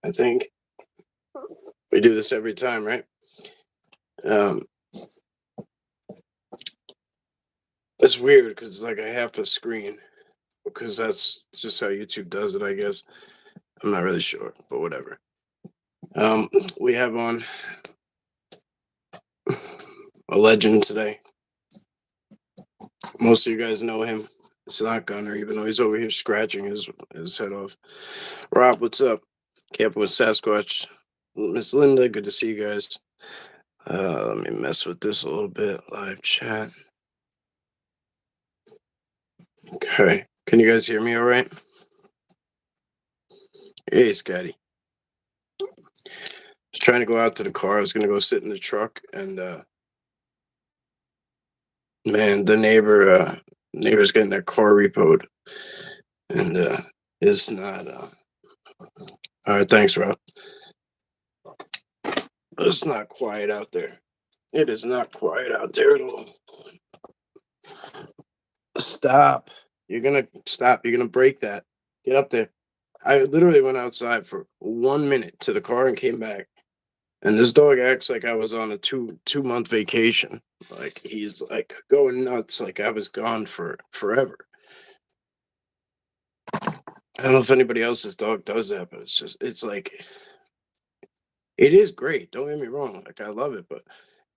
I think we do this every time, right? Um, it's weird because it's like I have a screen because that's just how YouTube does it, I guess. I'm not really sure, but whatever. We have on a legend today. Most of you guys know him. It's not Gunner, even though he's over here scratching his head off. Rob, what's up? Camping with Sasquatch. Miss Linda, good to see you guys. Let me mess with this a little bit. Live chat. Okay. Can you guys hear me all right? Hey, Scotty. I was trying to go out to the car. I was going to go sit in the truck, and man, the neighbor's getting their car repoed, and it's not. All right, thanks, Rob. It's not quiet out there. It is not quiet out there at all. Stop. You're going to stop. You're going to break that. Get up there. I literally went outside for 1 minute to the car and came back. And this dog acts like I was on a two-month vacation. Like he's like going nuts like I was gone for forever. I don't know if anybody else's dog does that, but it's like it is great. Don't get me wrong. Like I love it, but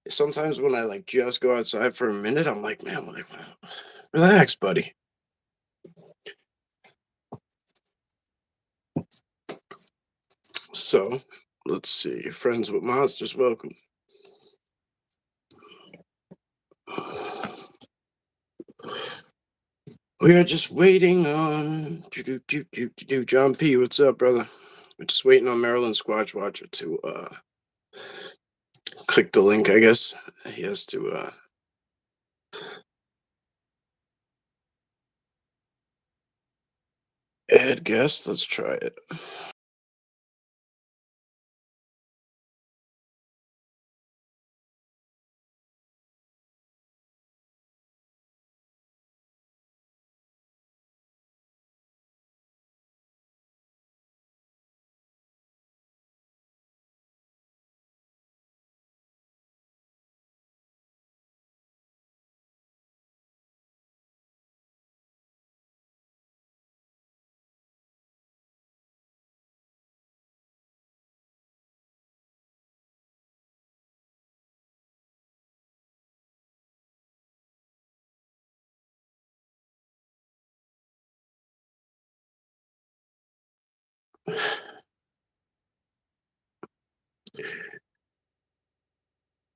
sometimes when I like just go outside for a minute, I'm like, man, I'm like, wow, relax, buddy. So let's see. Friends with monsters, welcome. We are just waiting on John P. What's up, brother? We're just waiting on Maryland Squatch Watcher to click the link, I guess. He has to add guest. Let's try it.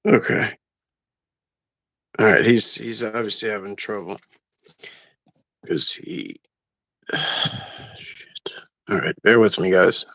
Okay. All right. He's obviously having trouble because he. Shit. All right. Bear with me, guys.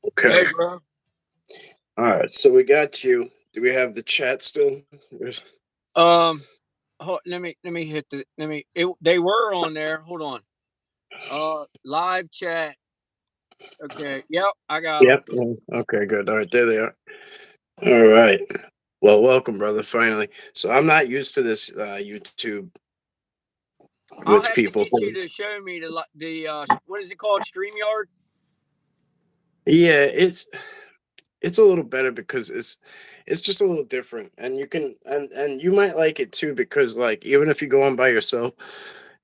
Okay. Hey, bro. All right. So we got you. Do we have the chat still? Let me hit the they were on there. Hold on. Live chat. Okay. Yep, I got them. Yep. Okay. Good. All right. There they are. All right. Well, welcome, brother. Finally. So I'm not used to this YouTube I'll with have people. to get you to show me the what is it called? StreamYard? Yeah, it's a little better because it's just a little different, and you can and you might like it too because like even if you go on by yourself,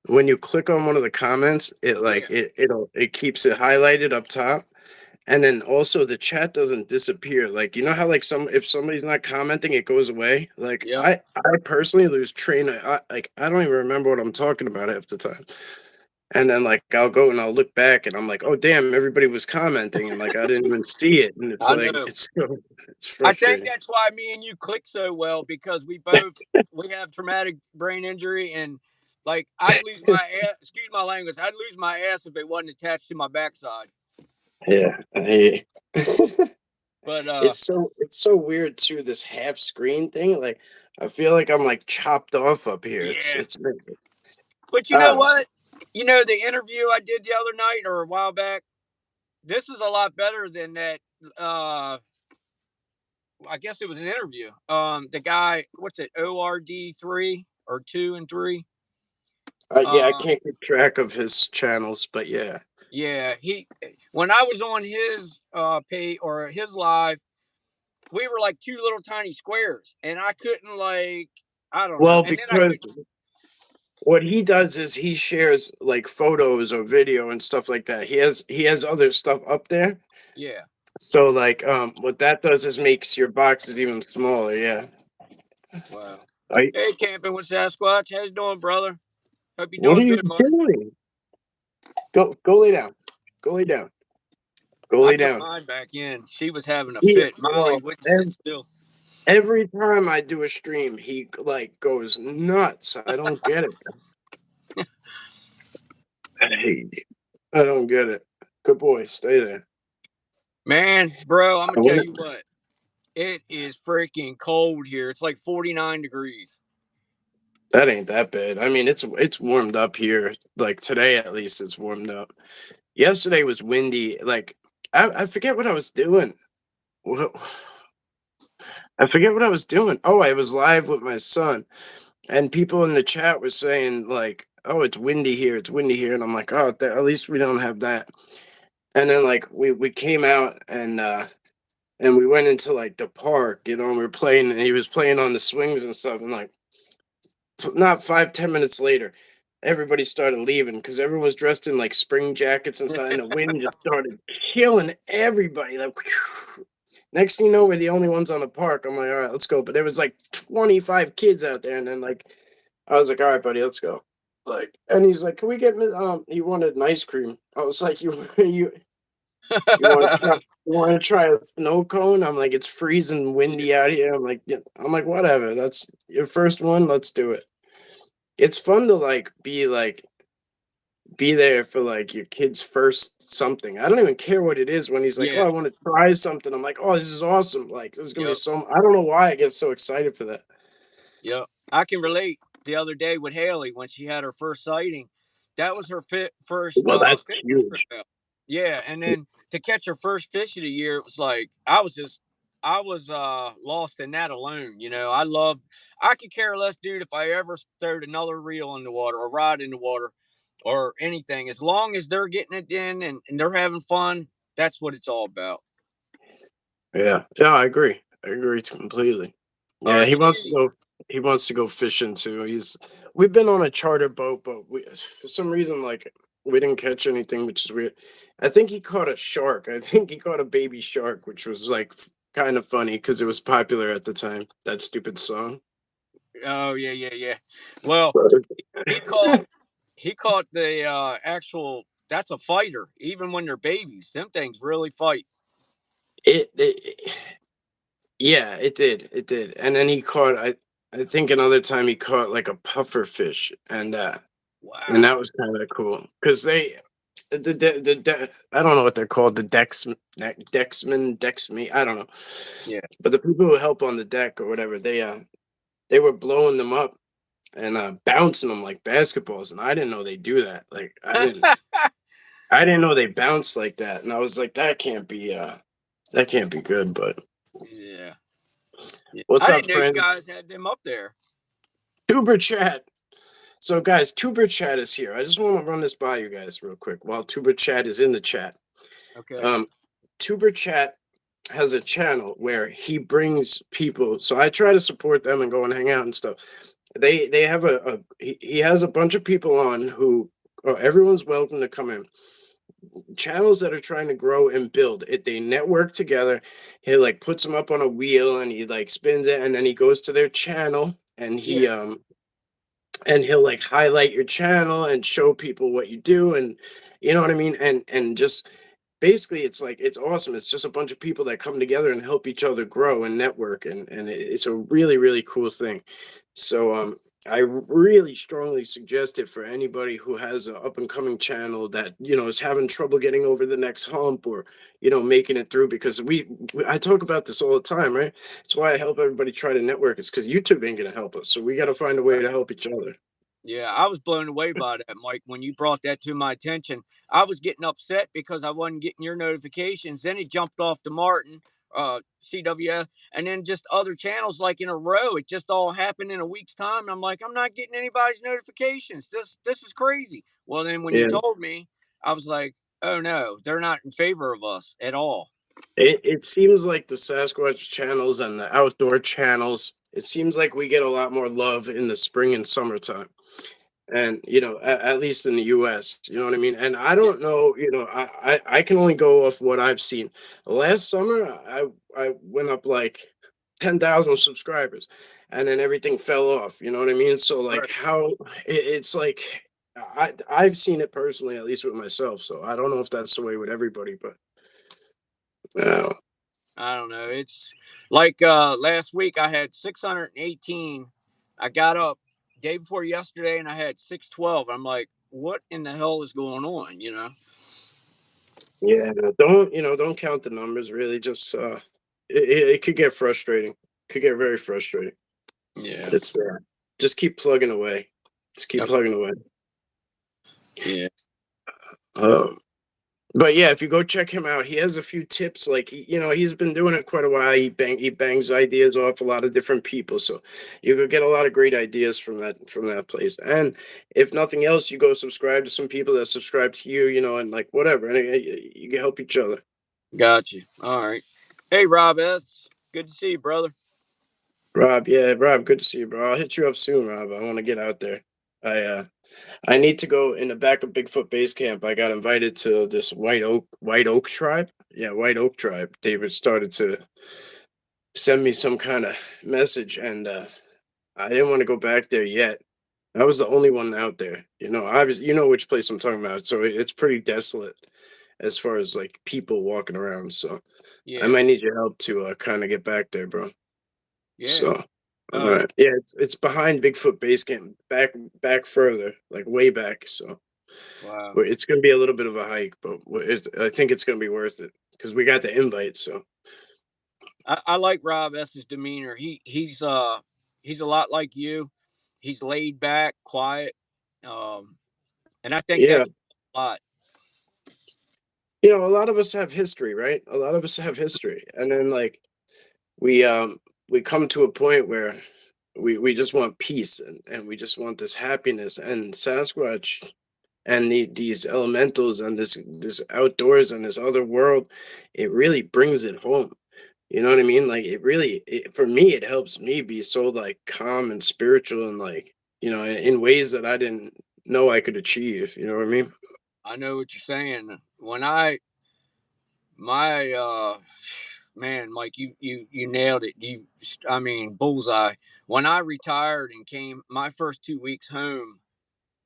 when you click on one of the comments, it like it keeps it highlighted up top. And then also the chat doesn't disappear. Like you know how like if somebody's not commenting, it goes away. Like Yeah. I personally lose train. I don't even remember what I'm talking about half the time. And then like I'll go and I'll look back and I'm like, oh damn, everybody was commenting and like I didn't even see it. And it's I like know. it's I think frustrating. that's why me and you click so well, because we have traumatic brain injury, and like I'd lose my ass, excuse my language, I'd lose my ass if it wasn't attached to my backside. Yeah. But It's so weird too, this half screen thing. Like I feel like I'm like chopped off up here. yeah. But you I know don't what? You know the interview I did the other night or a while back. This is a lot better than that. Uh, I guess it was an interview. The guy, what's it? ORD 3 or 2 and 3. yeah, I Uh, can't keep track of his channels, but yeah. yeah. He when I was on his pay or his live, we were like two little tiny squares, and I couldn't like I don't know, Well, and then I because couldn't. what he does is he shares like photos or video and stuff like that. He has other stuff up there. Yeah. So like what that does is makes your boxes even smaller, yeah. Wow. I Hey, camping with Sasquatch. How you doing, brother? Hope you're What are doing you good, man. doing? Go lay down. Go lay down. Go I lay took down. mine back in. She was having a He, fit. Molly well, wouldn't sit still. every time I do a stream, he like goes nuts. I don't get it. Hey, I don't get it. Good boy, stay there. Man, bro, I'm gonna I tell wouldn't- you what. It is freaking cold here. It's like 49 degrees. That ain't that bad. I mean, it's warmed up here. Like today, at least, it's warmed up. Yesterday was windy. Like I forget what I was doing. Wha- I forget what I was doing. Oh, I was live with my son, and people in the chat were saying like, "Oh, it's windy here. It's windy here," and I'm like, "Oh, at least we don't have that." And then like we came out and we went into like the park, and we were playing, and he was playing on the swings and stuff, and like not 5-10 minutes later, everybody started leaving because everyone was dressed in like spring jackets and stuff, and the wind just started killing everybody. Like, next thing you know, we're the only ones on the park. I'm like, all right, let's go. But there was like 25 kids out there, and then like I was like, all right, buddy, let's go. Like, and he's like, can we get he wanted an ice cream. I was like, you want to try? You want to try a snow cone? I'm like, it's freezing Yeah. windy out here. I'm like, yeah. I'm like, whatever. That's your first one. Let's do it. It's fun to be there for like your kid's first something. I don't even care what it is when he's like, "Oh, Yeah. I want to try something." I'm like, "Oh, this is awesome! Like, this is gonna be Yep. so." I don't know why I get so excited for that. Yep. I can relate. The other day with Haley when she had her first sighting, that was her first Well, that's fishing huge. trip. Yeah, and then to catch her first fish of the year, it was like I was lost in that alone. You know, I could care less, dude, if I ever throwed another reel in the water or rod in the water or anything. As long as they're getting it in and they're having fun, that's what it's all about. Yeah, yeah, I agree. I agree completely. All Yeah, right, he wants to Stevie. go. He wants to go fishing too. We've been on a charter boat, but for some reason, like we didn't catch anything, which is weird. I think he caught a shark. I think he caught a baby shark, which was like kind of funny because it was popular at the time. That stupid song. Oh yeah, yeah, yeah. Well, But he caught he caught the actual. That's a fighter. Even when they're babies, them things really fight. it yeah, it did. It did. And then he caught I think another time he caught like a puffer fish and that Wow. was kind of cool cuz I don't know what they're called, the dexme, I don't know. Yeah. But the people who help on the deck or whatever, they were blowing them up and bouncing them like basketballs, and I didn't know they do that. Like I didn't know they bounce like that. And I was like that can't be good, but Yeah. Yeah. what's I up, didn't know you friend? guys had them up there. Tuber chat. So, guys, Tuber Chat is here. I just want to run this by you guys real quick while Tuber Chat is in the chat. Okay. Um, Tuber Chat has a channel where he brings people. So I try to support them and go and hang out and stuff. They have he has a bunch of people on who everyone's welcome to come in. Channels that are trying to grow and build it. They network together. He like puts them up on a wheel and he like spins it, and then he goes to their channel and Yeah. and he'll like highlight your channel and show people what you do, and you know what I mean, and just basically it's like it's awesome. It's just a bunch of people that come together and help each other grow and network, and it's a really really cool thing. So I really strongly suggest it for anybody who has an up and coming channel that is having trouble getting over the next hump, or making it through, because I talk about this all the time, right? It's why I help everybody try to network. It's because YouTube ain't gonna help us, so we got to find a way to help each other. Yeah, I was blown away by that, Mike. When you brought that to my attention, I was getting upset because I wasn't getting your notifications. Then it jumped off to Martin, CWS, and then just other channels like in a row. It just all happened in a week's time. And I'm like, I'm not getting anybody's notifications. This is crazy. Well, then when you Yeah. told me, I was like, oh no, they're not in favor of us at all. It seems like the Sasquatch channels and the outdoor channels, it seems like we get a lot more love in the spring and summertime. And at least in the US, you know what I mean? And I Yeah, don't know, I can only go off what I've seen. Last summer I went up like 10,000 subscribers, and then everything fell off, you know what I mean? So like right. how it's like I've seen it personally, at least with myself. So I don't know if that's the way with everybody, but uh, I don't know. It's like last week I had 618. I got up day before yesterday and I had 612. I'm like, what in the hell is going on? You know? yeah, don't count the numbers really. Just it could get frustrating. Could get very frustrating. Yeah. But it's just keep plugging away. Just keep Yep. plugging away. Yeah. Um, but yeah, if you go check him out, he has a few tips. Like he's been doing it quite a while. He bangs ideas off a lot of different people, so you could get a lot of great ideas from that place. And if nothing else, you go subscribe to some people that subscribe to you, and like whatever, and you can help each other. Got you. All right. Hey, Rob S. Good to see you, brother. Rob, yeah, Rob, good to see you, bro. I'll hit you up soon, Rob. I want to get out there. I need to go in the back of Bigfoot Base Camp. I got invited to this White Oak tribe. Yeah, White Oak tribe. David started to send me some kind of message, and I didn't want to go back there yet. I was the only one out there. Obviously, you know which place I'm talking about. So it's pretty desolate as far as like people walking around. So I Yeah. might need your help to kind of get back there, bro. Yeah. So, all right, yeah, it's behind Bigfoot Base Camp, back further, like way back. So Wow. it's gonna be a little bit of a hike, but I think it's gonna be worth it because we got the invite. So I like Rob S.'s demeanor. He's a lot like you. He's laid back, quiet. Um, and I think yeah, that's a lot. a lot of us have history, right? A lot of us have history, and then like we um we come to a point where we just want peace, and we just want this happiness, and Sasquatch and these elementals and this outdoors and this other world, it really brings it home. You know what I mean? Like for me, it helps me be so like calm and spiritual, and like in ways that I didn't know I could achieve. You know what I mean? I know what you're saying. When I my man, Mike, you nailed it. I mean, bullseye. When I retired and came my first 2 weeks home,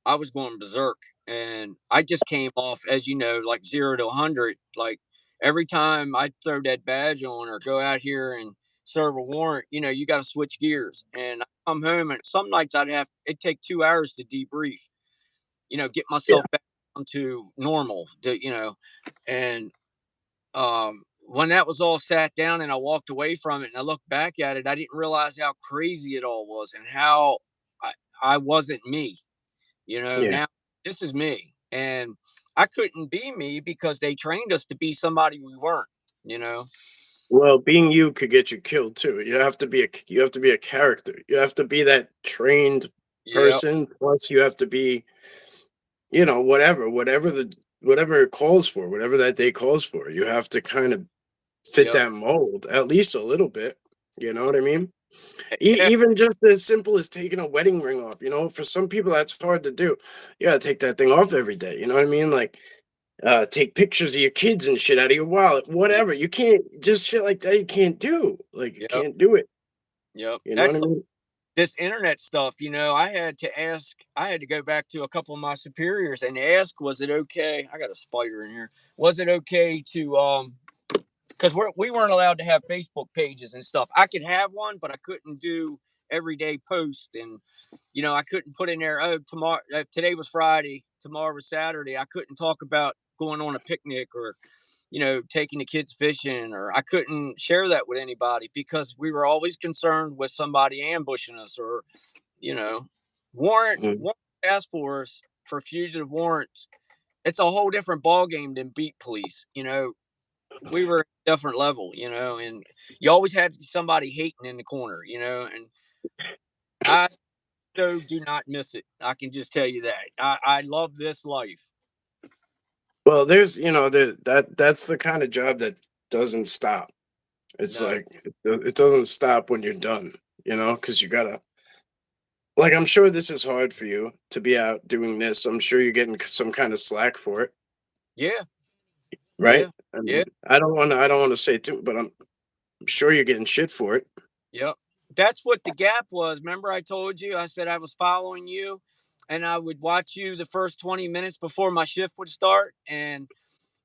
I was going berserk, and I just came off, as you know, like 0 to 100. Like every time I throw that badge on or go out here and serve a warrant, you got to switch gears. And I come home, and some nights it'd take 2 hours to debrief. Get Yeah. myself back to normal. And when that was all sat down and I walked away from it and I looked back at it, I didn't realize how crazy it all was and how I, I wasn't me. Yeah. Now this is me. And I couldn't be me because they trained us to be somebody we weren't, you know? Well, being you could get you killed too. You have to be a character. You have to be that trained Yeah. person. Plus, you have to be whatever it calls for, whatever that day calls for. You have to kind of fit Yep. that mold at least a little bit. You know what I mean? Yeah. Even just as simple as taking a wedding ring off. For some people that's hard to do. You gotta take that thing off every day. You know what I mean? Like take pictures of your kids and shit out of your wallet. Yep. Whatever. You can't just shit like that. You can't do. Like you Yep. can't do it. Yep. You know what I Excellent. mean? this internet stuff, I had to go back to a couple of my superiors and ask, was it okay? I got a spider in here. Was it okay to, because we weren't allowed to have Facebook pages and stuff. I could have one, but I couldn't do everyday posts. And, I couldn't put in there, oh, tomorrow, today was Friday, tomorrow was Saturday. I couldn't talk about going on a picnic or, taking the kids fishing, or I couldn't share that with anybody because we were always concerned with somebody ambushing us or, you know, Mm. warrant task force for fugitive warrants. It's a whole different ball game than beat police. We were at a different level, and you always had somebody hating in the corner, and I so do not miss it. I can just tell you that. I love this life. Well, there's, that's the kind of job that doesn't stop. It's No. like it doesn't stop when you're done, because you gotta. Like, I'm sure this is hard for you to be out doing this. I'm sure you're getting some kind of slack for it, Yeah. right? Yeah. I Yeah. mean, I don't want to say too, but I'm sure you're getting shit for it. Yep. That's what the gap was. Remember, I told you, I said I was following you and I would watch you the first 20 minutes before my shift would start. And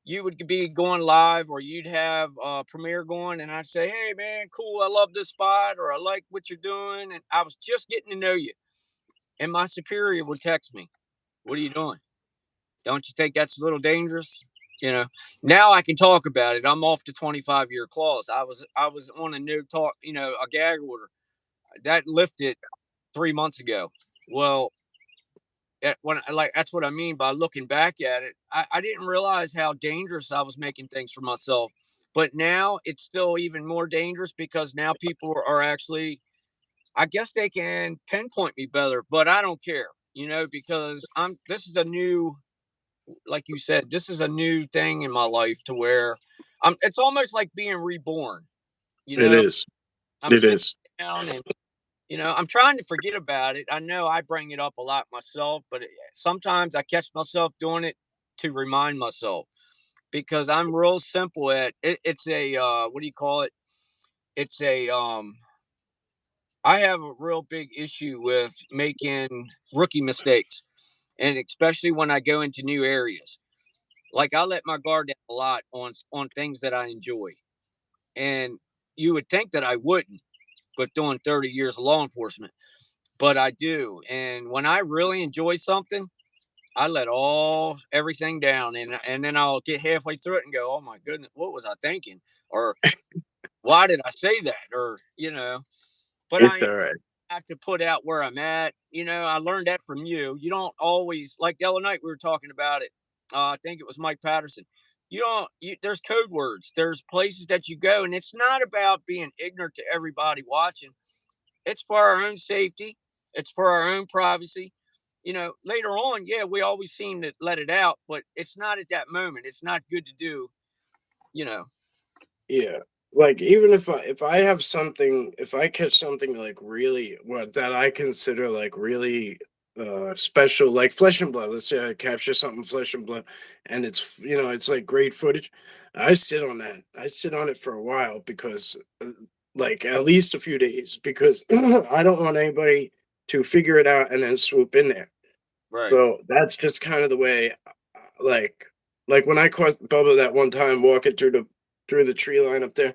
you would be going live, or you'd have Premiere going. And I'd say, hey, man, cool. I love this spot, or I like what you're doing. And I was just getting to know you. And my superior would text me, what are you doing? Don't you think that's a little dangerous? You know, now I can talk about it. I'm off to 25-year clause. I was on a no talk, a gag order that lifted 3 months ago. Well, when like that's what I mean by looking back at it. I didn't realize how dangerous I was making things for myself, but now it's still even more dangerous because now people are actually. I guess they can pinpoint me better, but I don't care. Because I'm. This is a new, like you said, this is a new thing in my life to where I'm. It's almost like being reborn. You It know, is. I'm It sitting is. down and I'm trying to forget about it. I know I bring it up a lot myself, but sometimes I catch myself doing it to remind myself because I'm real simple at it. It's a what do you call it? It's a I have a real big issue with making rookie mistakes, and especially when I go into new areas. Like I let my guard down a lot on things that I enjoy, and you would think that I wouldn't, but doing 30 years of law enforcement, but I do. And when I really enjoy something, I let everything down, and then I'll get halfway through it and go, "Oh my goodness, what was I thinking?" Or "Why did I say that?" Or But It's I all right. have to put out where I'm at. I learned that from you. You don't always like the other night we were talking about it. I think it was Mike Patterson. You don't. There's code words. There's places that you go, and it's not about being ignorant to everybody watching. It's for our own safety. It's for our own privacy. Later on, yeah, we always seem to let it out, but it's not at that moment. It's not good to do, you know. Yeah. Like, even if I have something, if I catch something like really what that I consider like really special, like flesh and blood. Let's say I capture something flesh and blood, and it's like great footage. I sit on that. I sit on it for a while because like at least a few days, because I don't want anybody to figure it out and then swoop in there. Right. So that's just kind of the way, like like when I caught Bubba that one time walking through the tree line up there,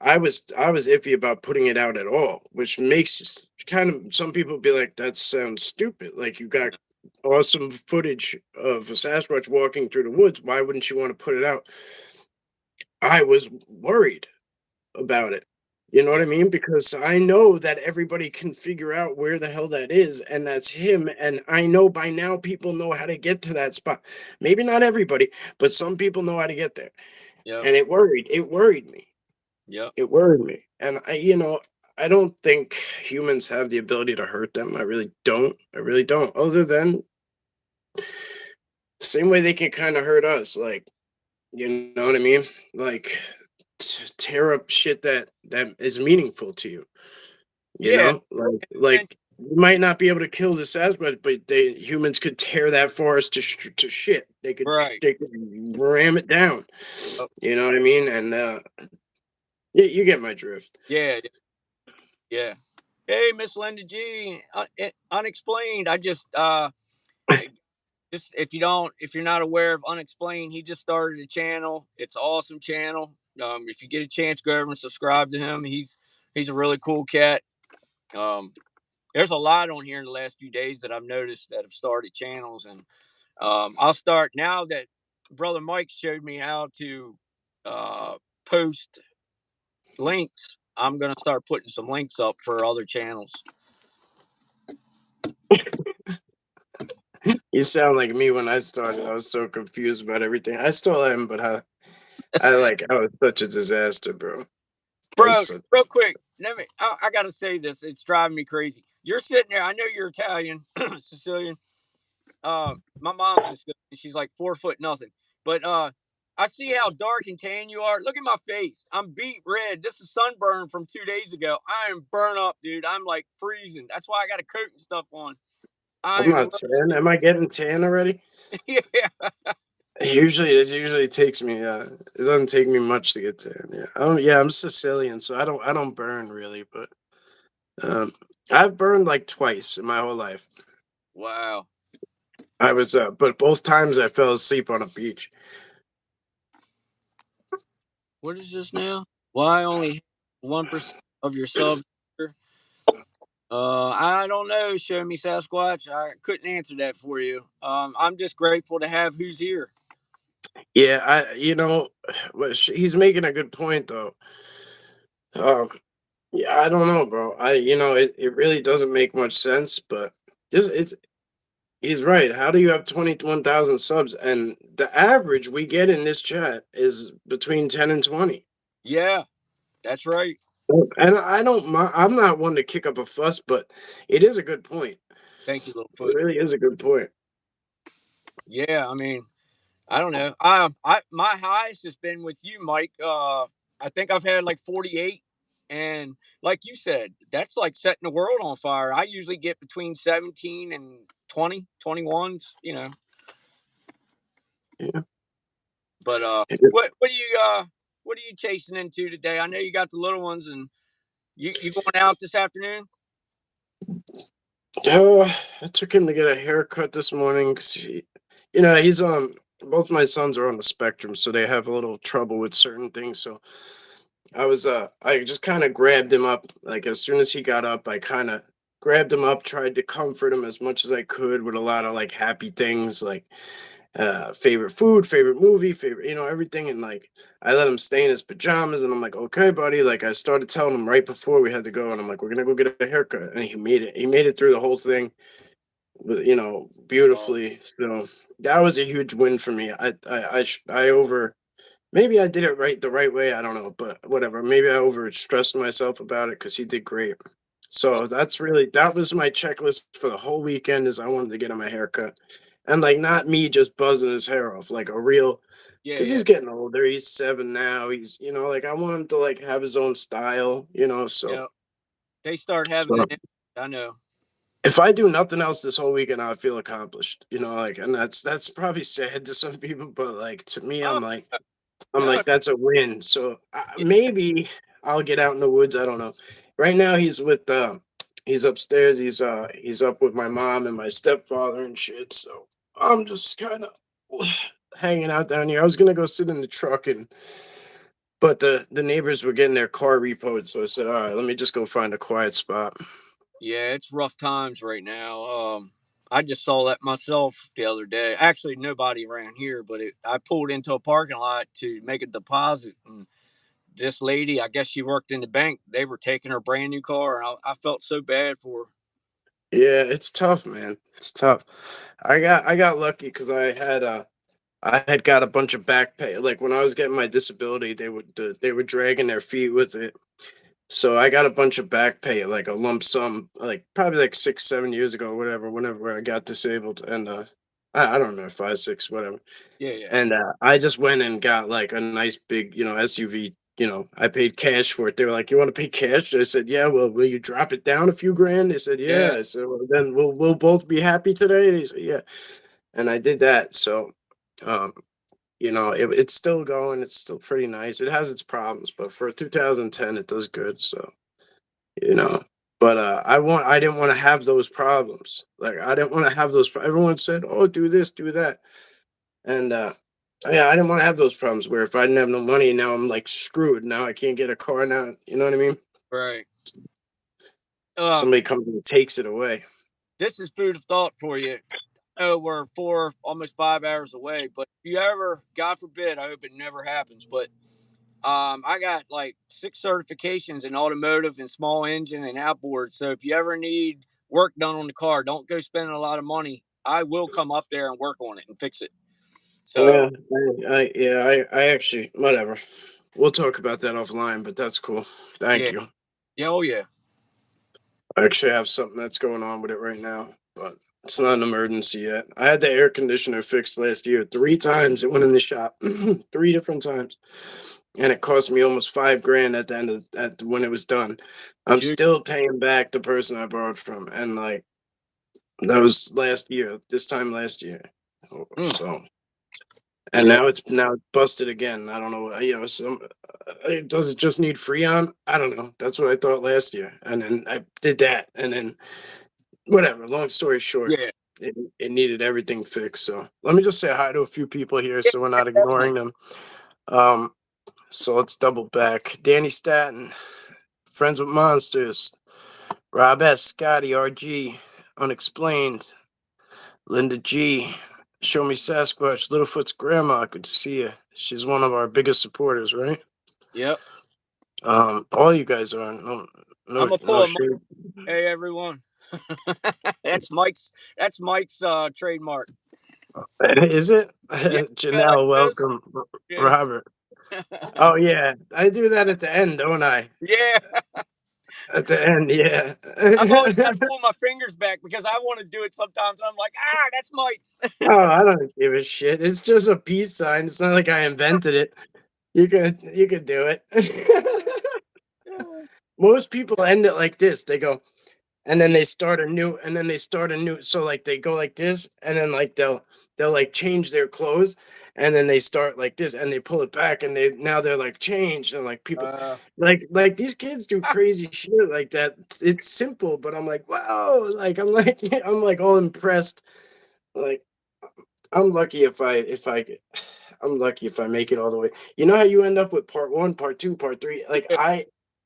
I was iffy about putting it out at all, which makes kind of some people be like, that sounds stupid. Like, you got awesome footage of a Sasquatch walking through the woods. Why wouldn't you want to put it out? I was worried about it. You know what Yeah. I mean? Because I know that everybody can figure out where the hell that is, and that's him. And I know by now people know how to get to that spot. Maybe not everybody, but some people know how to get there. Yep. And it worried me. Yep. It worried me. And I don't think humans have the ability to hurt them. I really don't. I really don't. Other than same way they can kind of hurt us. Like, you know what I mean? Like, tear up shit that is meaningful to you. You Yeah. know, like And like you might not be able to kill the Sasquatch, but humans could tear that forest to shit. They could right. they could ram it down. Oh, You know what I mean? And you get my drift. yeah. Yeah. Hey, Miss Linda G, unexplained. I just if you're not aware of Unexplained, he just started a channel. It's an awesome channel. If you get a chance, go over and subscribe to him. He's a really cool cat. Um, there's a lot on here in the last few days that I've noticed that have started channels, and I'll start now that brother Mike showed me how to post links. I'm gonna start putting some links up for other channels. You sound like me when I started. I was so confused about everything. I still am, but I was such a disaster, bro. I was Bro, such. real quick, I gotta say this. It's driving me crazy. You're sitting there. I know you're Italian, Sicilian. My mom's Sicilian. She's like 4 foot nothing. But I see how dark and tan you are. Look at my face. I'm beet red. This is sunburn from 2 days ago. I am burnt up, dude. I'm like freezing. That's why I got a coat and stuff on. I I'm am not tan. roasting. Am I getting tan already? Yeah. It usually takes me. It doesn't take me much to get tan. Yeah. Yeah. I'm Sicilian, so I don't burn really, but um, I've burned like twice in my whole life. Wow. But both times I fell asleep on a beach. What is this now? Why only 1% of your subs? I don't know. Show me Sasquatch. I couldn't answer that for you. I'm just grateful to have who's here. Yeah, he's making a good point though. Um, yeah, I don't know, bro. It really doesn't make much sense, but it's he's right. How do you have 21,000 subs and the average we get in this chat is between 10 and 20? Yeah, that's right. And I'm not one to kick up a fuss, but it is a good point. Thank you, It Littlefoot. really is a good point. Yeah, I mean, I don't know. My highest has been with you, Mike. I think I've had like 48, and like you said, that's like setting the world on fire. I usually get between 17 and 20, 21s. Yeah. But what are you chasing into today? I know you got the little ones, and you going out this afternoon? Uh, I took him to get a haircut this morning because he's both my sons are on the spectrum, so they have a little trouble with certain things. So I just kind of grabbed him up. Like as soon as he got up, I kind of grabbed him up, tried to comfort him as much as I could with a lot of like happy things, like favorite food, favorite movie, favorite, everything. And like I let him stay in his pajamas, and I'm like, okay, buddy. Like I started telling him right before we had to go, and I'm like, we're gonna go get a haircut, and he made it. He made it through the whole thing, Oh, beautifully. So that was a huge win for me. I over maybe I did it the right way. I don't know, but whatever. Maybe I over stressed myself about it because he did great. oh, So that was my checklist for the whole weekend is I wanted to get him a haircut. And like not me just buzzing his hair off, like a real yeah, because yeah, he's getting older. He's 7 now. He's like I want him to like have his own style, yeah. They start having so it. I know. if I do nothing else this whole weekend, I feel accomplished. Like and that's probably sad to some people, but like to me, Oh I'm no, like, that's a win. So yeah, maybe I'll get out in the woods. I don't know. Right now he's upstairs. He's up with my mom and my stepfather and shit. So I'm just kind of hanging out down here. I was gonna go sit in the truck but the neighbors were getting their car repoed. So I said, all right, let me just go find a quiet spot. yeah. It's rough times right now. I just saw that myself the other day. Actually, nobody around here, but I pulled into a parking lot to make a deposit, and this lady, I guess she worked in the bank. They were taking her brand new car, and I felt so bad for her. Yeah, it's tough, man. It's tough. I got lucky because I had got a bunch of back pay. Like when I was getting my disability, they were dragging their feet with it. So I got a bunch of back pay, like a lump sum, like probably like 6, 7 years ago, whatever. Whenever I got disabled, and I don't remember 5, 6, whatever. Yeah, yeah, And I just went and got like a nice big, SUV. I paid cash for it. They were like, "You want to pay cash?" I said, "Yeah." Well, will you drop it down a few grand? They said, "Yeah." yeah. I said, "Well, then we'll both be happy today." They said, "Yeah," and I did that. So, um, it's still going. It's still pretty nice. It has its problems, but for 2010, it does good. So, you know, But I didn't want to have those problems. Like I didn't want to have those. Everyone said, "Oh, do this, do that," and yeah, I didn't want to have those problems. Where if I didn't have no money, now I'm like screwed. Now I can't get a car. Now you know what I mean. Right. Somebody comes and takes it away. This is food of thought for you. Oh, we're 4, almost 5 hours away. But if you ever, God forbid, I hope it never happens. But I got like 6 certifications in automotive and small engine and outboard. So if you ever need work done on the car, don't go spending a lot of money. I will come up there and work on it and fix it. So Yeah, I actually whatever. We'll talk about that offline, but that's cool. Thank yeah, you. yeah, oh yeah, I actually have something that's going on with it right now, but it's not an emergency yet. I had the air conditioner fixed last year 3 times. It went in the shop 3 different times, and it cost me almost 5 grand at the end of when it was done. I'm shoot, still paying back the person I borrowed from, and like that was last year. This time last year, mm, so. And yeah, now it's busted again. I don't know. Some does it just need Freon? I don't know. That's what I thought last year, and then I did that, and then whatever. Long story short, yeah, it needed everything fixed. So let me just say hi to a few people here, yeah, so we're yeah, not definitely. ignoring them. Um, so let's double back. Danny Staten, friends with monsters. Rob S, Scotty, RG, Unexplained, Linda G, Show Me Sasquatch, Littlefoot's grandma. Good to see you. She's one of our biggest supporters, right? Yep. All you guys are. No, I'm no, gonna no pull a Mike. shit. Hey everyone. that's Mike's. That's Mike's trademark. Is it? Yeah, go like Janelle, this. welcome. Yeah. Robert. Oh yeah, I do that at the end, don't I? Yeah. At the end, yeah. I've always got to pull my fingers back because I want to do it sometimes. I'm like, that's Mike's. Oh, I don't give a shit. It's just a peace sign. It's not like I invented it. You could do it. Most people end it like this. They go, and then they start a new, so like they go like this, and then like they'll like change their clothes, and then they start like this, and they pull it back, and they're like changed, and like people uh, like these kids do crazy shit like that. It's simple, but I'm like, whoa, like I'm like all impressed. Like I'm lucky I'm lucky if I make it all the way. You know how you end up with part one, part two, part three. Like yeah.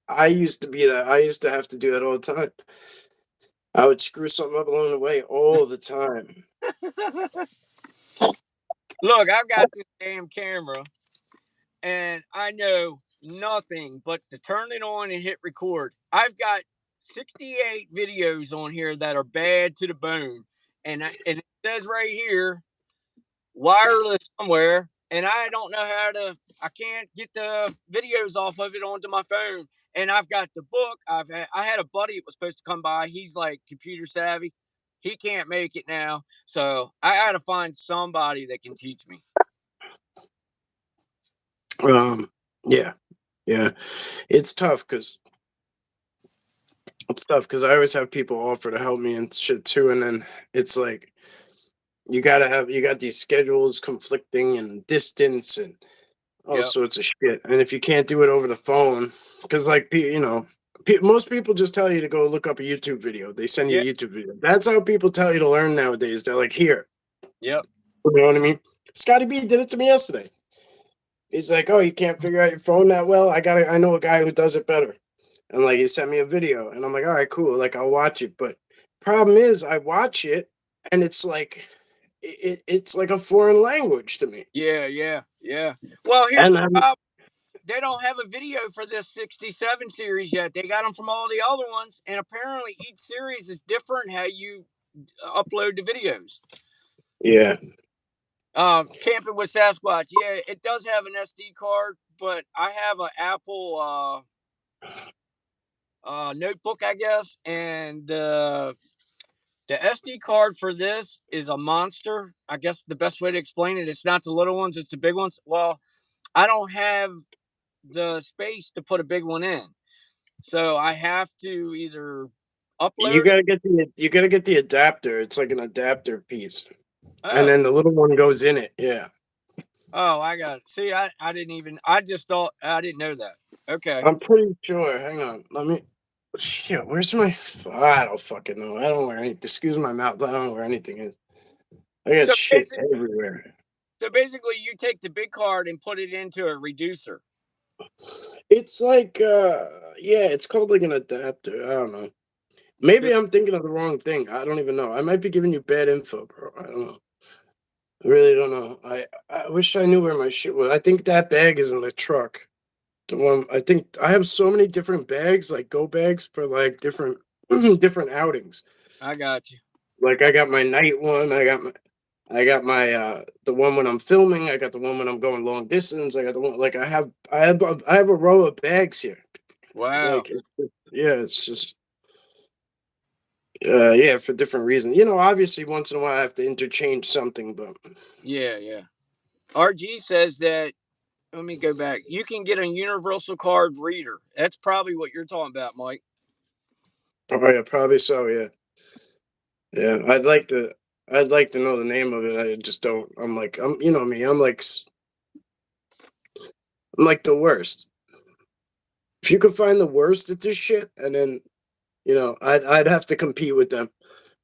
I used to be that. I used to have to do that all the time. I would screw something up along the way all the time. Look, I've got this damn camera, and I know nothing but to turn it on and hit record. I've got 68 videos on here that are bad to the bone, and it says right here wireless somewhere, and I don't know how to. I can't get the videos off of it onto my phone. And I've got the book. I had a buddy that was supposed to come by. He's like computer savvy. He can't make it now, so I got to find somebody that can teach me. Um, yeah, yeah. It's tough because I always have people offer to help me and shit too, and then it's like you got these schedules conflicting and distance and all Yep. sorts of shit. And if you can't do it over the phone, because like most people just tell you to go look up a YouTube video. They send you Yeah. a YouTube video. That's how people tell you to learn nowadays. They're like, here, Yep. you know what I mean? Scotty B did it to me yesterday. He's like, oh, you can't figure out your phone that well. I know a guy who does it better. And like he sent me a video, and I'm like, all right, cool. Like I'll watch it. But problem is, I watch it, and it's like it's like a foreign language to me. Yeah. Yeah. Yeah. Well, here's And the problem. They don't have a video for this 67 series yet. They got them from all the other ones, and apparently each series is different how you upload the videos. yeah, Camping with Sasquatch. Yeah, it does have an SD card, but I have an Apple notebook, I guess, and the SD card for this is a monster. I guess the best way to explain it, it's not the little ones, it's the big ones. Well, I don't have the space to put a big one in. So I have to either you upload it. gotta get the adapter. It's like an adapter piece, and Oh, then the little one goes in it. Yeah, oh, I got it. See, I didn't even, I just thought, I didn't know that. Okay. I'm pretty sure. Hang on, let me. Shit, where's my? I don't fucking know. I don't wear any. Excuse my mouth. I don't know where anything is. I got So shit basically, everywhere. you take the big card and put it into a reducer. It's like, yeah, it's called like an adapter. I don't know. Maybe I'm thinking of the wrong thing. I don't even know. I might be giving you bad info, bro. I don't know. I really don't know. I wish I knew where my shit was. I think that bag is in the truck. The one I think I have so many different bags, like go bags for like different different outings. I got you. Like I got my night one. I got my the one when I'm filming. I got the one when I'm going long distance. I got the one like I have a row of bags here. Wow. Like yeah, it's just yeah, for different reasons. You know, obviously once in a while I have to interchange something, but Yeah, yeah. RG says that. Let me go back. You can get a universal card reader. That's probably what you're talking about, Mike. oh yeah, probably so. Yeah, yeah. I'd like to know the name of it. I just don't. I'm like you know me. I'm like the worst. If you could find the worst at this shit, and then you know, I'd have to compete with them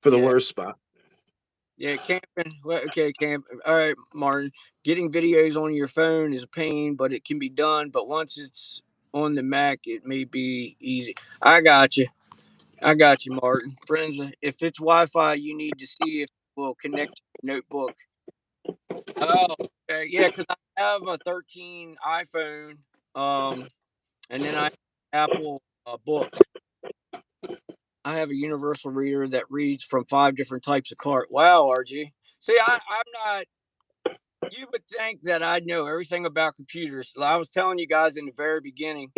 for the Yeah. worst spot. Yeah, camping. Well, okay, camp. All right, Martin. Getting videos on your phone is a pain, but it can be done. But once it's on the Mac, it may be easy. I got you. I got you, Martin. Friends, if it's Wi-Fi, you need to see if it will connect to your notebook. Oh, okay. Yeah, because I have a 13 iPhone, and then I have Apple book. I have a universal reader that reads from 5 different types of card. Wow, RG. See, I'm not. You would think that I know everything about computers. I was telling you guys in the very beginning.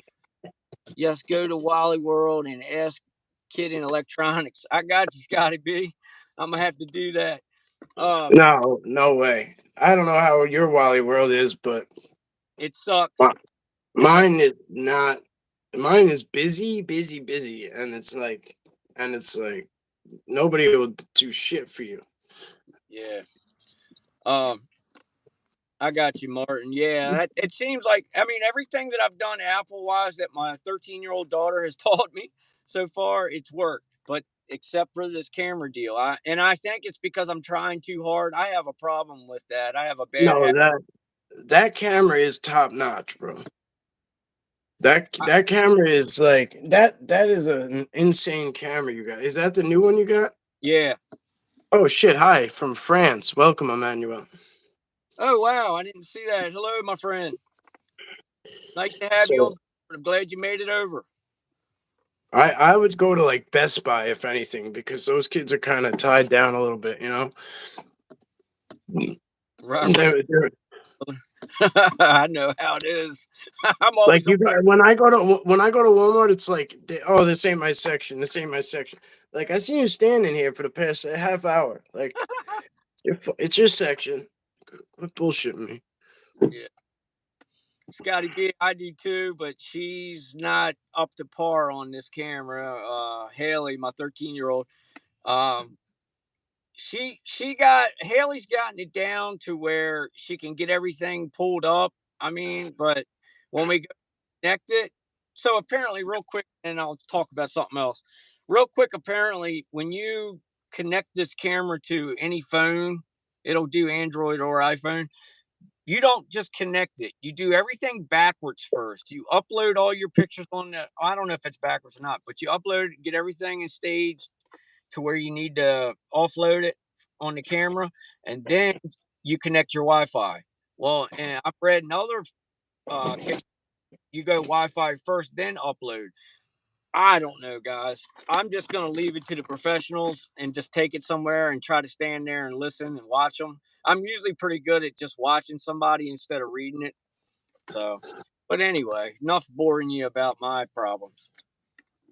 Yes, go to Wally World and ask Kid in Electronics. I got you, Scotty B. I'm gonna have to do that. Um, No, no way. I don't know how your Wally World is, but it sucks. mi- It's like, mine is not. Mine is busy, busy, busy, and it's like nobody will do shit for you. yeah. Um, I got you, Martin. Yeah, it seems like, I mean, everything that I've done Apple wise that my 13-year-old daughter has taught me so far, it's worked. But except for this camera deal, I think it's because I'm trying too hard. I have a problem with that. I have a bad No, habit. that camera is top notch, bro. I, That camera is like that. That is an insane camera you got. Is that the new one you got? yeah. Oh shit! Hi from France. Welcome, Emmanuel. Oh wow, I didn't see that. Hello, my friend. Nice to have you on So board. I'm glad you made it over. I would go to like Best Buy if anything because those kids are kind of tied down a little bit, you know. Right. They're I know how it is. I'm like always on you got when I go to Walmart, it's like oh this ain't my section. This ain't my section. Like I seen you standing here for the past half hour. Like it's your section. Quit bullshitting me. yeah. Scotty B, I do too, but she's not up to par on this camera. Haley, my 13-year-old, um, she got Haley's gotten it down to where she can get everything pulled up. I mean, but when we go connect it, so apparently, real quick, and I'll talk about something else. Real quick, apparently, when you connect this camera to any phone, it'll do Android or iPhone. You don't just connect it. You do everything backwards first. You upload all your pictures on the, I don't know if it's backwards or not, but you upload, get everything in stage to where you need to offload it on the camera, and then you connect your Wi-Fi. Well, and I've read in other cases, you go Wi-Fi first, then upload. I don't know, guys. I'm just gonna leave it to the professionals and just take it somewhere and try to stand there and listen and watch them. I'm usually pretty good at just watching somebody instead of reading it. So, but anyway, enough boring you about my problems.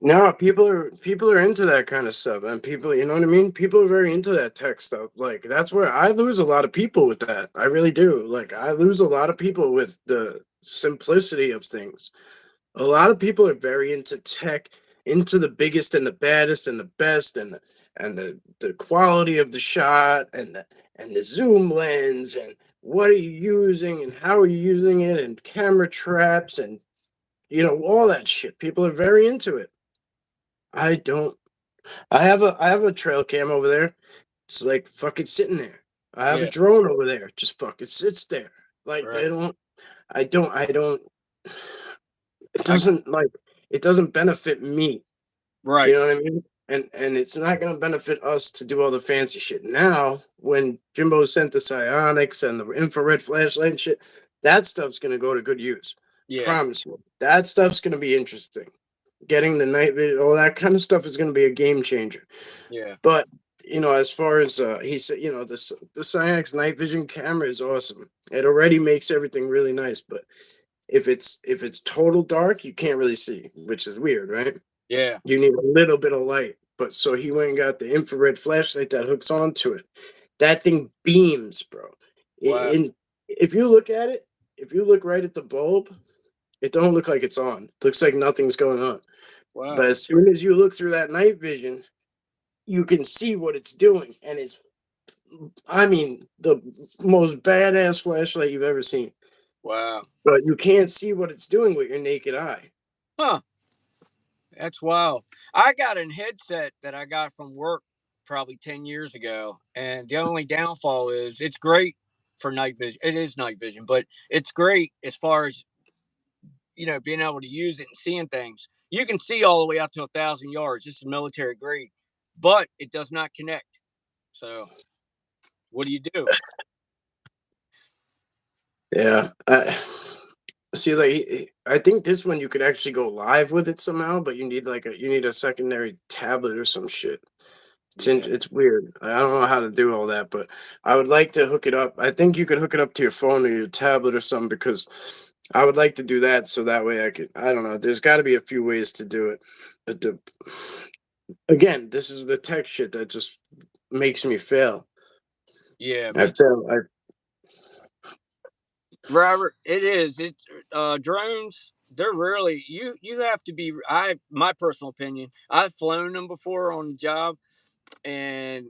No, people are into that kind of stuff, and people, you know what I mean. People are very into that tech stuff. Like that's where I lose a lot of people with that. I really do. Like I lose a lot of people with the simplicity of things. A lot of people are very into tech, into the biggest and the baddest and the best and the quality of the shot and the zoom lens and what are you using and how are you using it and camera traps and you know all that shit. People are very into it. I don't. I have a trail cam over there. It's like fucking sitting there. I have a Yeah, drone over there. Just fucking sits there. Like they right, don't. I don't. It I doesn't like. It doesn't benefit me. You right, know what I mean? And it's not gonna benefit us to do all the fancy shit. Now, when Jimbo sent the psionics and the infrared flashlight and shit, that stuff's gonna go to good use. yeah, Promise you. That stuff's gonna be interesting. Getting the night vision, all that kind of stuff is gonna be a game changer. yeah, But as far as he said, the psionics night vision camera is awesome. It already makes everything really nice, but if it's total dark, you can't really see, which is weird, right? yeah. You need a little bit of light. But so he went and got the infrared flashlight that hooks onto it. That thing beams, bro. Wow, If you look at it, if you look right at the bulb, it don't look like it's on. It looks like nothing's going on. But wow, as soon as you look through that night vision, you can see what it's doing. And I mean, the most badass flashlight you've ever seen. wow. But you can't see what it's doing with your naked eye. Huh. That's wild. I got a headset that I got from work probably 10 years ago. And the only downfall is it's great for night vision. It is night vision, but it's great as far as, being able to use it and seeing things. You can see all the way out to 1,000 yards. This is military grade, but it does not connect. So what do you do? Yeah. See, like, I think this one you could actually go live with it somehow, but you need a secondary tablet or some shit. Yeah. It's weird. I don't know how to do all that, but I would like to hook it up. I think you could hook it up to your phone or your tablet or something because I would like to do that so that way I could. I don't know. There's got to be a few ways to do it. Again, this is the tech shit that just makes me fail. Yeah, I me too. fail. Robert, it is. Drones, they're really you have to be my personal opinion. I've flown them before on the job, and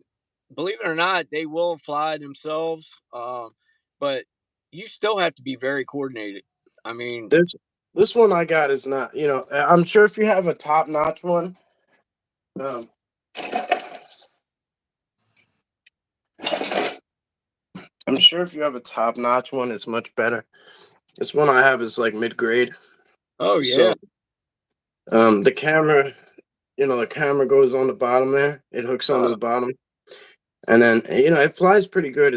believe it or not, they will fly themselves. But you still have to be very coordinated. I mean, This one I got is not. I'm sure if you have a top notch one. Um, I'm sure if you have a top notch one, it's much better. This one I have is like mid grade. oh yeah. So the camera goes on the bottom there. It hooks onto Uh, the bottom. And then it flies pretty good.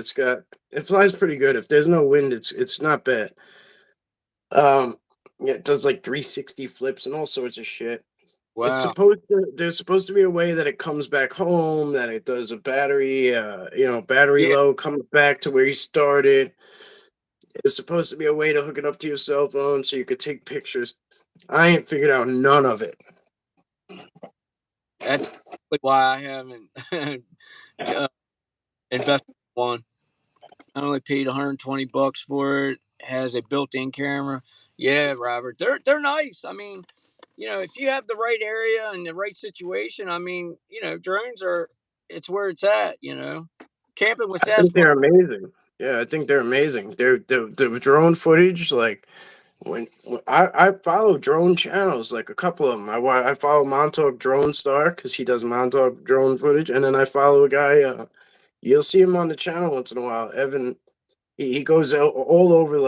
It flies pretty good. If there's no wind, it's not bad. Um yeah, it does like 360 flips and all sorts of shit. wow. There's supposed to be a way that it comes back home, that it does a battery Yeah, low, comes back to where you started. It's supposed to be a way to hook it up to your cell phone so you could take pictures. I ain't figured out none of it. that's why I haven't uh, invested in one. I only paid 120 bucks for it. Has a built-in camera. Yeah, Robert, they're nice. I mean, if you have the right area and the right situation, I mean, drones are it's where it's at. Camping with I think Sasquatch. they're amazing. Yeah, I think they're amazing. The drone footage, like when I follow drone channels, like a couple of them. I follow Montauk Drone Star because he does Montauk drone footage, and then I follow a guy. You'll see him on the channel once in a while. Evan, he goes out all over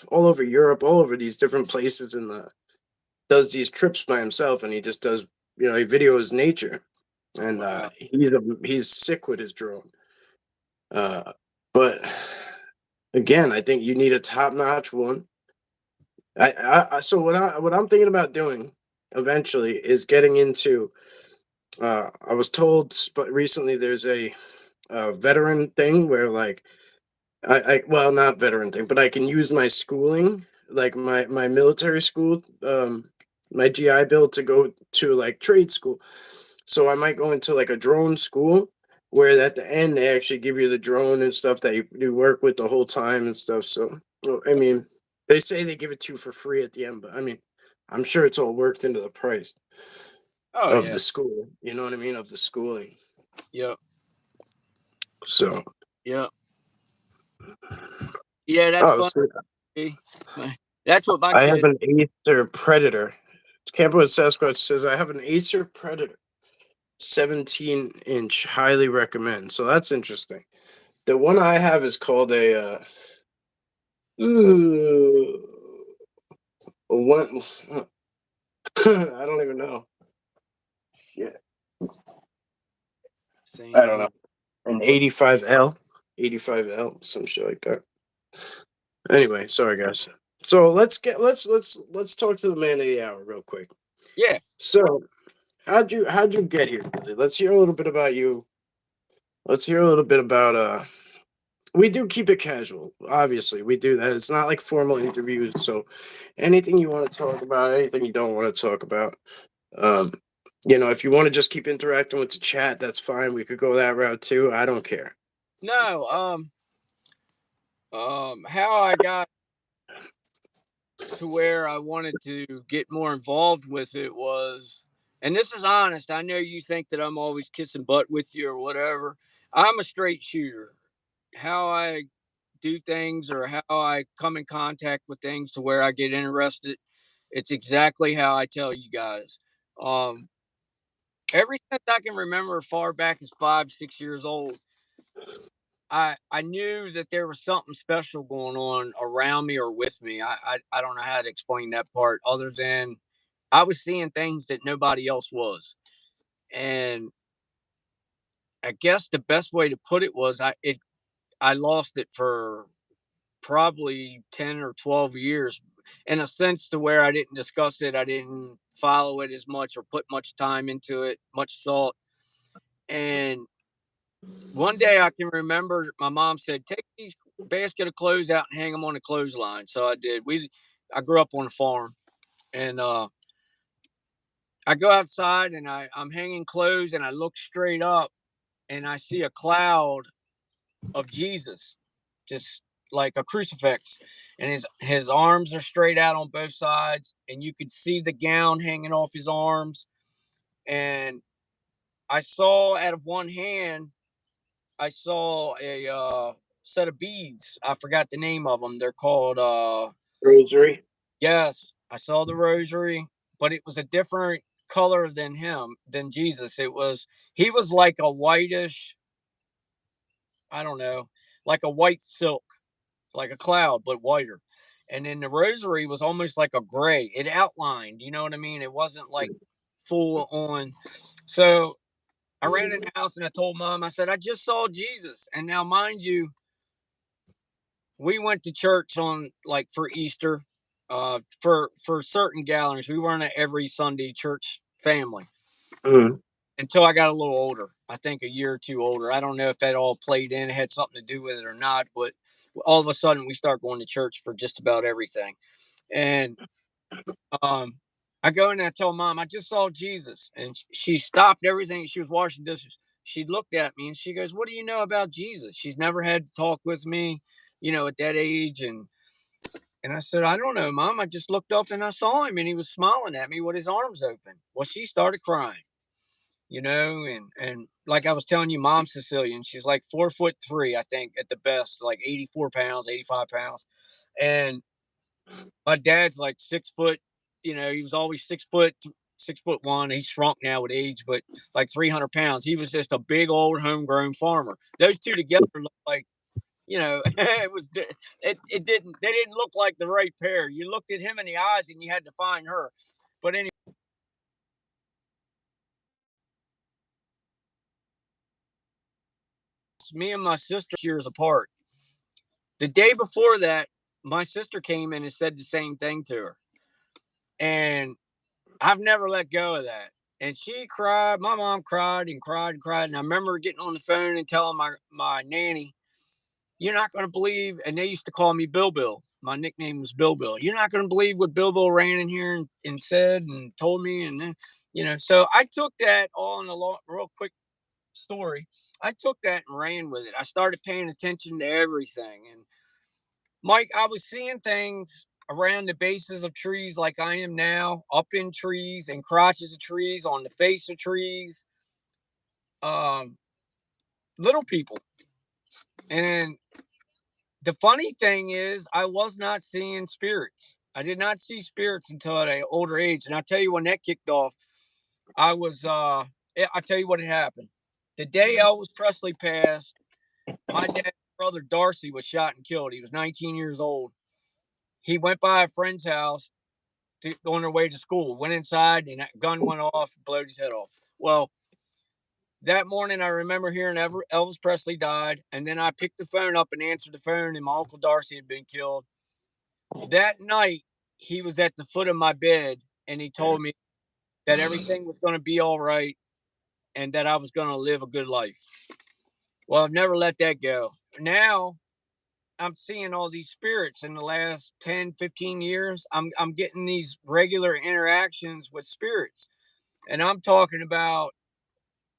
all over Europe, all over these different places, and does these trips by himself, and he just does he videos nature, and Wow. he's sick with his drone. But again, I think you need a top notch one. So what I'm thinking about doing eventually is getting into. I was told, but recently there's a veteran thing where like well, not veteran thing, but I can use my schooling, like my military school, my GI Bill to go to like trade school. So I might go into like a drone school where at the end they actually give you the drone and stuff that you work with the whole time and stuff. So well, I mean, they say they give it to you for free at the end, but I mean, I'm sure it's all worked into the price Oh of yeah. the school. You know what I mean? Of the schooling. Yep. So Yep. Yeah, that's oh, fun. so That's what my I have kid. an Acer Predator. Campo with Sasquatch says, I have an Acer Predator, 17-inch, highly recommend. So that's interesting. The one I have is called one. I don't even know. Yeah, I don't Same. know. An 85L, 85L, some shit like that. Anyway, sorry guys. So let's talk to the man of the hour real quick. Yeah. So how'd you get here, Billy? Let's hear a little bit about you. Let's hear a little bit about we do keep it casual. Obviously, we do that. It's not like formal interviews. So anything you want to talk about, anything you don't want to talk about. Um, if you want to just keep interacting with the chat, that's fine. We could go that route too. I don't care. No. How I got to where I wanted to get more involved with it was, and this is honest. I know you think that I'm always kissing butt with you or whatever. I'm a straight shooter. How I do things or how I come in contact with things to where I get interested, it's exactly how I tell you guys. Um, Ever since I can remember, far back as 5, 6 years old, I knew that there was something special going on around me or with me. I don't know how to explain that part other than I was seeing things that nobody else was. And I guess the best way to put it was I lost it for probably 10 or 12 years in a sense to where I didn't discuss it. I didn't follow it as much or put much time into it, much thought. And one day I can remember my mom said, "Take these basket of clothes out and hang them on the clothesline." So I did. I grew up on a farm, and I go outside and I'm hanging clothes, and I look straight up, and I see a cloud of Jesus, just like a crucifix, and his arms are straight out on both sides, and you could see the gown hanging off his arms, and I saw out of one hand I saw a set of beads. I forgot the name of them. They're called Rosary. yes, I saw the rosary, but it was a different color than Jesus. He was like a whitish, I don't know, like a white silk, like a cloud but whiter. And then the rosary was almost like a gray. It outlined, you know what I mean? It wasn't like full on. So I ran in the house and I told mom, I said, I just saw Jesus. And now, mind you, we went to church on like for Easter, for certain gatherings. We weren't an every Sunday church family Mm. until I got a little older. I think a year or two older. I don't know if that all played in, had something to do with it or not, but all of a sudden we start going to church for just about everything. And um, I go in and I tell mom I just saw Jesus, and she stopped everything. She was washing dishes. She looked at me and she goes, "What do you know about Jesus?" She's never had to talk with me, at that age, and I said, "I don't know, mom. I just looked up and I saw him and he was smiling at me with his arms open." Well, she started crying, and like I was telling you, mom's Sicilian. She's like 4'3", I think, at the best, like 84 pounds, 85 pounds. And my dad's like 6 foot, he was always 6 foot, 6'1". He's shrunk now with age, but like 300 pounds. He was just a big old homegrown farmer. Those two together look like, it was it didn't they didn't look like the right pair. You looked at him in the eyes and you had to find her. But anyway, me and my sister years apart. The day before that, my sister came in and said the same thing to her, and I've never let go of that. And she cried. My mom cried and cried and cried. And I remember getting on the phone and telling my nanny, "You're not going to believe." And they used to call me Bill Bill. My nickname was Bill Bill. "You're not going to believe what Bill Bill ran in here and said and told me." And then, so I took that all in a real quick story. I took that and ran with it. I started paying attention to everything. And Mike, I was seeing things around the bases of trees like I am now, up in trees and crotches of trees, on the face of trees, um, little people. And the funny thing is, I was not seeing spirits. I did not see spirits until at an older age, and I'll tell you when that kicked off. I was I'll tell you what had happened. The day Elvis Presley passed, my dad's brother Darcy was shot and killed. He was 19 years old. He went by a friend's house on their way to school. Went inside, and that gun went off, and blowed his head off. Well, that morning, I remember hearing Elvis Presley died, and then I picked the phone up and answered the phone, and my uncle Darcy had been killed. That night, he was at the foot of my bed, and he told me that everything was going to be all right, and that I was going to live a good life. Well, I've never let that go. Now I'm seeing all these spirits in the last 10, 15 years. I'm getting these regular interactions with spirits. And I'm talking about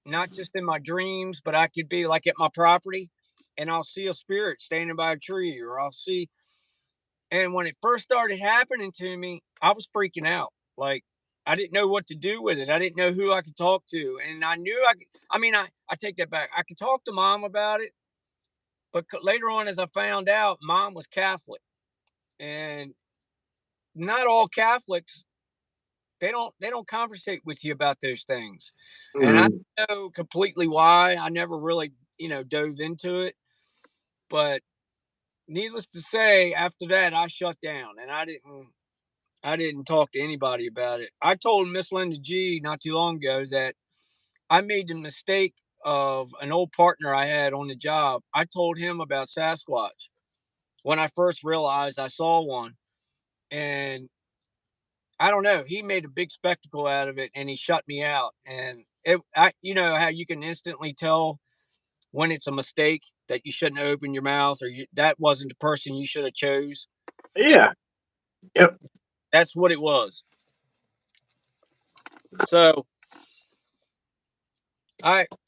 not just in my dreams, but I could be like at my property and I'll see a spirit standing by a tree, or I'll see. And when it first started happening to me, I was freaking out. Like, I didn't know what to do with it. I didn't know who I could talk to. And I knew I could, I mean, I take that back. I could talk to mom about it. But later on, as I found out, mom was Catholic. And not all Catholics, they don't conversate with you about those things. And I Mm. don't know completely why. I never really, dove into it. But needless to say, after that I shut down and I didn't talk to anybody about it. I told Miss Linda G not too long ago that I made the mistake of an old partner I had on the job. I told him about Sasquatch when I first realized I saw one. And I don't know. He made a big spectacle out of it, and he shut me out. And you know how you can instantly tell when it's a mistake that you shouldn't open your mouth, or that wasn't the person you should have chose. Yeah. Yep. That's what it was. So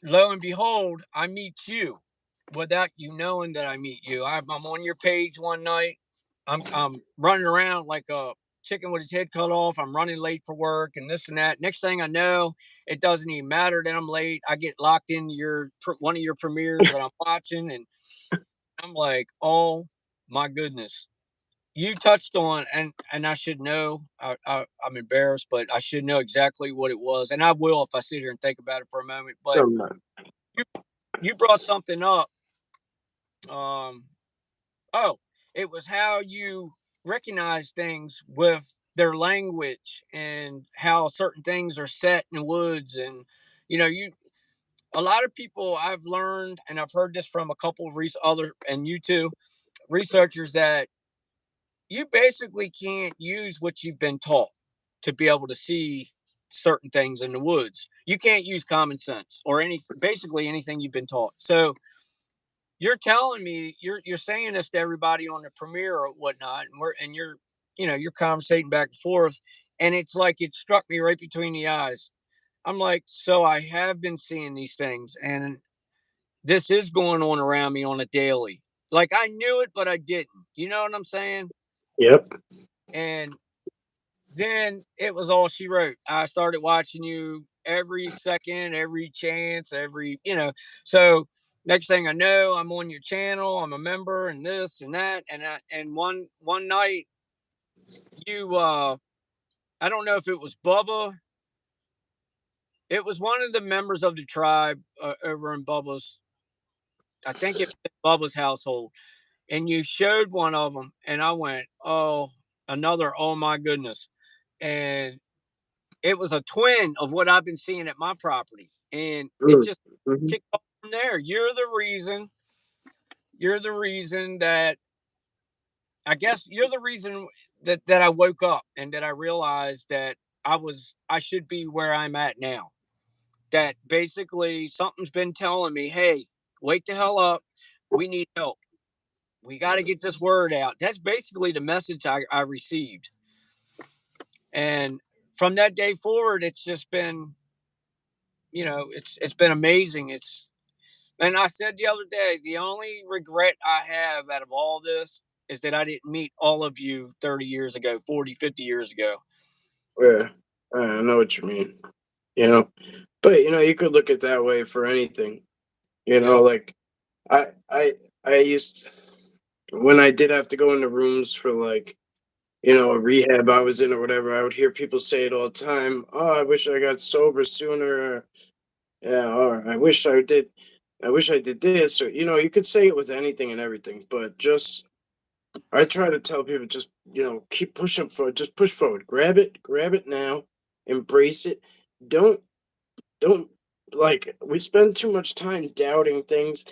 lo and behold, I meet you without you knowing that I meet you. I'm on your page one night. I'm running around like a chicken with his head cut off. I'm running late for work and this and that. Next thing I know, it doesn't even matter that I'm late. I get locked in one of your premieres that I'm watching, and I'm like, oh my goodness. You touched on, and I should know. I'm embarrassed, but I should know exactly what it was, and I will if I sit here and think about it for a moment. But you you brought something up. Um, oh, it was how you recognize things with their language and how certain things are set in the woods, and you a lot of people I've learned, and I've heard this from a couple of other, and you too, researchers, that you basically can't use what you've been taught to be able to see certain things in the woods. You can't use common sense or basically anything you've been taught. So you're telling me, you're saying this to everybody on the premiere or whatnot, and you're conversating back and forth, and it's like it struck me right between the eyes. I'm like, so I have been seeing these things, and this is going on around me on a daily. Like I knew it, but I didn't. You know what I'm saying? Yep. And then it was all she wrote. I started watching you every second, every chance, So next thing I know, I'm on your channel. I'm a member, and this and that. And one night, you I don't know if it was Bubba. It was one of the members of the tribe over in Bubba's. I think it was Bubba's household, and you showed one of them, and I went, oh, another. Oh my goodness. And it was a twin of what I've been seeing at my property. And it Mm. just Mhm. kicked off from there. You're the reason that I guess you're the reason that I woke up and that I realized that I should be where I'm at now. That basically something's been telling me, hey, wake the hell up. We need help. We got to get this word out. That's basically the message I received. And from that day forward, it's just been, it's been amazing. And I said the other day, the only regret I have out of all this is that I didn't meet all of you 30 years ago, 40, 50 years ago. Yeah. I know what you mean. You know, but you could look at that way for anything. Yep. Like I I used when I did have to go into rooms for like a rehab I was in or whatever, I would hear people say it all the time. Oh, I wish I got sober sooner. Yeah, or I wish I did this, or you could say it with anything and everything, but just I try to tell people just keep pushing forward, just push forward, grab it now, embrace it. Don't don't like we spend too much time doubting things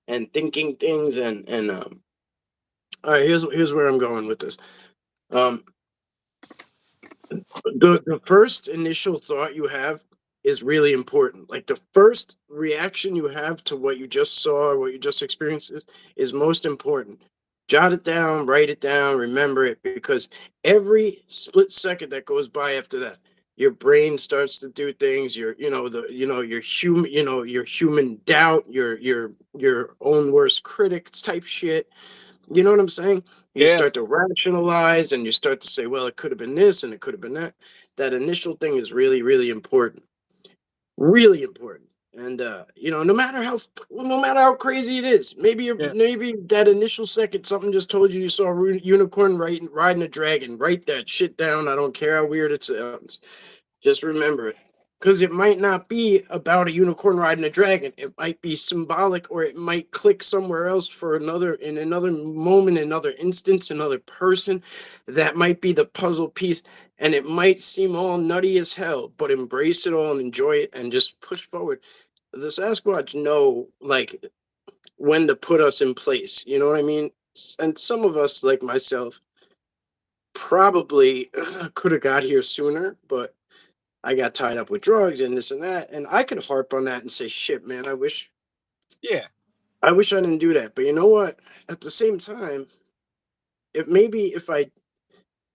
and thinking things and. All right, here's where I'm going with this. Um, the first initial thought you have is really important. Like the first reaction you have to what you just saw or what you just experienced is most important. Jot it down, write it down, remember it, because every split second that goes by after that, your brain starts to do things. Your human, your human doubt, your own worst critic type shit. You know what I'm saying? You Yeah, start to rationalize and you start to say, well, it could have been this and it could have been that. That initial thing is really, really important. Really important. And no matter how crazy it is, yeah, maybe that initial second something just told you saw a unicorn riding a dragon. Write that shit down. I don't care how weird it sounds. Just remember it. Because it might not be about a unicorn riding a dragon. It might be symbolic, or it might click somewhere else in another moment, another instance, another person. That might be the puzzle piece. And it might seem all nutty as hell, but embrace it all and enjoy it and just push forward. The Sasquatch know like when to put us in place. You know what I mean? And some of us, like myself, probably could have got here sooner, but I got tied up with drugs and this and that. And I could harp on that and say, shit, man, yeah, I wish I didn't do that. But you know what? At the same time, it maybe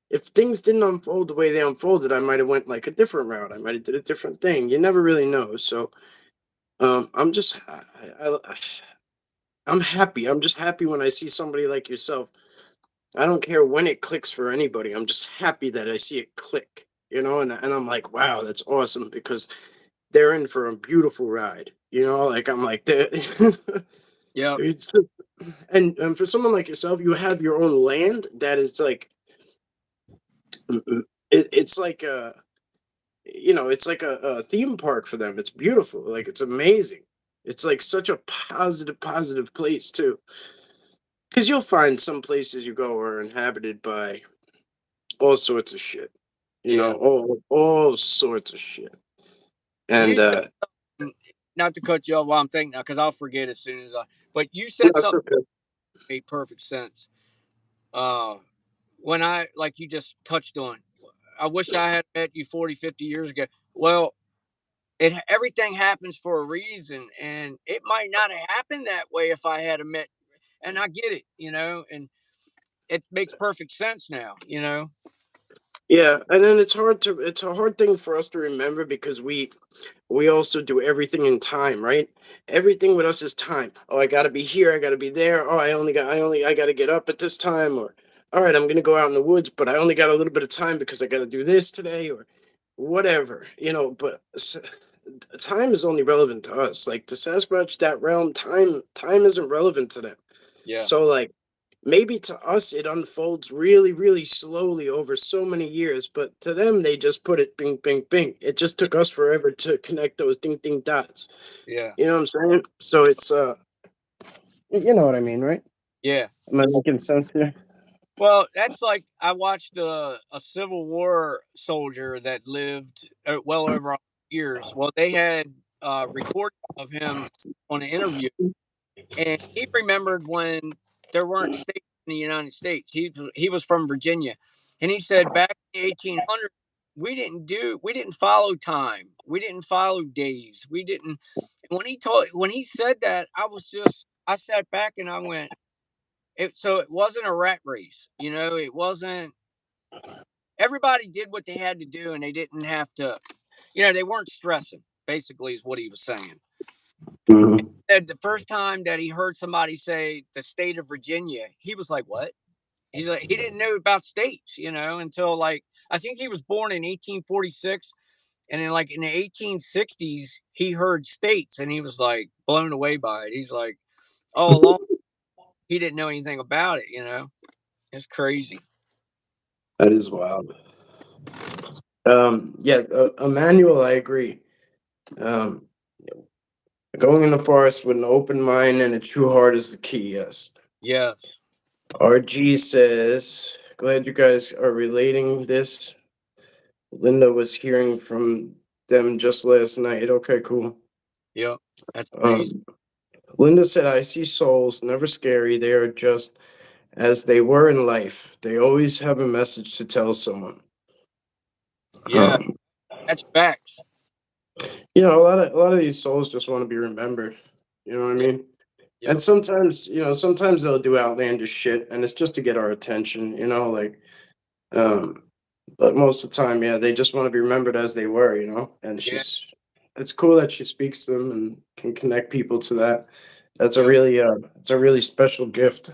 if things didn't unfold the way they unfolded, I might have went like a different route. I might have did a different thing. You never really know. So I'm just I'm happy. I'm just happy when I see somebody like yourself. I don't care when it clicks for anybody. I'm just happy that I see it click. And I'm like, wow, that's awesome because they're in for a beautiful ride. Like I'm like that. yep, It's and for someone like yourself, you have your own land that is like it's like it's like a theme park for them. It's beautiful, like it's amazing. It's like such a positive place too, because you'll find some places you go are inhabited by all sorts of shit. yeah. All sorts of shit. You And said something, not to cut you off while I'm thinking now, because I'll forget as soon as I. But you said that's something okay. that made perfect sense. Uh, when I like you just touched on, I wish I had met you 40, 50 years ago. Well, everything happens for a reason, and it might not have happened that way if I had met. And I get it, and it makes perfect sense now, Yeah, and then it's a hard thing for us to remember because we also do everything in time, right? Everything with us is time. Oh, I got to be here, I got to be there. Oh, I got to get up at this time, or all right, I'm going to go out in the woods, but I only got a little bit of time because I got to do this today or whatever, but time is only relevant to us. Like the Sasquatch, that realm, time isn't relevant to them. Yeah, So like maybe to us it unfolds really, really slowly over so many years, but to them they just put it bing, bing, bing. It just yeah, took us forever to connect those ding ding dots. yeah, You know what I'm saying? So it's you know what I mean, right? yeah. Am I making sense here? Well, that's like I watched a Civil War soldier that lived well over 100 years. Well, they had recording of him on an interview, and he remembered when there weren't states in the United States. He was from Virginia, and he said back in the 1800s we didn't follow time, we didn't follow days, we didn't. And when he said that, I sat back and I went, it wasn't a rat race, it wasn't. Everybody did what they had to do, and they didn't have to. They weren't stressing. Basically, is what he was saying. Hmm. And the first time that he heard somebody say the state of Virginia, he was like, "What?" He's like, he didn't know about states, until like I think he was born in 1846, and then like in the 1860s, he heard states, and he was like blown away by it. He's like, all along, he didn't know anything about it. It's crazy. That is wild. Yeah, Emmanuel, I agree. Um, Going in the forest with an open mind and a true heart is the key. Yes. Yes. RG says, glad you guys are relating this. Linda was hearing from them just last night. Okay, cool. Yep. That's amazing. Um, Linda said, I see souls, never scary. They are just as they were in life. They always have a message to tell someone. Yeah. Um, That's facts. a lot of these souls just want to be remembered. You know what I Yeah. mean? And Yep. sometimes they'll do outlandish shit, and it's just to get our attention. Um, but most of the time, yeah, they just want to be remembered as they were. And Yeah. it's cool that she speaks to them and can connect people to that. That's a Yep. really, it's a really special gift.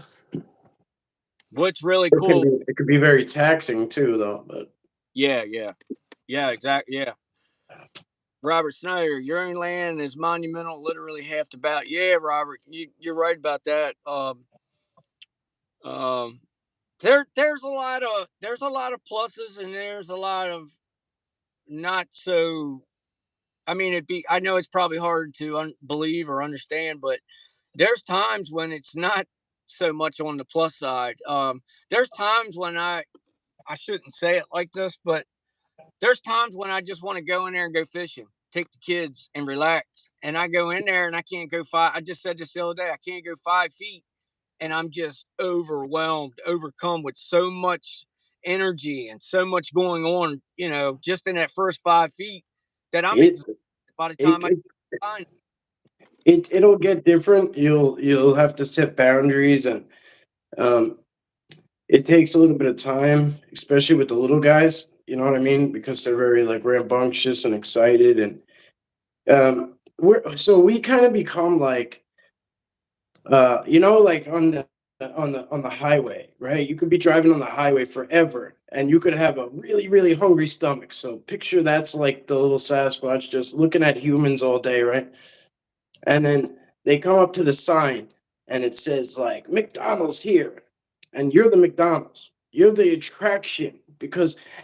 What's really It can cool. be, it could be very taxing too, though. But Yeah. Yeah. Yeah. Exactly. Yeah. Robert Snyder, your land is monumental, literally half the battle. Yeah, Robert, you're right about that. Um, there's a lot of pluses and there's a lot of not so. I mean, I know it's probably hard to believe or understand, but there's times when it's not so much on the plus side. There's times when I shouldn't say it like this, but there's times when I just want to go in there and go fishing, take the kids and relax. And I go in there and I can't go five. I just said this the other day. I can't go 5 feet, and I'm just overwhelmed, overcome with so much energy and so much going on. Just in that first 5 feet, that I'm it exhausted by the it time I it, find. it'll get different. You'll have to set boundaries, and um, it takes a little bit of time, especially with the little guys. You know what I mean? Because they're very like rambunctious and excited, and we kind of become like like on the highway, right? You could be driving on the highway forever, and you could have a really really hungry stomach. So picture that's like the little Sasquatch just looking at humans all day, right? And then they come up to the sign and it says like McDonald's here, and you're the McDonald's, you're the attraction,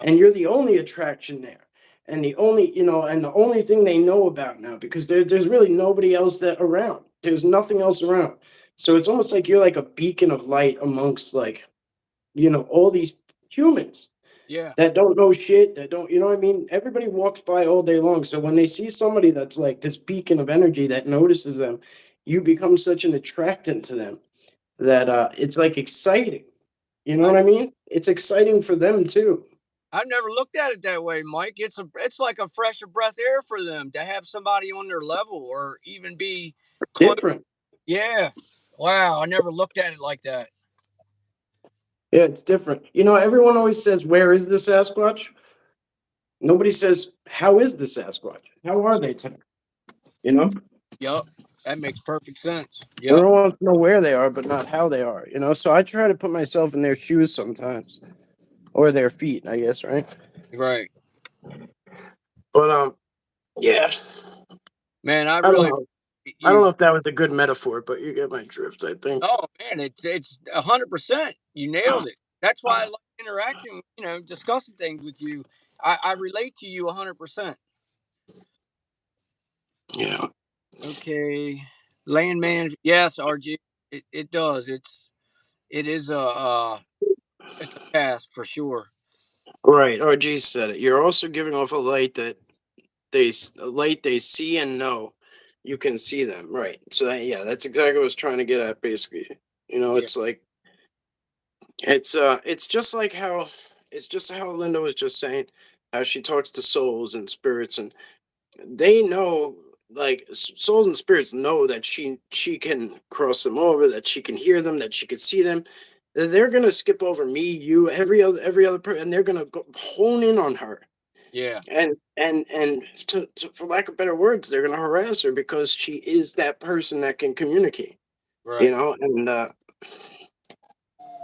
and you're the only attraction there, and the only thing they know about now, because there's really nobody else that around, there's nothing else around. So it's almost like you're like a beacon of light amongst, like, all these humans Yeah, that don't know shit, that don't, what I mean? Everybody walks by all day long. So when they see somebody that's like this beacon of energy that notices them, you become such an attractant to them that it's like exciting. You know I what I mean? It's exciting for them too. I've never looked at it that way, Mike. It's like a fresher breath of air for them to have somebody on their level or even be close. Different. Yeah. Wow, I never looked at it like that. Yeah, it's different. Everyone always says, "Where is the Sasquatch?" Nobody says, "How is the Sasquatch? How are they today?" You know? Yup. That makes perfect sense. Yep. Everyone wants to know where they are, but not how they are. So I try to put myself in their shoes sometimes, or their feet, I guess, right? Right. But yeah, Man, I I don't really know. I don't you know if that was a good metaphor, but you get my drift, I think. oh man, it's 100%. You nailed it. That's why I like interacting, discussing things with you. I relate to you 100%. Yeah. Okay. Land management. Yes, RG. It does. It is it's a task for sure. Right. RG said it. You're also giving off a light they see and know. You can see them, right? So yeah, that's exactly what I was trying to get at. Basically, Yeah. it's like it's just how Linda was just saying, how she talks to souls and spirits, and they know, like, souls and spirits know that she can cross them over, that she can hear them, that she can see them. They're gonna skip over me, you, every other person, and they're gonna hone in on her, Yeah. and for lack of better words, they're gonna harass her because she is that person that can communicate. Right. And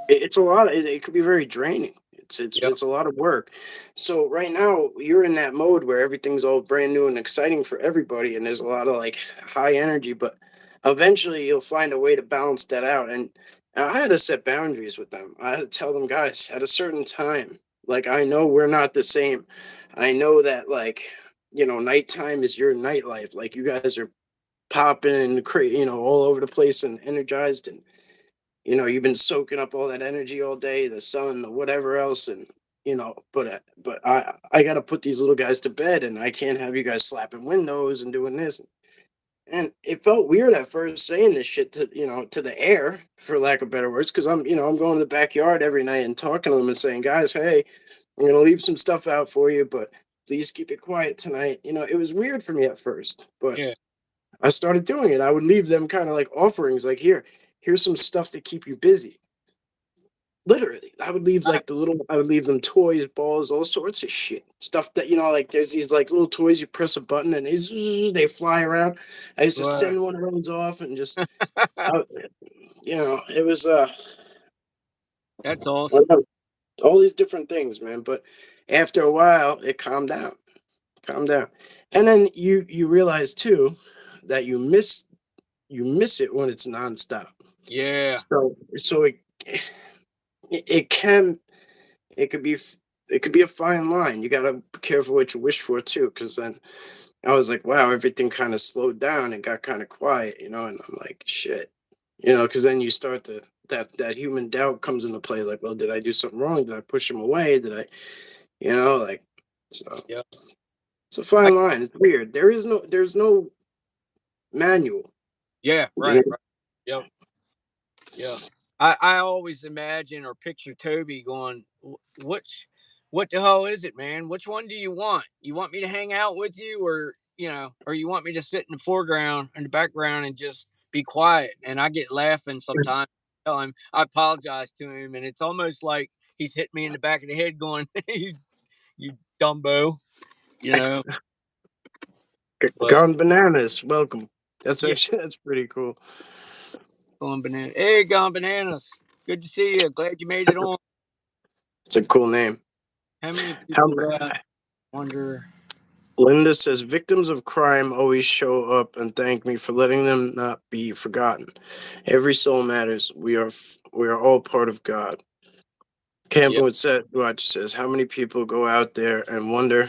it's a lot. It could be very draining. It's it's Yep. it's a lot of work. So right now you're in that mode where everything's all brand new and exciting for everybody, and there's a lot of like high energy. But eventually you'll find a way to balance that out. And I had to set boundaries with them. I had to tell them, guys, at a certain time, Like, I know we're not the same. I know that, like, nighttime is your nightlife. Like, you guys are popping and all over the place and energized, and you've been soaking up all that energy all day, the sun, or whatever else, and but I got to put these little guys to bed, and I can't have you guys slapping windows and doing this. And it felt weird at first saying this shit to the air, for lack of better words, because I'm going to the backyard every night and talking to them and saying, guys, hey, I'm gonna leave some stuff out for you, but please keep it quiet tonight. It was weird for me at first, but Yeah. I started doing it. I would leave them kind of like offerings, like, here's some stuff to keep you busy. Literally, I would leave them toys, balls, all sorts of shit. Stuff that, like, there's these like little toys, you press a button and they fly around. I used to Right. send one of those off and just, uh, it was, That's awesome. all these different things, man. But after a while, it calmed down. And then you realize too that you miss it when it's nonstop. Yeah. So it can it could be it could be a fine line. You gotta be careful what you wish for too, because then I was like, wow, everything kind of slowed down and got kind of quiet, and I'm like, shit, because then you start to that human doubt comes into play, like, well, did I do something wrong? Did I push him away? Did I, like, so Yeah. it's a I, fine line. It's weird. There's no manual. yeah. You Right. know? Right. Yep. Yeah. I always imagine or picture Toby going, what the hell is it, man? Which one do you want? You want me to hang out with you, or you want me to sit in the foreground, in the background, and just be quiet? And I get laughing sometimes. Tell him I apologize to him, and it's almost like he's hit me in the back of the head, going, "You dumbo," you know. But Gone bananas. Welcome. That's yeah, actually that's pretty cool. going banana. Hey, gone bananas. Good to see you. Glad you made it on. It's a cool name. How many How people go out? Wonder. Linda says victims of crime always show up and thank me for letting them not be forgotten. Every soul matters. We are all part of God. Camping Yep. with Sasquatch says how many people go out there and wonder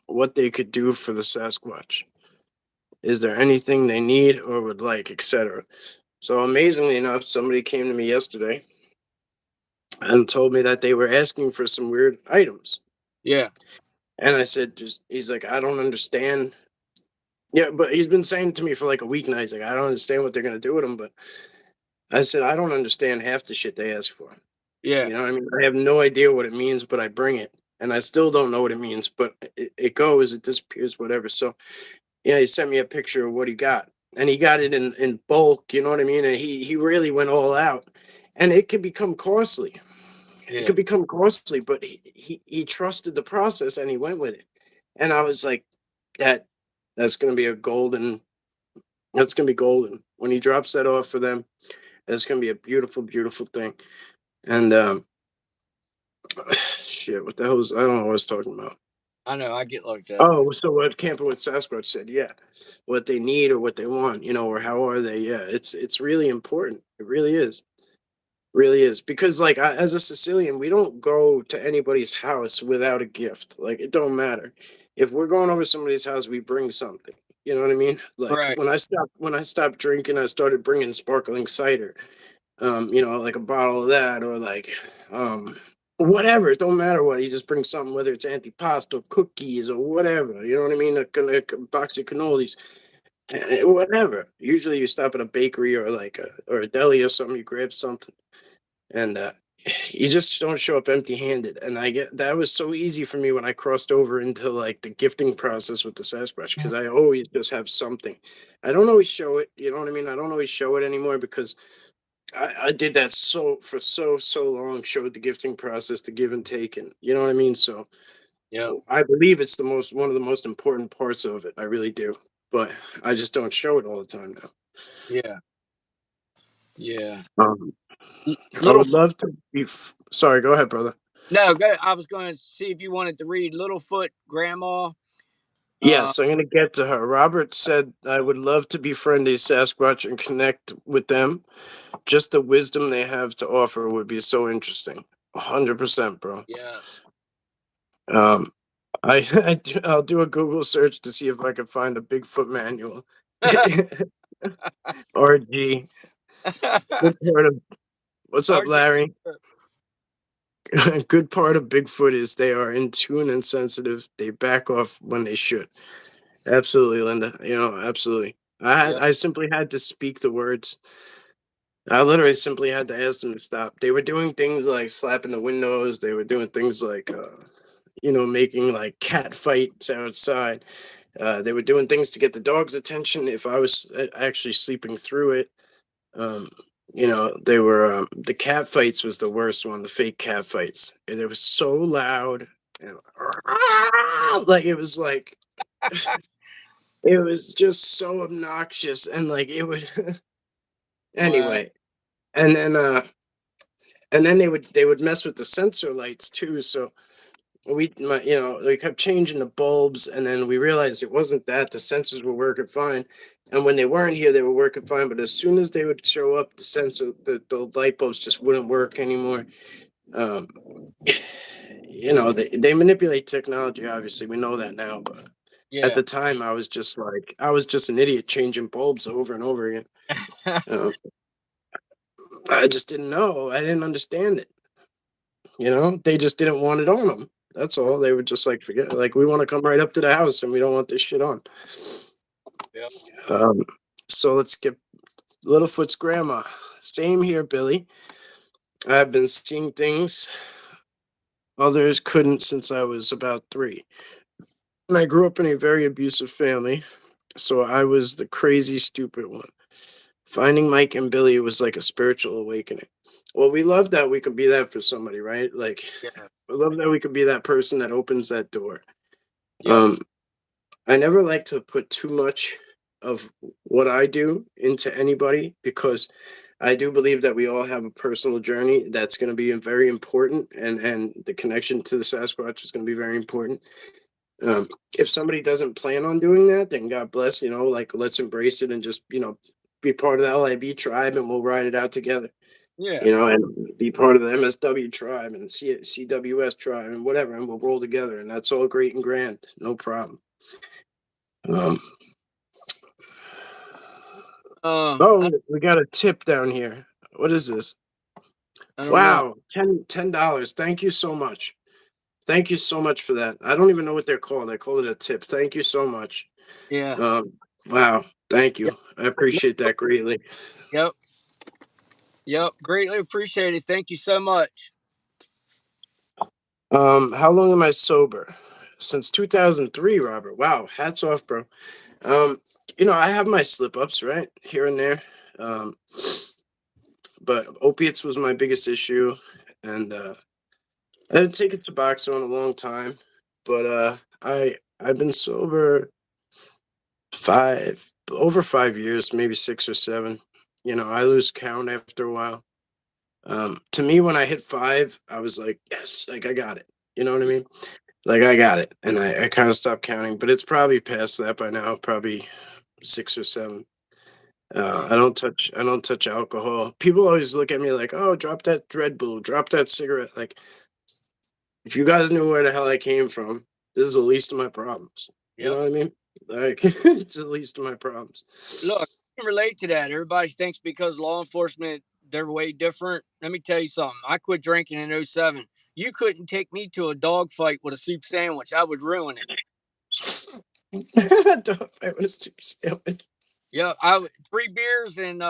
what they could do for the Sasquatch. Is there anything they need or would like, etc. So amazingly enough, somebody came to me yesterday and told me that they were asking for some weird items. Yeah. And I said, he's like, I don't understand. Yeah, but he's been saying to me for like a week now, he's like, I don't understand what they're going to do with them. But I said, I don't understand half the shit they ask for. Yeah. You know what I mean? I have no idea what it means, but I bring it. And I still don't know what it means, but it goes, it disappears, whatever. So, yeah, he sent me a picture of what he got. And he got it in bulk, you know what I mean? And he really went all out. And it could become costly. It Yeah. could become costly, but he trusted the process and he went with it. And I was like, that that's gonna be a golden that's gonna be golden. When he drops that off for them, that's gonna be a beautiful, beautiful thing. And shit, what the hell was I don't know what I was talking about. I know. I get like that. Oh, so what Camper with Sasquatch said, yeah, what they need or what they want, or how are they? Yeah, it's really important. It really is because, like, as a Sicilian, we don't go to anybody's house without a gift. Like, it don't matter if we're going over somebody's house, we bring something. You know what I mean? Like, Right. when I stopped drinking, I started bringing sparkling cider. Like a bottle of that, or like whatever. It don't matter what. You just bring something, whether it's antipasto, cookies, or whatever. You know what I mean? A box of cannolis, whatever. Usually, you stop at a bakery or like or a deli or something. You grab something, and you just don't show up empty-handed. And I get that was so easy for me when I crossed over into like the gifting process with the Sasquatch, because I always just have something. I don't always show it. You know what I mean? I don't always show it anymore because I did that so long, showed the gifting process, the give and take, and you know what I mean. So Yep. I believe it's the most one of the most important parts of it. I really do, but I just don't show it all the time now. Yeah. Yeah. Um, I Little. would love to be. Sorry, go ahead, brother. No. Go. I was going to see if you wanted to read Littlefoot Grandma. Uh. Yes, I'm going to get to her. Robert said, I would love to befriend a Sasquatch and connect with them. Just the wisdom they have to offer would be so interesting. 100%, bro. Yes. Um, I'll do a Google search to see if I can find a Bigfoot manual. RG. Good part of What's up, RJ, Larry? Good part of Bigfoot is they are in tune and sensitive. They back off when they should. Absolutely, Linda. Absolutely. yep, I simply had to speak the words. I literally simply had to ask them to stop. They were doing things like slapping the windows. They were doing things like, making like cat fights outside. They were doing things to get the dog's attention if I was actually sleeping through it. Um, they were the cat fights was the worst one. The fake cat fights. And it was so loud, and, like it was like it was just so obnoxious, and like it would. wow, Anyway, and then they would mess with the sensor lights too. So we kept changing the bulbs, and then we realized it wasn't that the sensors were working fine, and when they weren't here they were working fine, but as soon as they would show up the light bulbs just wouldn't work anymore. um they manipulate technology, obviously we know that now, but at yeah, the time I was just an idiot changing bulbs over and over again. um, I just didn't know, I didn't understand it. They just didn't want it on them. That's all. They would just like forget, like, we want to come right up to the house and we don't want this shit on. yep, Um, so let's get Littlefoot's grandma. Same here, Billy. I've been seeing things others couldn't since I was about 3. And I grew up in a very abusive family, so I was the crazy, stupid one. Finding Mike and Billy was like a spiritual awakening. Well, we love that we could be that for somebody, right? Like, yeah, we love that we could be that person that opens that door. yep, Um, I never like to put too much of what I do into anybody, because I do believe that we all have a personal journey that's going to be very important, and the connection to the Sasquatch is going to be very important. Um, if somebody doesn't plan on doing that, then God bless. Like, let's embrace it and just be part of the LIB tribe, and we'll ride it out together. yeah. And be part of the MSW tribe and CWS tribe and whatever, and we'll roll together, and that's all great and grand, no problem. Um, I, we got a tip down here. What is this? I don't know. Wow, $10. Thank you so much. Thank you so much for that. I don't even know what they're called. I call it a tip. Thank you so much. Yeah, Um, wow, thank yep, you. I appreciate that greatly. yep, yep. Greatly appreciated. Thank you so much. How long am I sober? Since 2003, Robert. Wow, hats off, bro. Um, I have my slip ups, right, here and there. Um, but opiates was my biggest issue, and I hadn't taken Suboxone in a long time, but I've been sober over 5 years, maybe 6 or 7. I lose count after a while. To me, when I hit 5, I was like, yes, like I got it. You know what I mean? Like I got it, and I kind of stopped counting. But it's probably past that by now, probably 6 or 7. Uh, I don't touch alcohol. People always look at me like, oh, drop that Red Bull, drop that cigarette. Like, if you guys knew where the hell I came from, this is the least of my problems. You yep. know what I mean? Like, it's the least of my problems. Look, I can relate to that. Everybody thinks because law enforcement they're way different. Let me tell you something. I quit drinking in '07. You couldn't take me to a dog fight with a soup sandwich. I would ruin it. Don't fight with a soup sandwich. Yeah, I would 3 beers and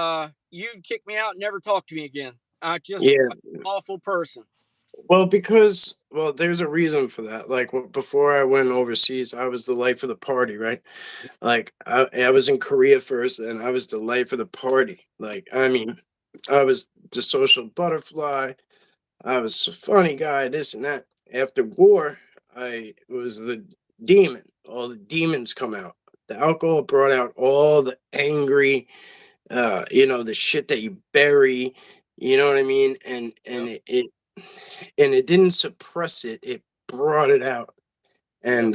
you'd kick me out and never talk to me again. I just Yeah. I'm an awful person. Well, there's a reason for that. Like, before I went overseas, I was the life of the party, right? Like, I was in Korea first, and I was the life of the party. Like, I mean, I was the social butterfly. I was a funny guy, this and that. After war, I was the demon. All the demons come out. The alcohol brought out all the angry, the shit that you bury. You know what I mean? And Yep, it didn't suppress it. It brought it out. yep, And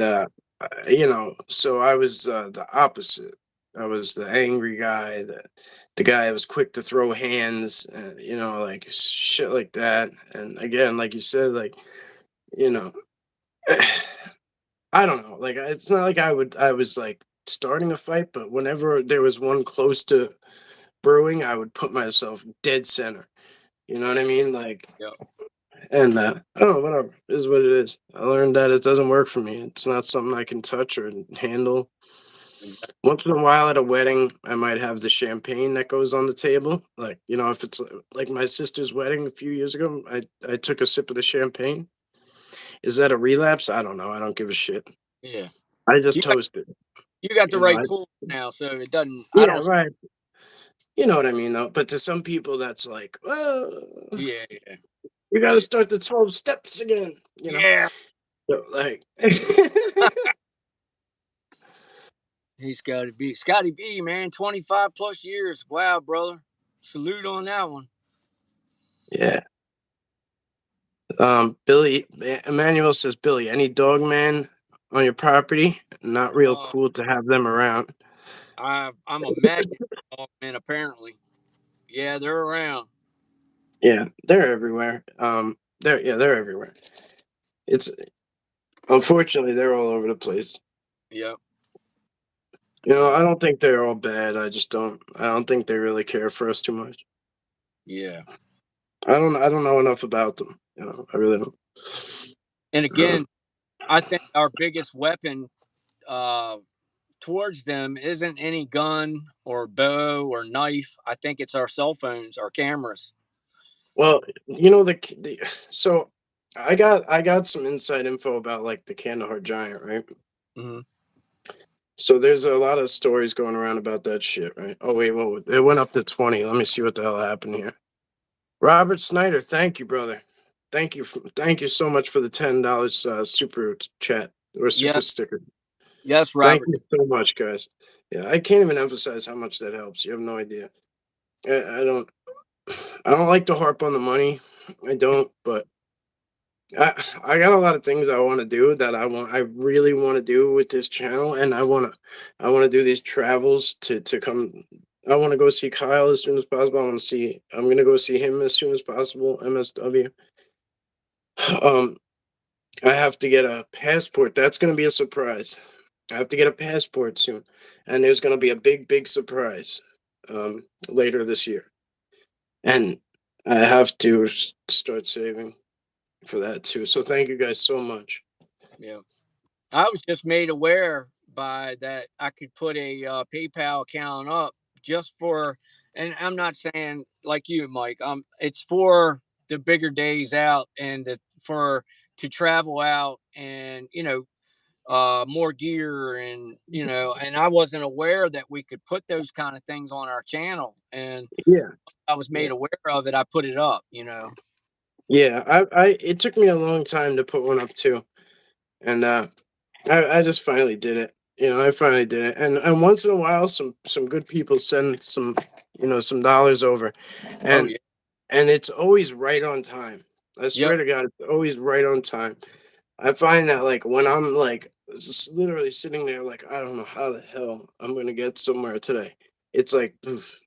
so I was the opposite. I was the angry guy, the guy that was quick to throw hands, like shit like that. And again, like you said, like, you know, I don't know. Like it's not like I was like starting a fight, but whenever there was one close to brewing, I would put myself dead center. You know what I mean? Like, Yep. and I don't know, whatever. It is what it is. I learned that it doesn't work for me. It's not something I can touch or handle. Exactly. Once in a while at a wedding, I might have the champagne that goes on the table. Like, if it's like my sister's wedding a few years ago, I took a sip of the champagne. Is that a relapse? I don't know. I don't give a shit. Yeah. I just You got toasted. you got the You know, right I, tools now, so it doesn't. I yeah, don't. right. You know what I mean, though. But to some people, that's like, Yeah. Yeah. you got to Yeah. start the 12 steps again. Yeah. So, like, He's Scotty B, man. 25 plus years. Wow, brother. Salute on that one. yeah. Billy Emmanuel says, Billy, any dog man on your property? Not real Uh, cool to have them around. I'm a magnet dog man. Apparently, yeah, they're around. Yeah, they're everywhere. They're everywhere. It's unfortunately they're all over the place. Yep. I Uh, don't think they're all bad. I don't think they really care for us too much. yeah. I don't know enough about them. I really don't. And Uh, again, I think our biggest weapon uh, towards them isn't any gun or bow or knife. I think it's our cell phones, our cameras. well, the so I got some inside info about like the Kandahar giant, right? Hmm. So there's a lot of stories going around about that shit, right? Oh wait, well it went up to 20. Let me see what the hell happened here. Robert Snyder, thank you, brother. Thank you so much for the $10 super chat or super Yes, sticker. yes, Thank Robert. you so much, guys. Yeah, I can't even emphasize how much that helps. You have no idea. I don't I don't like to harp on the money. I don't, but I I got a lot of things I want to do that I really want to do with this channel, and I want to do these travels to come. I want to go see Kyle as soon as possible. I'm gonna go see him as soon as possible. MSW. Um, I have to get a passport. That's gonna be a surprise. I have to get a passport soon, and there's gonna be a big surprise later this year, and I have to start saving for that too. So thank you guys so much. Yeah. I was just made aware by that I could put a PayPal account up just for, and I'm not saying like you, Mike. It's for the bigger days out and for to travel out and more gear and and I wasn't aware that we could put those kind of things on our channel. And Yeah, I was yeah, made aware of it. I put it up. yeah. It took me a long time to put one up too, and I just finally did it. I finally did it, and once in a while, some good people send some dollars over, Oh and yeah. and it's always right on time. I Yep. swear to God, it's always right on time. I find that like when I'm like just literally sitting there, like I don't know how the hell I'm gonna get somewhere today. It's like poof,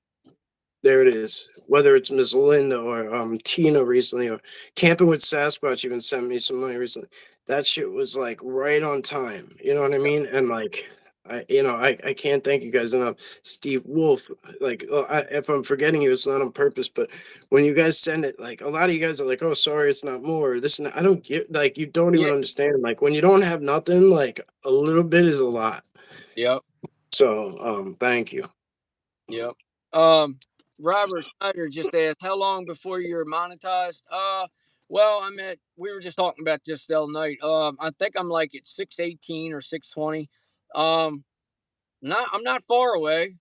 there it is. Whether it's Miss Linda or Tina recently, or Camping with Sasquatch even sent me some money recently. That shit was like right on time. You know what I Yep. mean? And like I can't thank you guys enough. Steve Wolf, like if I'm forgetting you, it's not on purpose. But when you guys send it, like a lot of you guys are like, "Oh, sorry, it's not more." This and that. I don't get like you don't even Yeah. understand. Like when you don't have nothing, like a little bit is a lot. Yep. So thank you. Yep. Um, Robert Snyder just asked, "How long before you're monetized?" Well, we were just talking about this the other night. I think I'm like at 618 or 620. Um, I'm not far away.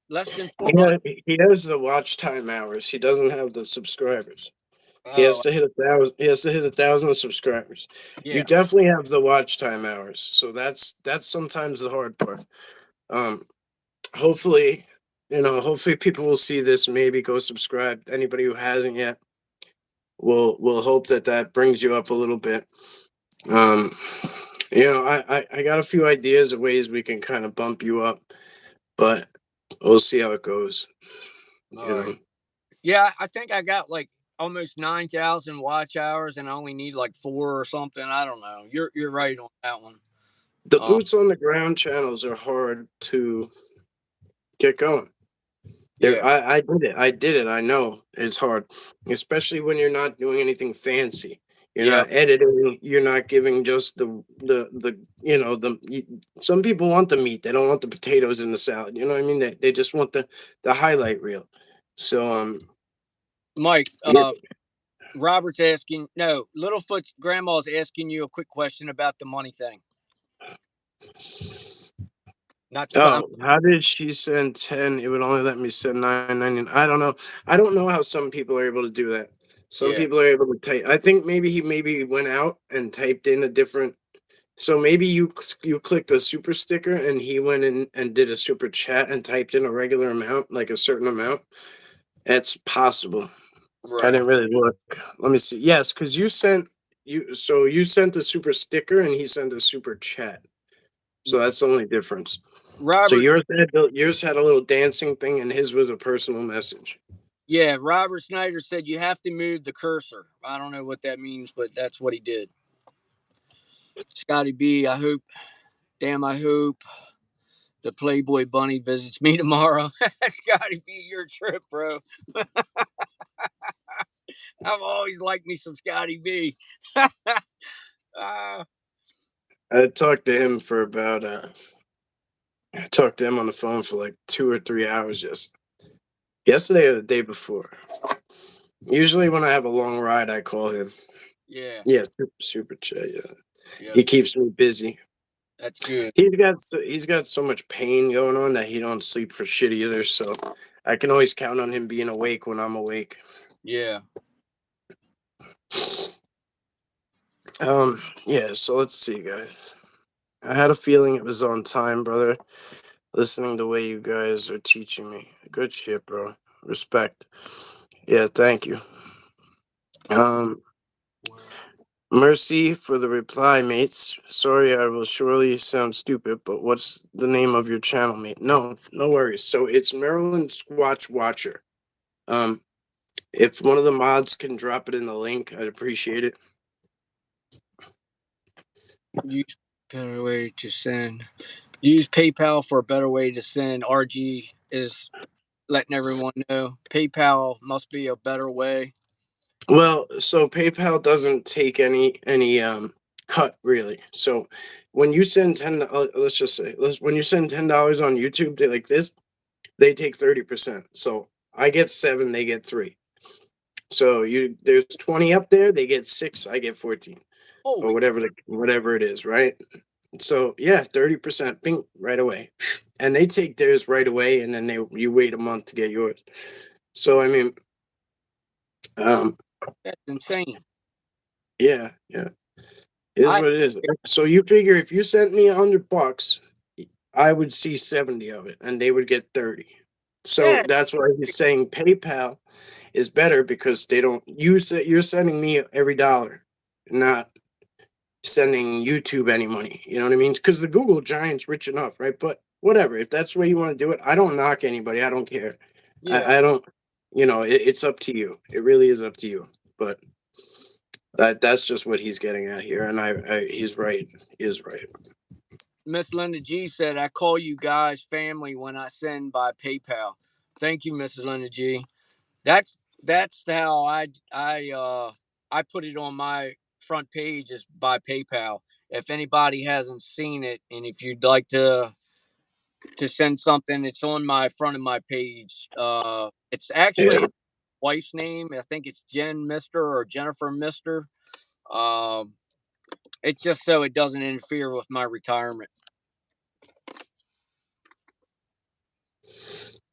Less than 400. He has the watch time hours. He doesn't have the subscribers. He has Oh, to hit 1,000. He has to hit 1,000 subscribers. You yeah. definitely have the watch time hours. So that's sometimes the hard part. Um, hopefully, hopefully people will see this. Maybe go subscribe. Anybody who hasn't yet, will hope that brings you up a little bit. Um, I got a few ideas of ways we can kind of bump you up, but we'll see how it goes. All You right. know. Yeah, I think I got like almost 9,000 watch hours, and I only need like 4 or something. I don't know. You're right on that one. The Uh, boots on the ground channels are hard to get going. There, yeah, I did it. I did it. I know it's hard, especially when you're not doing anything fancy. You're yeah, not editing. You're not giving just the some people want the meat. They don't want the potatoes in the salad. You know what I mean? They just want the highlight reel. So Mike. yeah. Robert's asking. No, Littlefoot's grandma's asking you a quick question about the money thing. Not to cut. Oh, how did she send 10? It would only let me send 9.99. I don't know. I don't know how some people are able to do that. Some Yeah, people are able to type. I think maybe he maybe went out and typed in a different. So maybe you clicked the super sticker and he went in and did a super chat and typed in a regular amount, like a certain amount. That's possible. I right. didn't really look. Let me see. Yes, because you sent a super sticker and he sent a super chat. So that's the only difference. So Robert. yours had a little dancing thing, and his was a personal message. Yeah, Robert Snyder said you have to move the cursor. I don't know what that means, but that's what he did. Scotty B. I hope. Damn, I hope the Playboy Bunny visits me tomorrow. Scotty B, your trip, bro. I've always liked me some Scotty B. uh, I talked to him for about. I talked to him on the phone for like 2 or 3 hours yesterday or the day before. Usually when I have a long ride, I call him. yeah, Yeah, super chat. Yeah, yep, he keeps me busy. that's good. He's got so much pain going on that he don't sleep for shit either. So I can always count on him being awake when I'm awake. Yeah, Yeah. So let's see, guys. I had a feeling it was on time, brother. Listening to the way you guys are teaching me. Good shit, bro. Respect. Yeah, thank you. Um, Mercy for the reply, mates. Sorry, I will surely sound stupid, but what's the name of your channel, mate? No, no worries. So it's Maryland Squatch Watcher. Um, if one of the mods can drop it in the link, I'd appreciate it. use better way to send. Use PayPal for a better way to send. RG is letting everyone know PayPal must be a better way. Well, so PayPal doesn't take any cut really. So when you send let's just say when you send $10 on YouTube, they like this, they take 30%. So I get 7, they get 3. So there's 20 up there, they get 6, I get 14, or Holy, whatever it is, right? So yeah, 30%, bing, right away, and they take theirs right away, and then you wait a month to get yours. So I mean, um, that's insane. yeah, yeah. It is I what it is. So you figure if you sent me $100, I would see 70 of it, and they would get 30. So yeah, that's why he's saying PayPal is better because they don't use it. You're sending me every dollar, not sending YouTube any money. You know what I mean? Because the Google giant's rich enough, right? But whatever. If that's the way you want to do it, I don't knock anybody. I don't care. yeah. I don't. It's up to you. It really is up to you. But that's just what he's getting at here, and he's right. He is right. Miss Linda G said, I call you guys family when I send by PayPal. Thank you, Mrs. Linda G. That's how I put it on my front page is by PayPal. If anybody hasn't seen it, and if you'd like to send something, it's on my front of my page. It's actually Yeah. his wife's name. I think it's Jen Mister or Jennifer Mister. Um, it's just so it doesn't interfere with my retirement.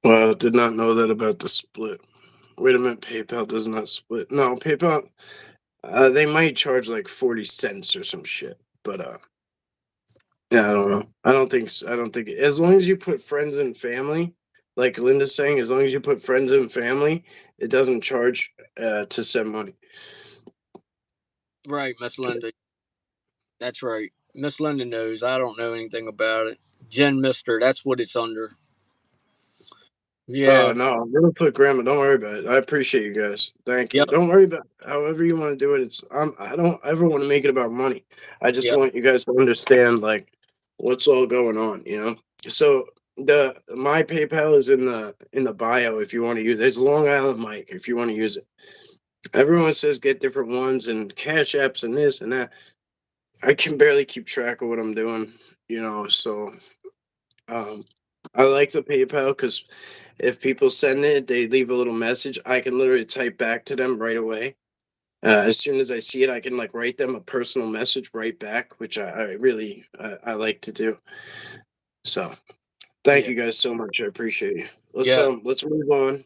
Well, did not know that about the split. Wait a minute, PayPal does not split. No, PayPal. They might charge like 40 cents or some shit, but yeah, I don't know. I don't think. I don't think. As long as you put friends and family, like Linda's saying, as long as you put friends and family, it doesn't charge to send money. Right, Miss Linda. That's right. Miss Linda knows. I don't know anything about it. Jen Mister. That's what it's under. Yeah. No, Littlefoot Grandma, don't worry about it. I appreciate you guys. Thank you. Yep. Don't worry about however you want to do it. I don't ever want to make it about money. I just Yep. want you guys to understand like what's all going on, you know? So the my PayPal is in the bio if you want to use it. It's Long Island Mike if you want to use it. Everyone says get different ones and cash apps and this and that. I can barely keep track of what I'm doing, you know, so um, I like the PayPal because if people send it, they leave a little message. I can literally type back to them right away. As soon as I see it, I can like write them a personal message right back, which I really I like to do. So thank Yeah. you guys so much. I appreciate you. Yeah. Let's move on.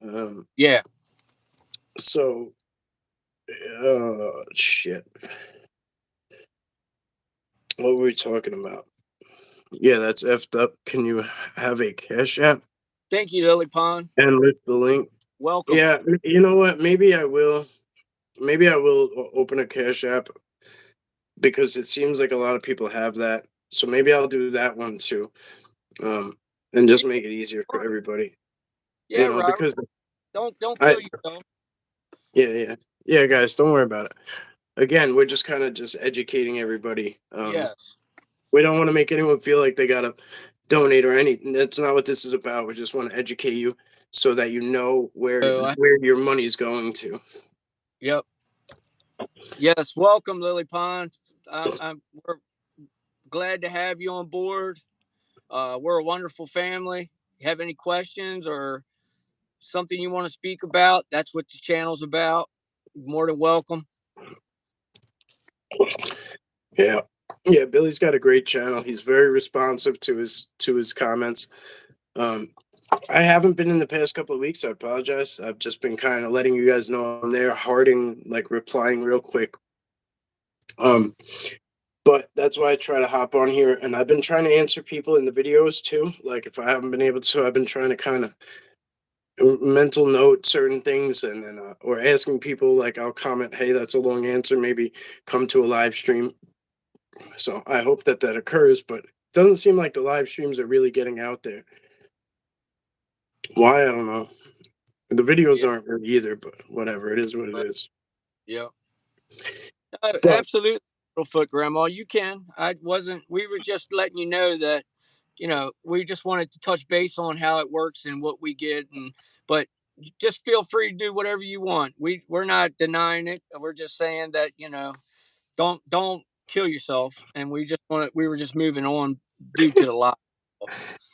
Um, Yeah. so shit. What were we talking about? Yeah, that's effed up. Can you have a cash app Thank you, Lily Pond. and list the link? Welcome. Yeah, you know what? Maybe I will. Maybe I will open a cash app because it seems like a lot of people have that. So maybe I'll do that one too, um, and just make it easier for everybody. Yeah, You know, Robert. because Don't I kill yourself. yeah, guys, don't worry about it. Again, we're just kind of just educating everybody. Yes. We don't want to make anyone feel like they gotta donate or anything. That's not what this is about. We just want to educate you so that you know So where your money's going to. yep. Yes. Welcome, Lily Pond. We're glad to have you on board. We're a wonderful family. You have any questions or something you want to speak about? That's what the channel's about. More than welcome. Yeah. Yeah, Billy's got a great channel. He's very responsive to his comments. Um, I haven't been in the past couple of weeks. I apologize. I've just been kind of letting you guys know I'm there, harding, like replying real quick. Um, but that's why I try to hop on here, and I've been trying to answer people in the videos too. Like if I haven't been able to, I've been trying to kind of mental note certain things, and then or asking people like I'll comment, hey, that's a long answer. Maybe come to a live stream. So I hope that that occurs, but it doesn't seem like the live streams are really getting out there. Why? I don't know. The videos Yeah. aren't really either, but whatever. It is what it But is. yeah. But Absolutely, Littlefoot Grandma. You can. I wasn't. We were just letting you know that we just wanted to touch base on how it works and what we get, and but just feel free to do whatever you want. We're not denying it. We're just saying that don't kill yourself, and we were just moving on due to the lot.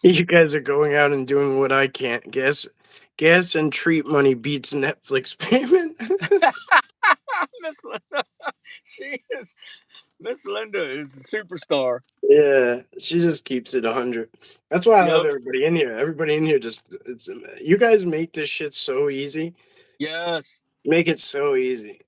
you guys are going out and doing what I can't. Gas and treat money beats Netflix payment. Miss Linda, she is Miss Linda is a superstar. Yeah, she just keeps it 100. That's why I love Yep. everybody in here. Everybody in here just you guys make this shit so easy. Yes. Make it so easy.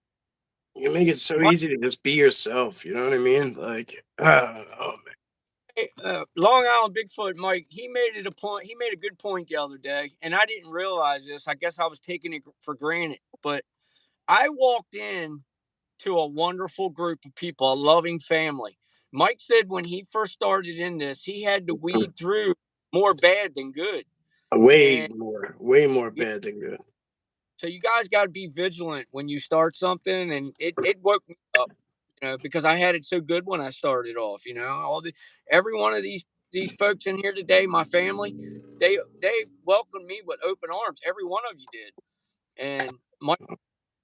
You make it so My easy to just be yourself. You know what I mean? Like, oh man. Long Island Bigfoot Mike, he made it a point. He made a good point the other day, and I didn't realize this. I guess I was taking it for granted, but I walked in to a wonderful group of people, a loving family. Mike said when he first started in this, he had to weed through more bad than good, and Way more yeah, bad than good. so you guys got to be vigilant when you start something, and it woke me up, because I had it so good when I started off. Every one of these folks in here today, my family, they welcomed me with open arms. Every one of you did, and Mike,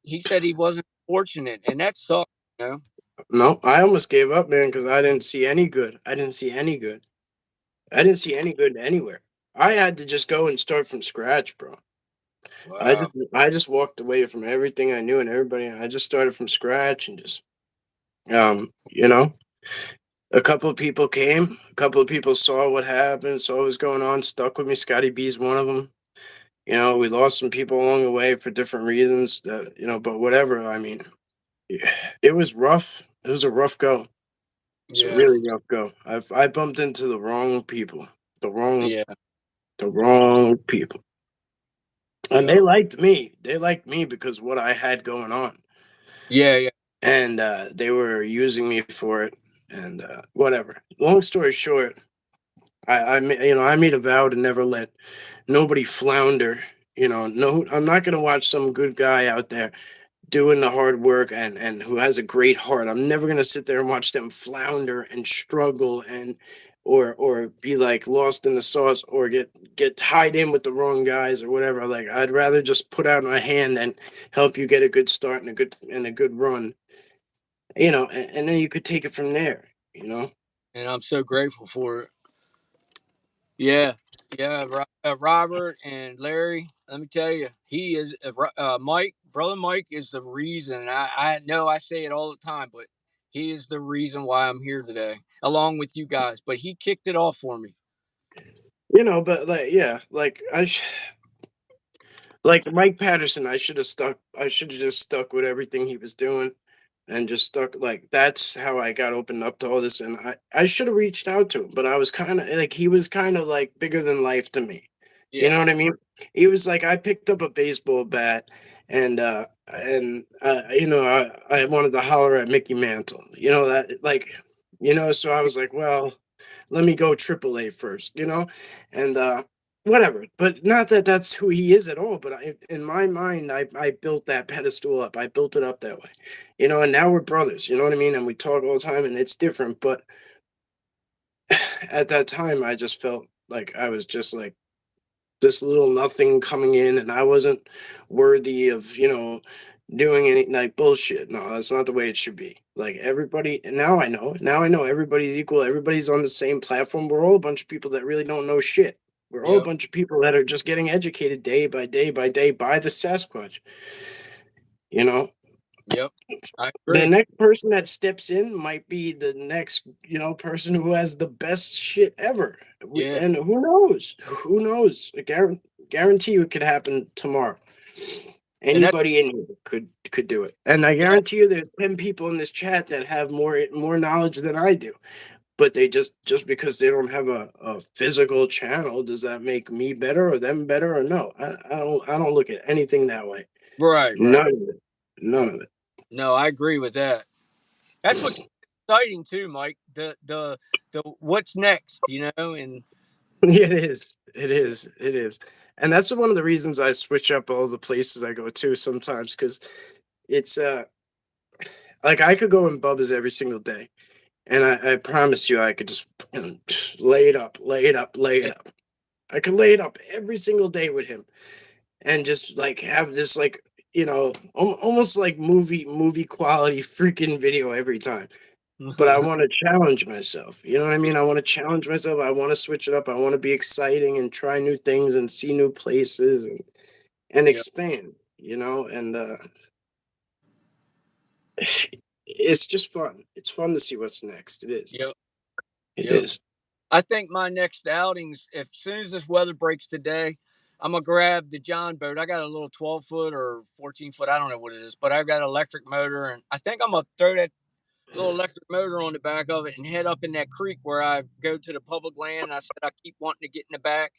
he said he wasn't fortunate, and that sucked. No, I almost gave up, man, because I didn't see any good. I didn't see any good. I didn't see any good anywhere. I had to just go and start from scratch, bro. Wow. I just walked away from everything I knew and everybody. And I just started from scratch and just you know, a couple of people came, a couple of people saw what happened, saw what was going on, stuck with me. Scotty B's one of them. You know, we lost some people along the way for different reasons that, but whatever. I mean, it was rough. It was a rough go. It's a Yeah. really rough go. I bumped into the wrong people, the wrong Yeah. the wrong people, and they Yeah. liked me. They liked me because what I had going on, Yeah. Yeah. and they were using me for it. And whatever. Long story short, I made a vow to nobody flounder. No, I'm not gonna watch some good guy out there doing the hard work and who has a great heart. I'm never gonna sit there and watch them flounder and struggle or be like lost in the sauce or get tied in with the wrong guys or whatever. Like I'd rather just put out my hand and help you get a good start and a good run. And then you could take it from there. And I'm so grateful for it. Yeah, yeah. Robert and Larry. Let me tell you, he is Mike. Brother Mike is the reason. I know I say it all the time, but he is the reason why I'm here today, along with you guys. But he kicked it off for me. But like yeah, like Mike Patterson, I should have just stuck with everything he was doing and just stuck like that's how I got opened up to all this. And I should have reached out to him, but I was kind of like he was kind of like bigger than life to me. You Yeah, know what I mean? He was like I picked up a baseball bat and I wanted to holler at Mickey Mantle. So I was like, well, let me go AAA first, and whatever. But not that that's who he is at all. But in my mind, I built that pedestal up. I built it up that way, and now we're brothers. You know what I mean? And we talk all the time, and it's different. But at that time, I just felt like I was just like this little nothing coming in, and I wasn't worthy of doing any like bullshit. No, that's not the way it should be. Like everybody, and now I know everybody's equal. Everybody's on the same platform. We're all a bunch of people that really don't know shit. We're all a yep, bunch of people that are just getting educated day by day by day by the Sasquatch. You know, yep. I the agree. next person that steps in might be the next person who has the best shit ever. Yeah, And who knows? Who knows? Guarantee you it could happen tomorrow. and that's Anybody in here could do it. And I yeah, guarantee you there's 10 people in this chat that have more knowledge than I do. But they just because they don't have a physical channel, does that make me better or them better or no? I don't look at anything that way. right, right. None of it. None of it. No, I agree with that. That's what's exciting too, Mike. The what's next, and It is. It is. It is. And that's one of the reasons I switch up all the places I go to sometimes because it's like I could go in Bubba's every single day. And I promise you I could just lay it up, lay it up, lay yeah, it up. I could lay it up every single day with him and just like have this almost like movie quality freaking video every time. But I want to challenge myself. You know what I mean? I want to challenge myself. I want to switch it up. I want to be exciting and try new things and see new places and yep, expand, and it's just fun. It's fun to see what's next. It is. yep, It yep. is. I think my next outings, if as soon as this weather breaks today, I'm gonna grab the John boat. I got a little 12-foot or 14-foot, I don't know what it is, but I've got an electric motor, and I think I'm gonna throw that little electric motor on the back of it and head up in that creek where I go to the public land. And I said I keep wanting to get in the back.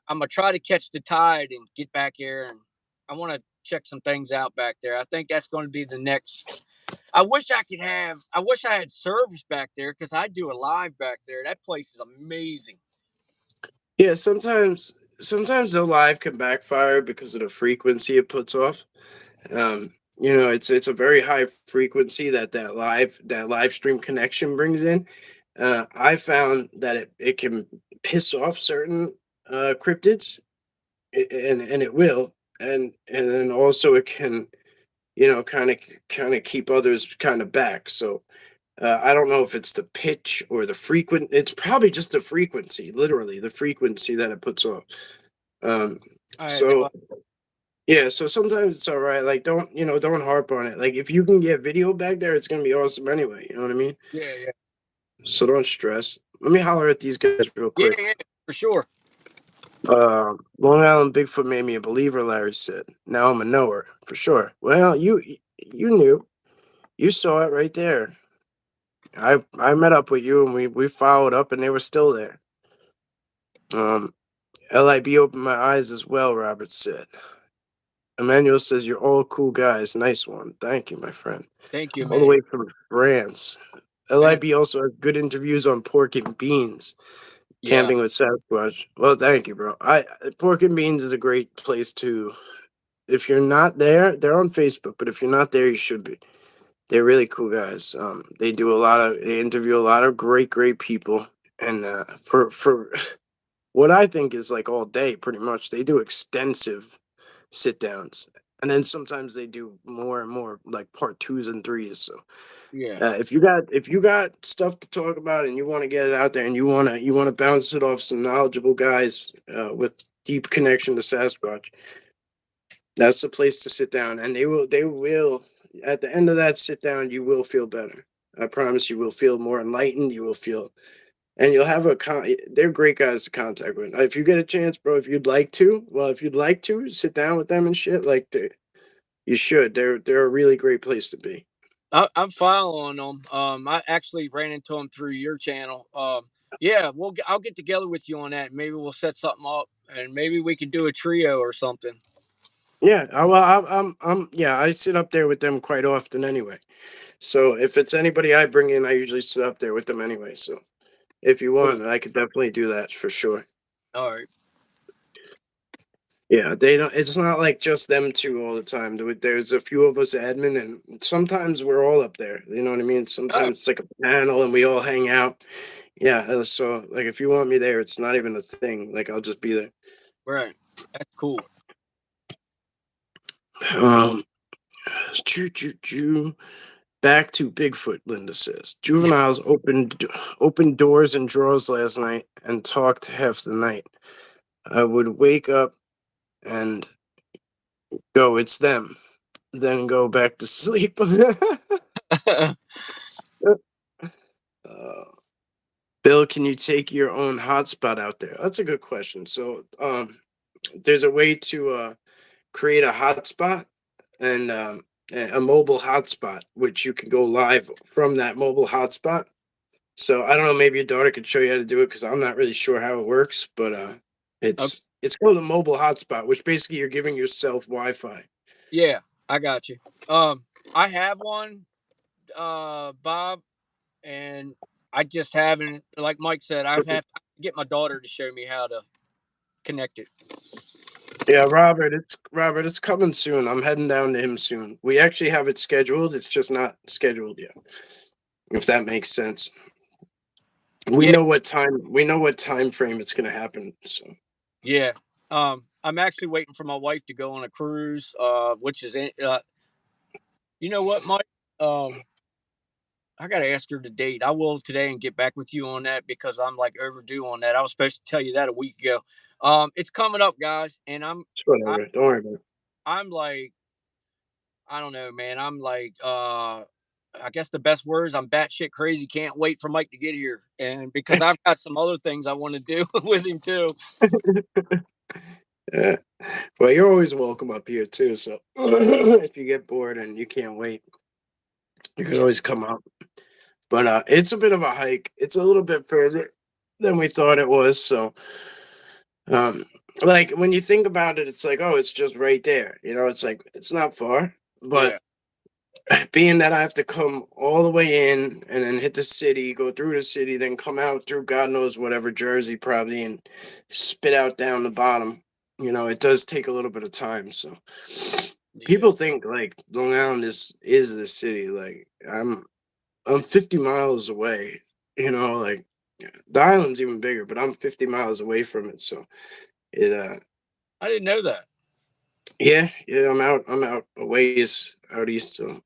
I'm gonna try to catch the tide and get back here, and I want to check some things out back there. I think that's going to be the next. I wish I could have. I wish I had service back there because I do a live back there. That place is amazing. Yeah, sometimes the live can backfire because of the frequency it puts off. It's a very high frequency that live stream connection brings in. I found that it can piss off certain cryptids, and it will, and then also it can kind of keep others kind of back. So I don't know if it's the pitch or the frequent. It's probably just the frequency, literally the frequency that it puts off. Um, I had no. so yeah, so sometimes it's all right. Like don't harp on it. Like if you can get video back there, it's gonna be awesome anyway. You know what I mean? Yeah, yeah, So don't stress. Let me holler at these guys real yeah, quick. yeah, for sure. Long Island Bigfoot made me a believer, Larry said. Now I'm a knower for sure. Well, you knew, you saw it right there. I met up with you and we followed up and they were still there. Um, LIB opened my eyes as well. Robert said. Emmanuel says you're all cool guys. Nice one. Thank you, my friend. Thank you, All the man. way from France. LIB also has good interviews on pork and beans. Yeah. Camping with Sasquatch. Well, thank you, bro. Pork and Beans is a great place to. If you're not there, they're on Facebook, but if you're not there, you should be. They're really cool guys. They interview a lot of great people, and for what I think is like all day, pretty much, they do extensive sit downs, and then sometimes they do more and more like part twos and threes. So Yeah. if you got stuff to talk about and you want to get it out there and you want to bounce it off some knowledgeable guys with deep connection to Sasquatch, that's the place to sit down, and they will at the end of that sit down you will feel better. I promise you will feel more enlightened. You will feel, and you'll have they're great guys to contact with. If you get a chance, bro, if you'd like to sit down with them and shit, like you should. They're a really great place to be. I'm following them. I actually ran into them through your channel. Yeah, I'll get together with you on that. Maybe we'll set something up, and maybe we could do a trio or something. Yeah, yeah, I sit up there with them quite often anyway. So if it's anybody I bring in, I usually sit up there with them anyway. So if you Cool. want, I could definitely do that for sure. All right. Yeah, they don't. It's not like just them two all the time. There's a few of us admin, and sometimes we're all up there. You know what I mean? Oh, Sometimes it's like a panel, and we all hang out. Yeah, so like if you want me there, it's not even a thing. Like I'll just be there. right. That's cool. Um, choo choo choo. Back to Bigfoot, Linda says. Juveniles opened doors and drawers last night and talked half the night. I would wake up and go, it's them, then go back to sleep. uh, Bill, can you take your own hotspot out there? That's a good question. So, there's a way to create a hotspot and a mobile hotspot, which you can go live from that mobile hotspot. So I don't know. Maybe your daughter could show you how to do it because I'm not really sure how it works. But Okay. it's called a mobile hotspot, which basically you're giving yourself Wi-Fi. Yeah, I got you. I have one, Bob, and I just haven't. Like Mike said, I've had to get my daughter to show me how to connect it. Yeah, Robert. It's coming soon. I'm heading down to him soon. We actually have it scheduled. It's just not scheduled yet. If that makes sense. We Yeah, know what time. We know what time frame it's going to happen. So yeah. I'm actually waiting for my wife to go on a cruise, which is you know what, Mike? Um, I gotta ask her the date. I will today and get back with you on that because I'm like overdue on that. I was supposed to tell you that a week ago. It's coming up, guys, and it's I, whatever. Don't worry about it. I'm like, I don't know, man. I'm like, I guess the best words, I'm batshit crazy. Can't wait for Mike to get here, and because I've got some other things I want to do with him too. Yeah. Well, you're always welcome up here too. So if you get bored and you can't wait, you can Yeah, always come up. But it's a bit of a hike. It's a little bit further than we thought it was. So, um, like when you think about it, it's like, oh, it's just right there. You know, it's like it's not far. But yeah, being that I have to come all the way in and then hit the city, go through the city, then come out through God knows whatever Jersey probably and spit out down the bottom. You know, it does take a little bit of time. So yeah. people think like Long Island is the city. Like I'm 50 miles away. You know, like the island's even bigger, but I'm 50 miles away from it. So it I didn't know that. yeah, I'm out a ways out east. So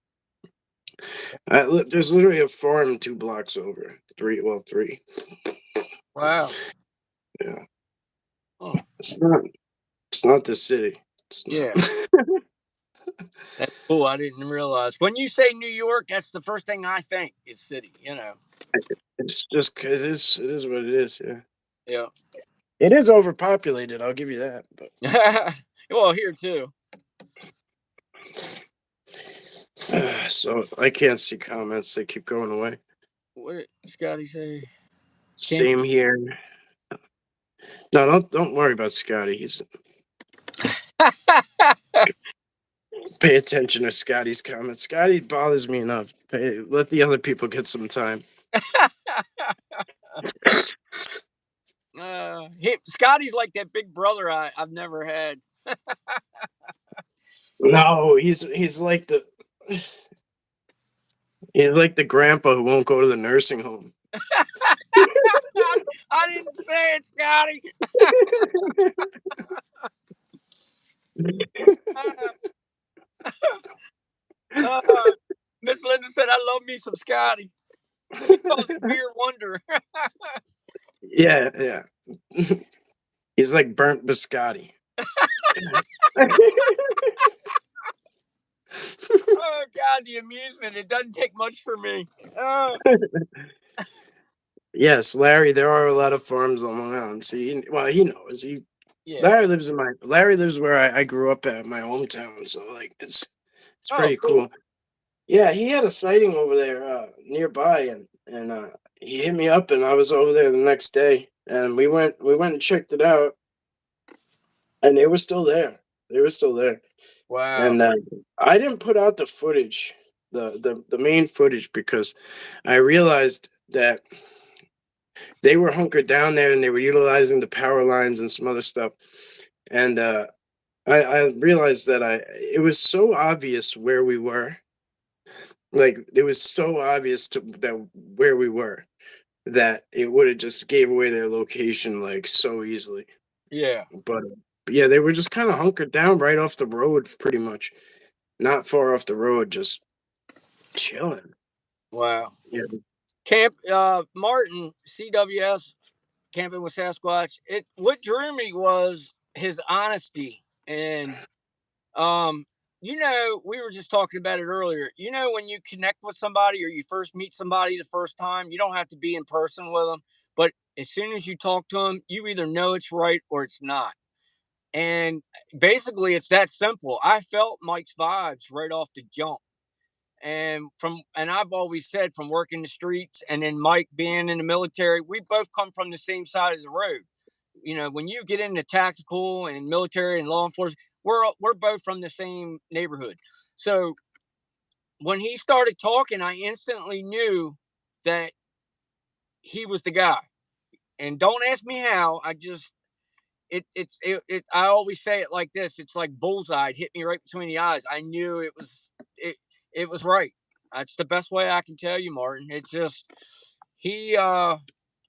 there's literally a farm 2 blocks over. Three. Wow. Yeah, Oh, it's not. It's not the city. It's not. yeah. That's cool. I didn't realize. When you say New York, that's the first thing I think is city. You know. It's just because it is what it is. Yeah, Yeah. it is overpopulated. I'll give you that. But Well, here too. so I can't see comments. They keep going away. What did Scotty say? Can Same here. No, don't worry about Scotty. He's pay attention to Scotty's comments. Scotty bothers me enough. Let the other people get some time. Scotty's like that big brother I've never had. No, he's like the he's like the grandpa who won't go to the nursing home. I didn't say it, Scotty. Uh, uh, Miss Linda said, I love me some Scotty. She calls him Beer Wonder. Yeah, yeah. He's like burnt biscotti. Oh, God, the amusement. It doesn't take much for me. Uh, Yes, Larry. There are a lot of farms on Long Island. See, well, he knows. yeah. Larry lives where I grew up at my hometown. So like it's Oh, pretty cool. cool. Yeah, he had a sighting over there nearby, and he hit me up, and I was over there the next day, and we went and checked it out, and they were still there. They were still there, Wow. and I didn't put out the footage, the main footage, because I realized that they were hunkered down there and they were utilizing the power lines and some other stuff, and I realized that it was so obvious where we were. Like it was so obvious to that where we were that it would have just gave away their location like so easily. Yeah. But yeah, they were just kind of hunkered down right off the road, pretty much, not far off the road, just chilling. Wow. Yeah, Martin, CWS, Camping with Sasquatch. What drew me was his honesty. And um, we were just talking about it earlier. When you connect with somebody or you first meet somebody the first time, you don't have to be in person with them. But as soon as you talk to them, you either know it's right or it's not. And basically, it's that simple. I felt Mike's vibes right off the jump. And I've always said, from working the streets and then Mike being in the military, we both come from the same side of the road. When you get into tactical and military and law enforcement, we're both from the same neighborhood. So when he started talking, I instantly knew that he was the guy. And don't ask me how. I always say it like this. It's like bullseye. It hit me right between the eyes. I knew it was right. That's the best way I can tell you, Martin. It's just he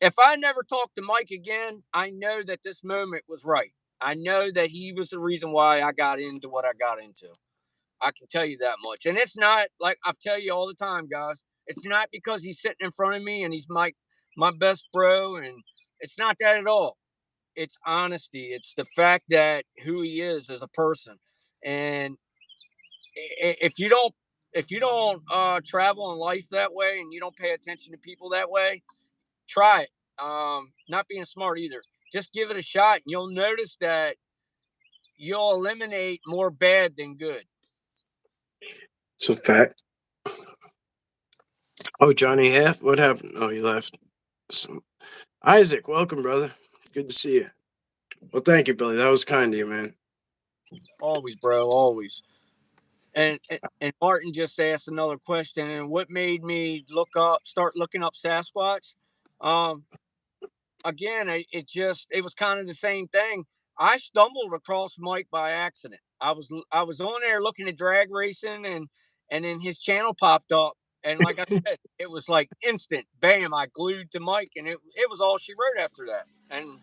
if I never talk to Mike again, I know that this moment was right. I know that he was the reason why I got into what I got into. I can tell you that much. And it's not like I tell you all the time, guys. It's not because he's sitting in front of me and he's my best bro, and it's not that at all. It's honesty. It's the fact that who he is as a person. And if you don't travel in life that way and you don't pay attention to people that way, try it. Not being smart either. Just give it a shot, and you'll notice that you'll eliminate more bad than good. it's a fact. Oh, Johnny Half, what happened? Oh, he left. So, Isaac, welcome, brother. Good to see you. Well, thank you, Billy. That was kind of you, man. Always, bro. Always. And Martin just asked another question. And what made me start looking up Sasquatch? Um, Again, it was kind of the same thing. I stumbled across Mike by accident. I was on there looking at drag racing, and then his channel popped up, and like I said, it was like instant bam. I glued to Mike, and it was all she wrote after that. And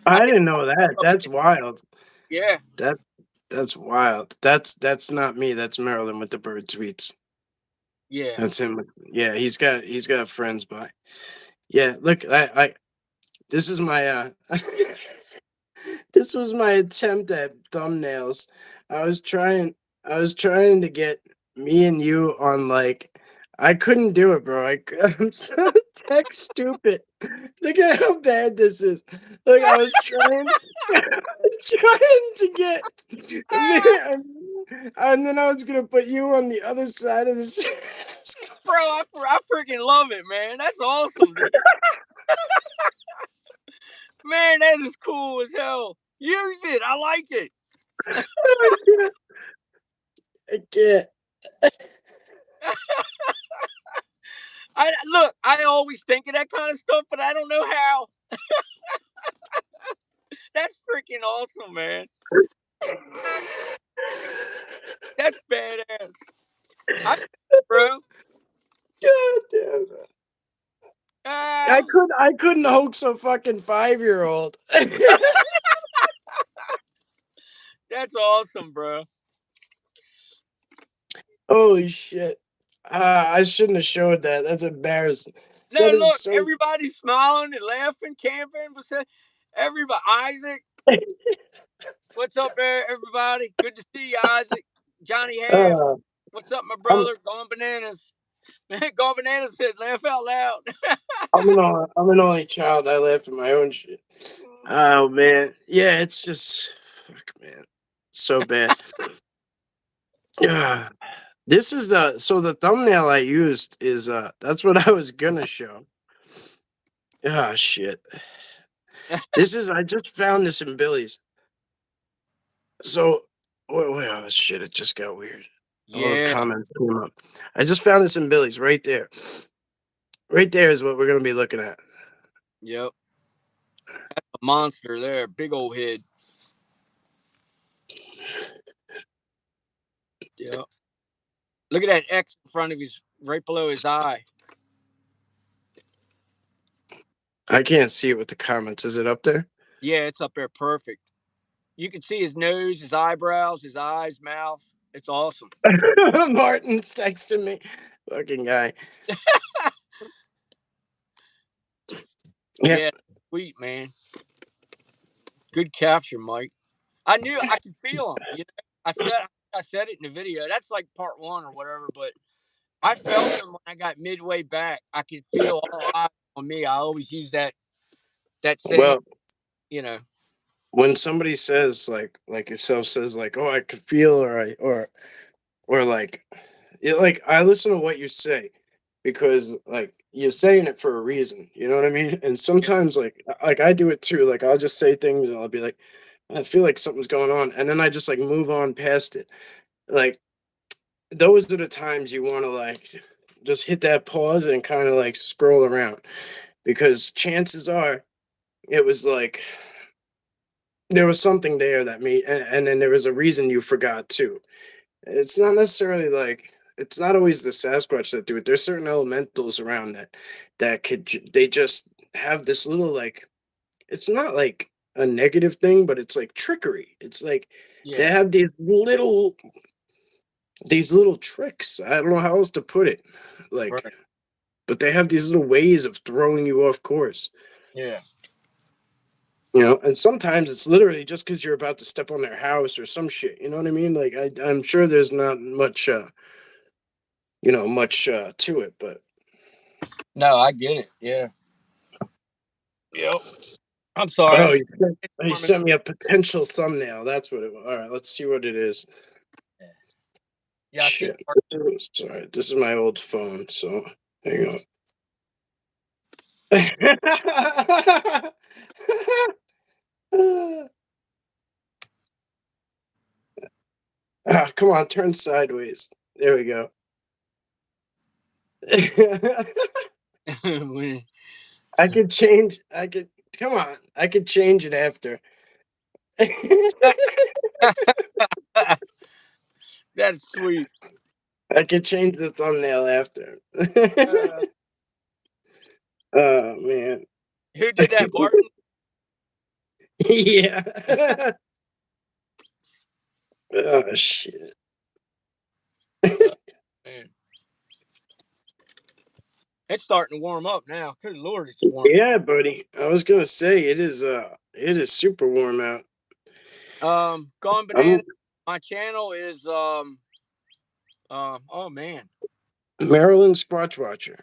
I I didn't didn't know that. up That's wild. yeah, That that's wild. That's not me. That's Marilyn with the bird tweets. yeah. That's him. Yeah, he's got friends, but yeah. Look, I this is my this was my attempt at thumbnails. I was trying I was trying to get me and you on like I couldn't do it, bro. I'm so tech stupid. Look at how bad this is. Look, I was trying I was trying to get me and then I was gonna put you on the other side of this. Bro, I freaking love it, man. That's awesome, dude. Man, that is cool as hell. Use it. I like it. I can't. I always think of that kind of stuff, but I don't know how. That's freaking awesome, man. That's badass. I, bro. God damn. Ah, I couldn't hoax a fucking 5-year-old. that's awesome, bro. Holy shit. I shouldn't have showed that. That's embarrassing. No, That is look, so everybody's smiling and laughing, camping. Everybody, Isaac, what's up there, everybody? Good to see you, Isaac. Johnny Half, uh, what's up, my I'm brother? Gone bananas. Man, Gone bananas said, laugh out loud. I'm an only child. I laugh at my own shit. Oh man. Yeah, it's just fuck man. So bad. Yeah. This is the thumbnail I used is that's what I was gonna show. Ah shit. I just found this in Billy's. So wait, oh shit, it just got weird. All those Yeah, comments came up. I just found this in Billy's right there. Right there is what we're gonna be looking at. yep. A monster there, big old head. Yep. Look at that X in front of his, right below his eye. I can't see it with the comments. Is it up there? Yeah, it's up there perfect. You can see his nose, his eyebrows, his eyes, mouth. It's awesome. Martin's texting me. Fucking guy. Yeah. Yeah, sweet, man. Good capture, Mike. I knew I could feel him. You know, I said it in the video. That's like part one or whatever, but I felt him when I got midway back. I could feel all eyes on me. I always use that same, Well, you know. when somebody says like yourself says like, oh, I could feel or like like I listen to what you say because like you're saying it for a reason. You know what I mean? And Yeah, sometimes like I do it too. Like I'll just say things and I'll be like, I feel like something's going on, and then I just like move on past it. Like those are the times you want to like just hit that pause and kind of like scroll around because chances are it was like there was something there that made and then there was a reason you forgot too. It's not necessarily like it's not always the Sasquatch that do it. There's certain elementals around that they just have this little like it's not like a negative thing, but it's like trickery. It's like they yeah, have these little tricks. I don't know how else to put it. Like, right. but they have these little ways of throwing you off course. Yeah. You know, and sometimes it's literally just because you're about to step on their house or some shit. You know what I mean? Like, I'm sure there's not much, much to it, but No, I get it. Yeah. Yep. I'm sorry. oh, I'm he warming sent me a potential thumbnail. That's what it was. All right, let's see what it is. up. Yeah, I see. Shit. Sorry, this is my old phone, so hang on. Ah, come on, turn sideways. There we go. I could change. I could come on. I could change it after. That's sweet. I could change the thumbnail after. Uh, Oh man. who did that, Martin? Yeah. Oh shit. Oh, man. It's starting to warm up now. Good Lord, it's warm. Yeah, buddy. I was gonna say it is super warm out. Gone banana. I'm My channel is oh man. Maryland Squatch Watcher.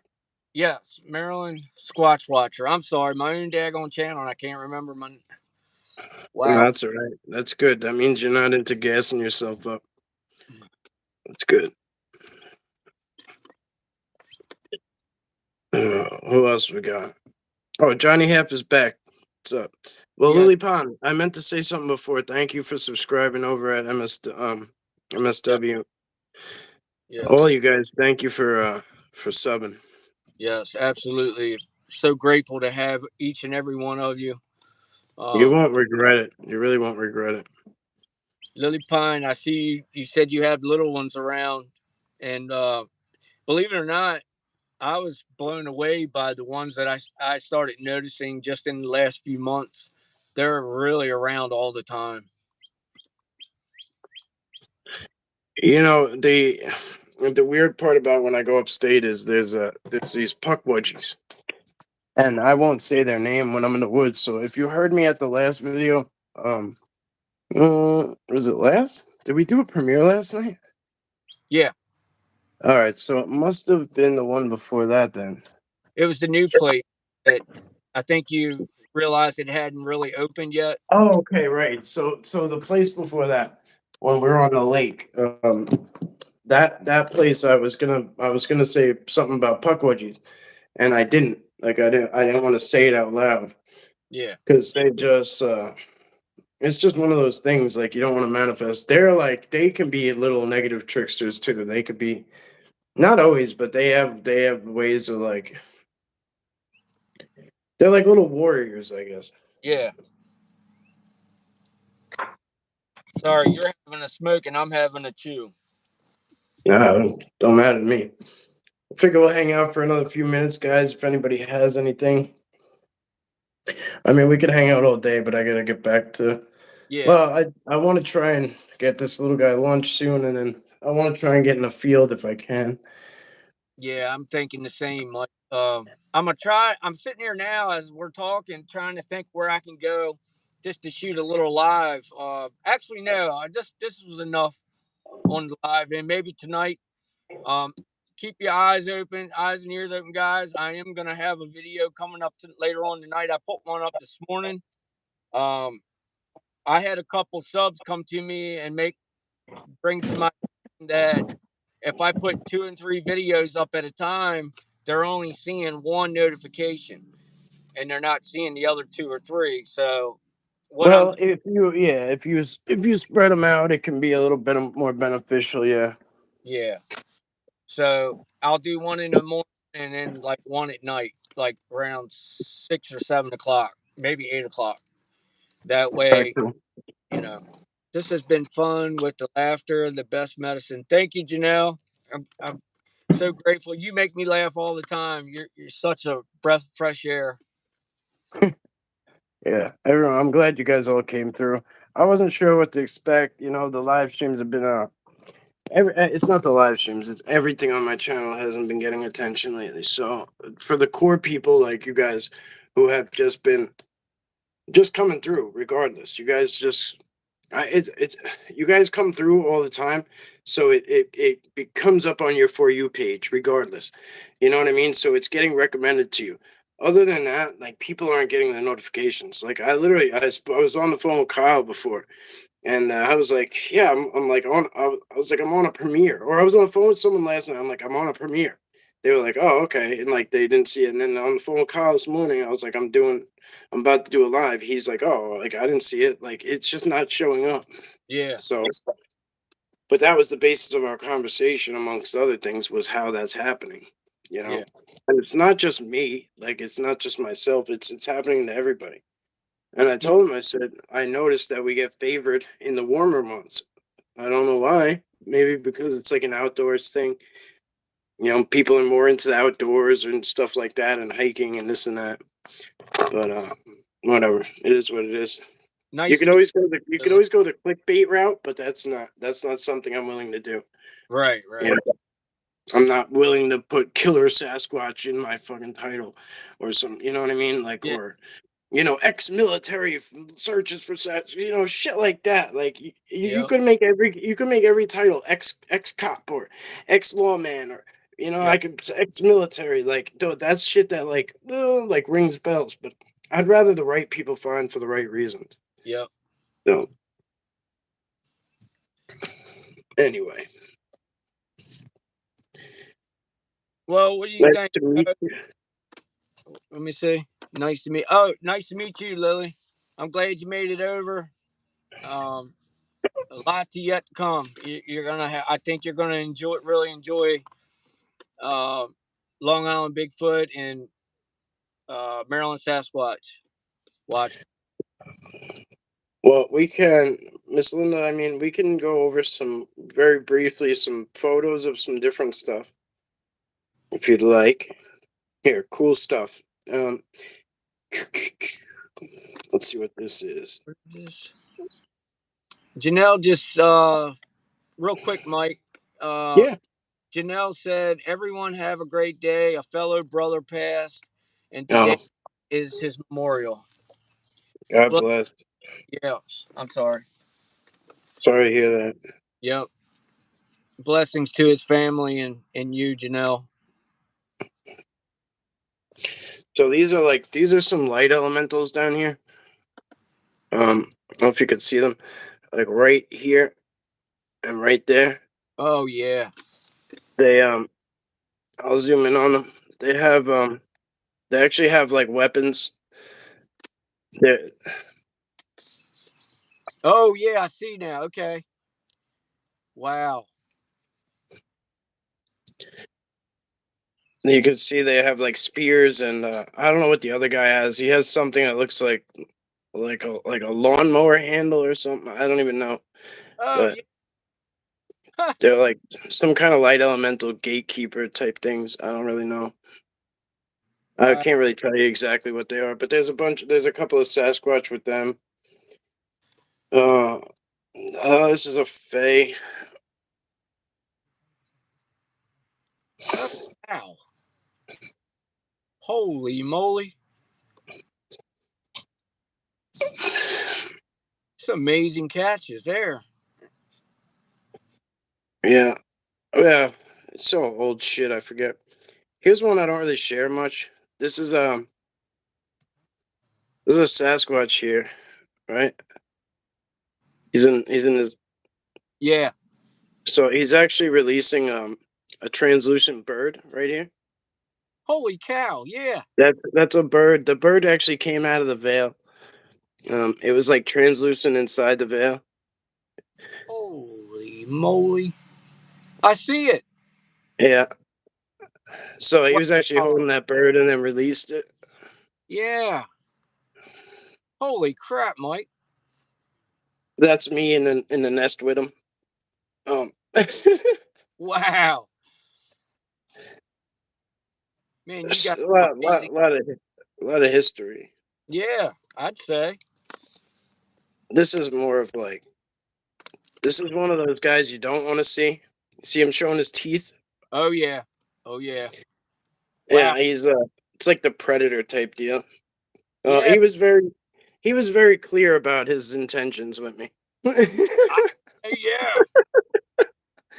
Yes, Maryland Squatch Watcher. I'm sorry, my own daggone channel, and I can't remember my. Oh, Wow. that's all right. That's good. That means you're not into gassing yourself up. That's good. Who else we got? Oh, Johnny Half is back. What's up? Well, Yes. Lily Pond, I meant to say something before. Thank you for subscribing over at Yes. MSW. All Yes. you guys, thank you for subbing. Yes. Absolutely. So grateful to have each and every one of you. You Um, won't regret it. You really won't regret it. Lily Pine, I see you said you have little ones around, and believe it or not, I was blown away by the ones that I started noticing just in the last few months. They're really around all the time. You know, the weird part about when I go upstate is there's these puckwudgies, and I won't say their name when I'm in the woods. So if you heard me at the last video, was it last? Did we do a premiere last night? Yeah, All right, so it must have been the one before that then. it was the new place that I think you realized it hadn't really opened yet. Oh, okay, right. So the place before that, when we were on the lake, that place I was gonna say something about puckwudgies, and I didn't. Like I didn't want to say it out loud Yeah, because they just it's just one of those things like you don't want to manifest. They can be little negative tricksters too. They could be not always, but they have ways of like they're like little warriors, I guess. yeah. Sorry, you're having a smoke and I'm having a chew. Nah, don't matter to me. I figure we'll hang out for another few minutes, guys. If anybody has anything, I mean, we could hang out all day, but I gotta get back to. Yeah, Well, I want to try and get this little guy lunch soon, and then I want to try and get in the field if I can. yeah. I'm thinking the same. Like, I'm gonna try. I'm sitting here now as we're talking, trying to think where I can go, just to shoot a little live. Actually, no. I just this was enough on the live, and maybe tonight. Um, keep your eyes and ears open, guys. I am gonna have a video coming up later on tonight. I put one up this morning. Um, I had a couple subs come to me and bring to my that if I put 2 and 3 videos up at a time, they're only seeing one notification and they're not seeing the other 2 or 3. So what I'm Well, if you spread them out, it can be a little bit more beneficial. Yeah. yeah. So I'll do one in the morning and then like one at night, like around 6 or 7 o'clock, maybe 8 o'clock. That All right, way, cool. you know, this has been fun with the laughter, the best medicine. Thank you, Janelle. I'm so grateful. You make me laugh all the time. You're such a breath of fresh air. Yeah, everyone. I'm glad you guys all came through. I wasn't sure what to expect. You know, the live streams have been it's not the live streams. It's everything on my channel hasn't been getting attention lately. So for the core people like you guys who have just been just coming through, regardless, you guys just it's you guys come through all the time, so it comes up on your for you page, regardless. You know what I mean? So it's getting recommended to you. Other than that, like people aren't getting the notifications. Like I was on the phone with Kyle before, and I was like, yeah, I'm like I was like, I'm on a premiere. Or I was on the phone with someone last night. I'm like, I'm on a premiere. They were like, oh, okay. And like, they didn't see it. And then on the phone with Kyle this morning, I was like, I'm about to do a live. He's like, oh, like, I didn't see it. Like, it's just not showing up. Yeah, So, but that was the basis of our conversation, amongst other things, was how that's happening, you know? yeah, And it's not just me. Like, it's not just myself. It's happening to everybody. And I yeah, told him, I said, I noticed that we get favored in the warmer months. I don't know why. Maybe because it's like an outdoors thing. You know, people are more into the outdoors and stuff like that and hiking and this and that. But whatever. It is what it is. nice to meet You you, could Lily. always go the clickbait route, but that's not something I'm willing to do. Right, You right. know, I'm not willing to put killer Sasquatch in my fucking title or some, you know what I mean? Like, Yeah, or ex-military searches for sex, shit like that. Like you yep, could make every title ex-cop or ex-lawman or I yep, could ex-military. Like, dude, that's shit that like rings bells. But I'd rather the right people find for the right reasons. yep. So anyway, Well, what do you nice think? to meet you. Let me see. Nice to meet. Oh, nice to meet you, Lily. I'm glad you made it over. Um, a lot to yet to come. You're gonna have. I think you're gonna really enjoy uh, Long Island Bigfoot and Maryland Sasquatch. Watch. Well, we can, Miss Linda. I mean, we can go over some very briefly some photos of some different stuff if you'd like. Here, cool stuff. Um, let's see what this is. Janelle just real quick, Mike. Uh, Yeah. Janelle said, "Everyone have a great day. A fellow brother passed, and today Oh, is his memorial." God Well, bless. yeah, I'm sorry. Sorry to hear that. Yep. Blessings to his family and you, Janelle. So these are some light elementals down here. I don't know if you could see them, like right here and right there. Oh yeah. They I'll zoom in on them. They have they actually have like weapons. They Oh yeah. I see now. Okay. Wow. You can see they have like spears and I don't know what the other guy has. He has something that looks like a lawnmower handle or something. I don't even know, Oh but yeah. Huh. they're like some kind of light elemental gatekeeper type things. I don't really know. I Wow. can't really tell you exactly what they are, but there's a couple of Sasquatch with them. Uh, this is a Fae. Oh wow. Holy moly. Some amazing catches there. Yeah, yeah. It's so old shit. I forget. Here's one I don't really share much. This is this is a Sasquatch here, right? He's in his Yeah. so he's actually releasing a translucent bird right here. Holy cow. Yeah. That's a bird. The bird actually came out of the veil. It was like translucent inside the veil. Holy moly. I see it. Yeah. So he was actually Wow. holding that bird and then released it. Yeah. Holy crap, Mike. That's me in the nest with him. A Wow. Man, you got some lot, amazing. lot of history. Yeah, I'd say. This is more of like this is one of those guys you don't want to see. See him showing his teeth. Oh yeah. Oh yeah. Wow. Yeah, he's it's like the predator type deal. Yeah. He was very clear about his intentions with me. I, yeah.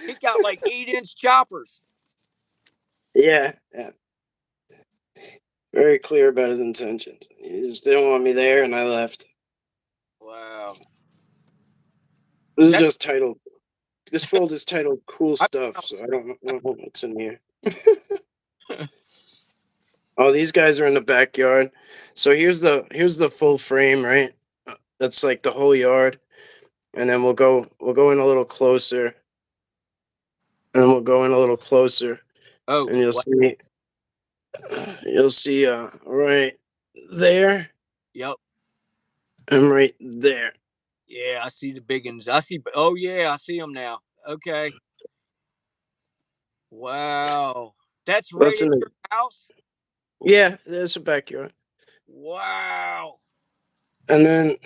He got like 8-inch choppers. Yeah, yeah, very clear about his intentions. He just didn't want me there, and I left. Wow. This is That's just titled. This fold is titled "Cool I, Stuff," so I don't know what's in here. Oh, these guys are in the backyard. So here's the full frame, right? That's like the whole yard, and then we'll go in a little closer, and we'll go in a little closer, oh and wow. you'll see right there Yep. and right there. Yeah, I see the big ones. I see. Oh yeah, I see them now. Okay. Wow. That's right That's at in the your house. yeah, there's a backyard, Wow. and then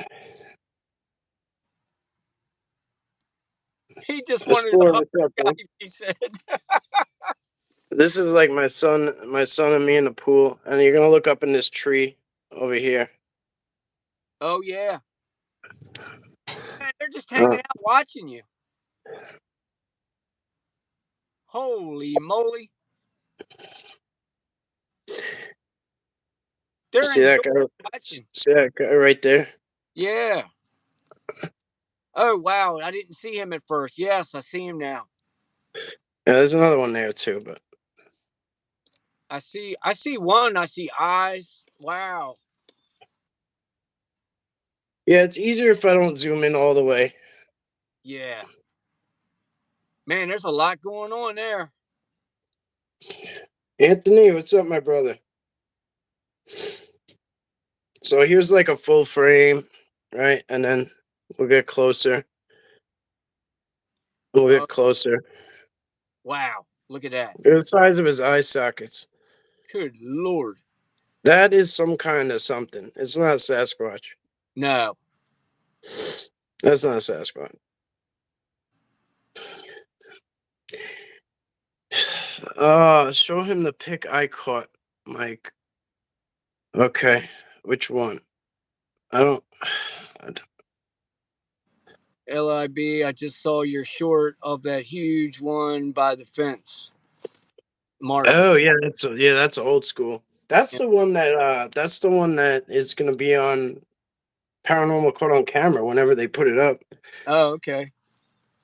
He just this wanted to floor. hug What's up, the bud? guy. He said. This is like my son and me in the pool, and you're gonna look up in this tree over here. Oh yeah. Man, they're just Uh, hanging out watching you. Holy moly. They're see that enjoying guy? watching. See that guy right there? Yeah. Oh wow, I didn't see him at first. Yes, I see him now. Yeah, there's another one there too, but I see one, I see eyes. Wow. yeah, it's easier if I don't zoom in all the way. Yeah. Man, there's a lot going on there. Anthony, what's up, my brother? So here's like a full frame. right? And then we'll get closer. We'll Oh, get closer. wow. Look at that. They're the size of his eye sockets. Good Lord. That is some kind of something. It's not a Sasquatch. No. That's not a Sasquatch. Show him the pic I caught, Mike. Okay, which one? I don't. I don't- LIB, I just saw your short of that huge one by the fence. Mark it. Oh yeah, that's old school. That's Yeah. the one that that's the one that is gonna be on Paranormal Caught on Camera whenever they put it up. Oh, okay.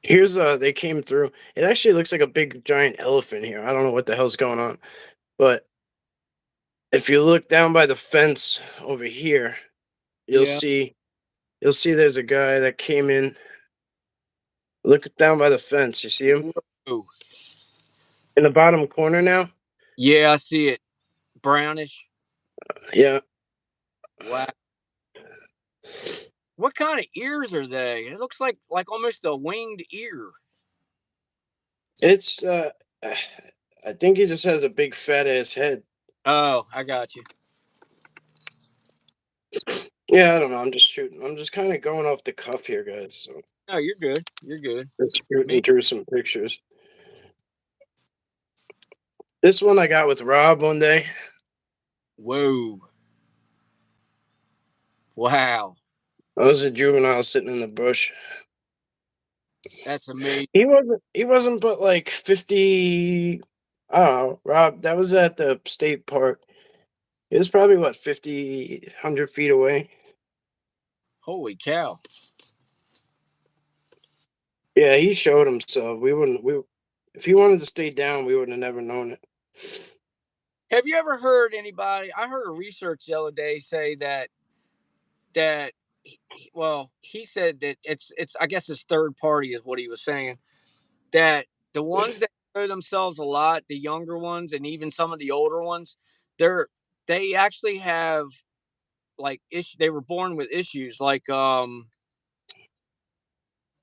Here's they came through. It actually looks like a big giant elephant here. I don't know what the hell's going on, but if you look down by the fence over here, you'll Yeah. see you'll see there's a guy that came in. Look down by the fence. You see him Whoa. in the bottom corner now? Yeah, I see it. Brownish. Yeah. Wow. What kind of ears are they? It looks like almost a winged ear. It's I think he just has a big fat ass head. Oh, I got you. Yeah, I don't know. I'm just shooting. I'm just kind of going off the cuff here, guys. So No, you're good. You're good. just shooting Me. through some pictures. This one I got with Rob one day. Whoa. Wow. I was a juvenile sitting in the bush. That's amazing. He wasn't but like 50. I don't know, Rob. That was at the state park. It was probably what 50, 100 feet away. Holy cow. Yeah, he showed himself. We wouldn't. We if he wanted to stay down, we would have never known it. Have you ever heard anybody? I heard a research the other day say that well, he said that it's I guess it's third party is what he was saying, that the ones that show themselves a lot, the younger ones and even some of the older ones, they're they actually have like issue they were born with issues like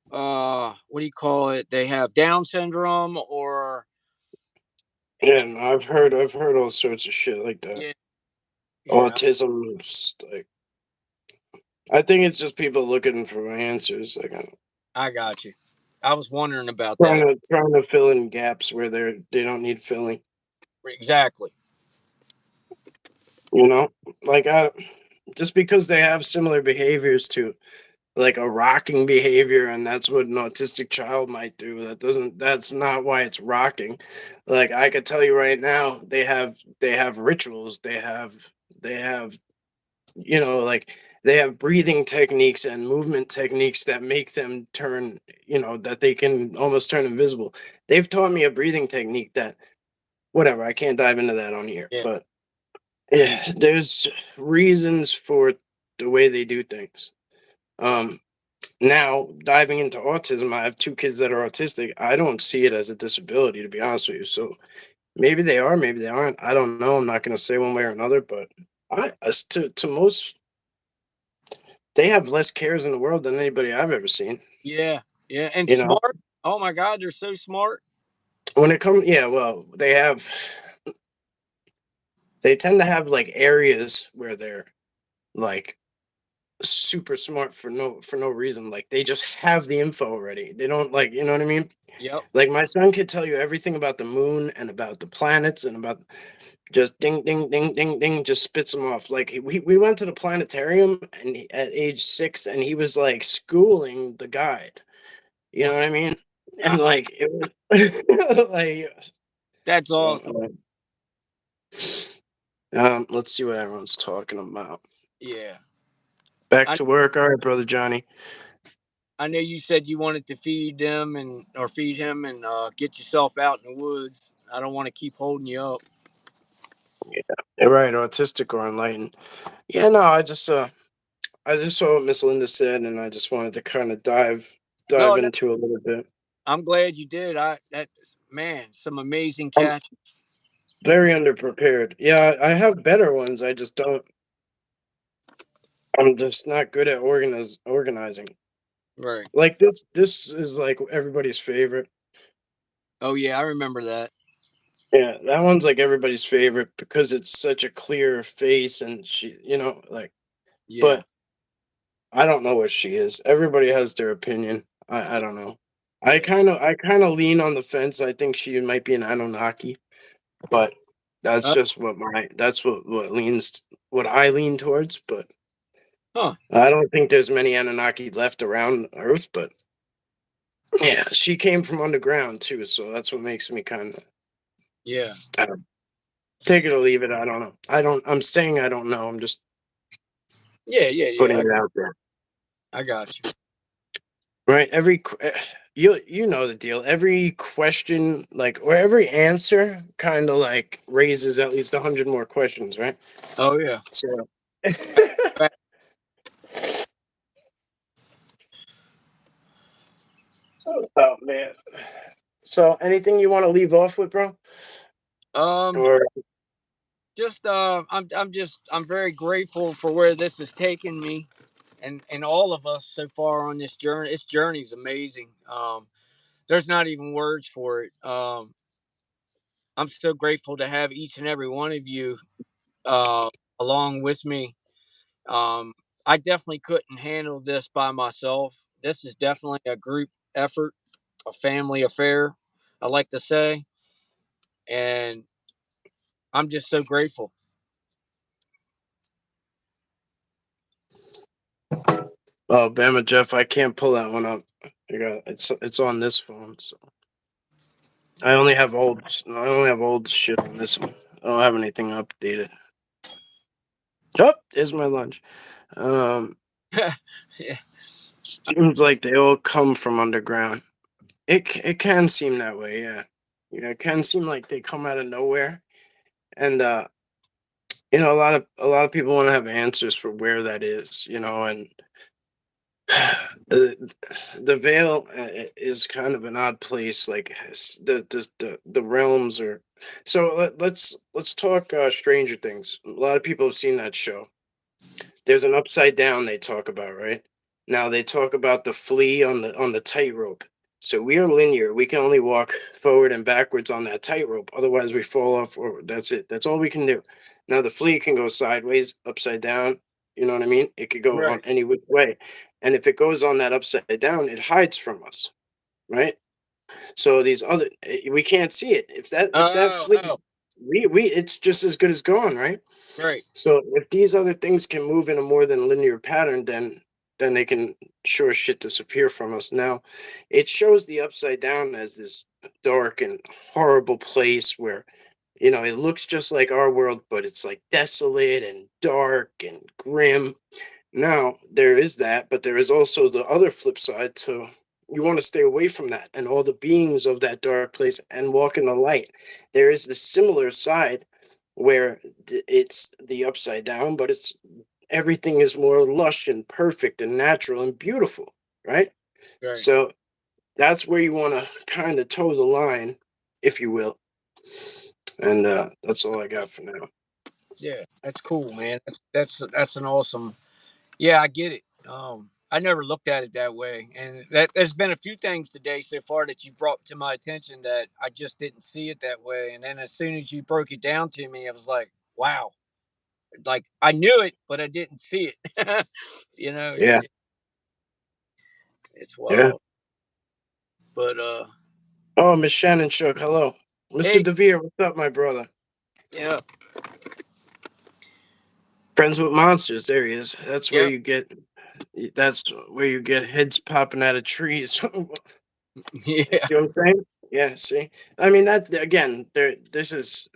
what do you call it? They have Down syndrome or Yeah, no, I've heard all sorts of shit like that. yeah, yeah, Autism, like I think it's just people looking for answers, like I got you. I was wondering about trying that. to trying to fill in gaps where they don't need filling. Exactly. You know, like I just because they have similar behaviors to like a rocking behavior, and that's what an autistic child might do. That's not why it's rocking. Like I could tell you right now, they have rituals. They have like they have breathing techniques and movement techniques that make them turn, that they can almost turn invisible. They've taught me a breathing technique that whatever, I can't dive into that on here, Yeah. but yeah, there's reasons for the way they do things. Um Now diving into autism, I have two kids that are autistic. I don't see it as a disability, to be honest with you. So maybe they are, maybe they aren't. I don't know. I'm not going to say one way or another, but as to most, they have less cares in the world than anybody I've ever seen. Yeah. Yeah. And You know, smart. Oh my God, they're so smart. when it comes, yeah, well, they tend to have like areas where they're like super smart for no reason. Like they just have the info already. They don't, like, you know what I mean? Yep. Like my son could tell you everything about the moon and about the planets and about just ding ding ding ding ding, just spits them off. Like we went to the planetarium and at age 6, and he was like schooling the guide. You know what I mean? And like it was like That's so. awesome. Let's see what everyone's talking about. Yeah. Back I to work. All right, brother Johnny. I know you said you wanted to feed them and or feed him and get yourself out in the woods. I don't want to keep holding you up. Yeah, right, autistic or enlightened. Yeah, no, I just saw what Miss Linda said, and I just wanted to kind of dive No, no, into a little bit. I'm glad you did. I that man, some amazing I'm catch. very underprepared. Yeah, I have better ones. I just don't. I'm just not good at organizing. Right. Like this is like everybody's favorite. Oh yeah, I remember that. Yeah, that one's like everybody's favorite because it's such a clear face and she, like, Yeah. but I don't know what she is. Everybody has their opinion. I don't know. Yeah. I kind of lean on the fence. I think she might be an Anunnaki, but that's Uh, just that's what I lean towards, but huh. I don't think there's many Anunnaki left around Earth, but yeah, she came from underground too, so that's what makes me kind of Yeah. I don't take it or leave it. I don't know. I'm saying I don't know. I'm just Yeah. Yeah. putting Yeah. it out there. I got you. Right. You know the deal. Every question, like, or every answer, kind of like raises at least 100 more questions, right? Oh yeah. So, Right. oh man. So, anything you want to leave off with, bro? Um. Or Just I'm very grateful for where this has taken me, and all of us so far on this journey. This journey is amazing. There's not even words for it. I'm so grateful to have each and every one of you uh, along with me. Um, I definitely couldn't handle this by myself. This is definitely a group effort, a family affair, I like to say. And I'm just so grateful. oh, Bama Jeff, I can't pull that one up. It's on this phone, so I only have old shit on this one. I don't have anything updated. Oh, there's my lunch. Um, Yeah, Seems like they all come from underground. It can seem that way, yeah. It can seem like they come out of nowhere, and a lot of people want to have answers for where that is, and the the veil is kind of an odd place. Like the realms are. So let's talk Stranger Things. A lot of people have seen that show. There's an upside down they talk about, right? Now they talk about the flea on the tightrope. So we are linear. We can only walk forward and backwards on that tightrope. Otherwise, we fall off, or that's it. That's all we can do. Now the flea can go sideways, upside down. You know what I mean? It could go on right. any which way, and if it goes on that upside down, it hides from us, right? So we can't see it. If that Oh, flea, oh, we it's just as good as gone, right? right, So if these other things can move in a more than linear pattern, then they can sure as shit disappear from us. Now, it shows the upside down as this dark and horrible place where it looks just like our world, but it's like desolate and dark and grim. Now, there is that, but there is also the other flip side to you want to stay away from that and all the beings of that dark place and walk in the light. There is the similar side where it's the upside down, but it's everything is more lush and perfect and natural and beautiful, right? right. So that's where you want to kind of toe the line, if you will. And that's all I got for now. Yeah, that's cool, man. That's an awesome. Yeah, I get it. I never looked at it that way, and that there's been a few things today so far that you brought to my attention that I just didn't see it that way. And then as soon as you broke it down to me, I was like, wow. Like I knew it, but I didn't see it. It's Yeah, it's yeah. wild. But Oh, Miss Shannon Shook, hello. Mr. hey, DeVere, what's up, my brother? yeah, Friends with Monsters, there he is. yeah, That's where you get heads popping out of trees. yeah, See what I'm saying? Yeah, see? I mean, that, again, this is,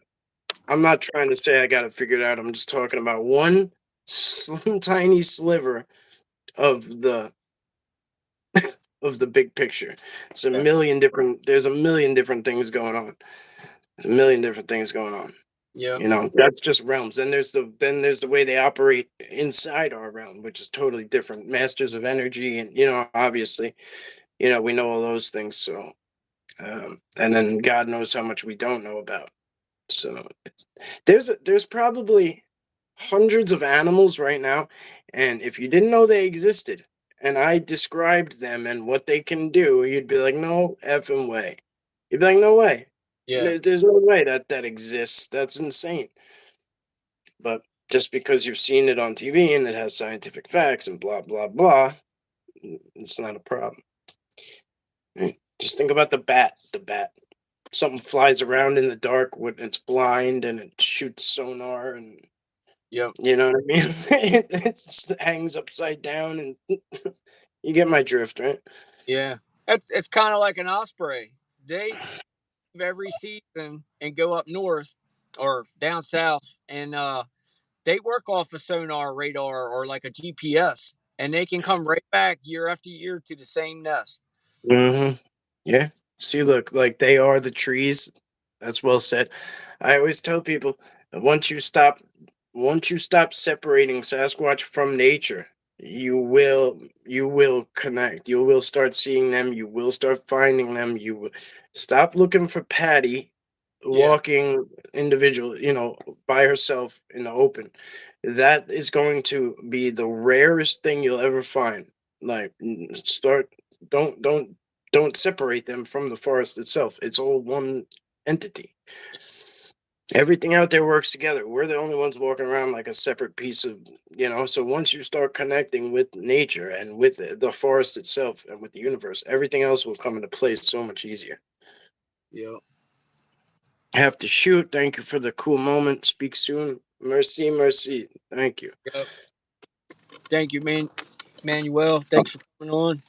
I'm not trying to say I got it figured out. I'm just talking about one slim, tiny sliver of the big picture. yeah, There's a million different things going on. There's a million different things going on. yeah, That's just realms. Then there's the way they operate inside our realm, which is totally different. Masters of energy, and obviously, we know all those things. So, and then God knows how much we don't know about. So, there's probably. hundreds of animals right now, and if you didn't know they existed, and I described them and what they can do, you'd be like, no effing way. You'd be like, no way. Yeah. There's no way that exists. That's insane. But just because you've seen it on TV and it has scientific facts and blah blah blah, it's not a problem. Just think about the bat. The bat. Something flies around in the dark when it's blind and it shoots sonar and Yep. you know what I mean? It hangs upside down and you get my drift, right? Yeah. It's kind of like an osprey. They every season and go up north or down south, and they work off a sonar radar or like a GPS, and they can come right back year after year to the same nest. Hmm. Yeah. See, look, like they are the trees. That's well said. I always tell people that once you stop separating Sasquatch from nature, you will connect. You will start seeing them. You will start finding them. You will stop looking for Patty Yeah. walking individual, by herself in the open. That is going to be the rarest thing you'll ever find. Like start don't don't separate them from the forest itself. It's all one entity. Everything out there works together. We're the only ones walking around like a separate piece of, So once you start connecting with nature and with the forest itself and with the universe, everything else will come into place so much easier. Yep. Have to shoot. Thank you for the cool moment. Speak soon. Merci, merci. Thank you. Yep. Thank you, man. Manuel, thanks for coming on.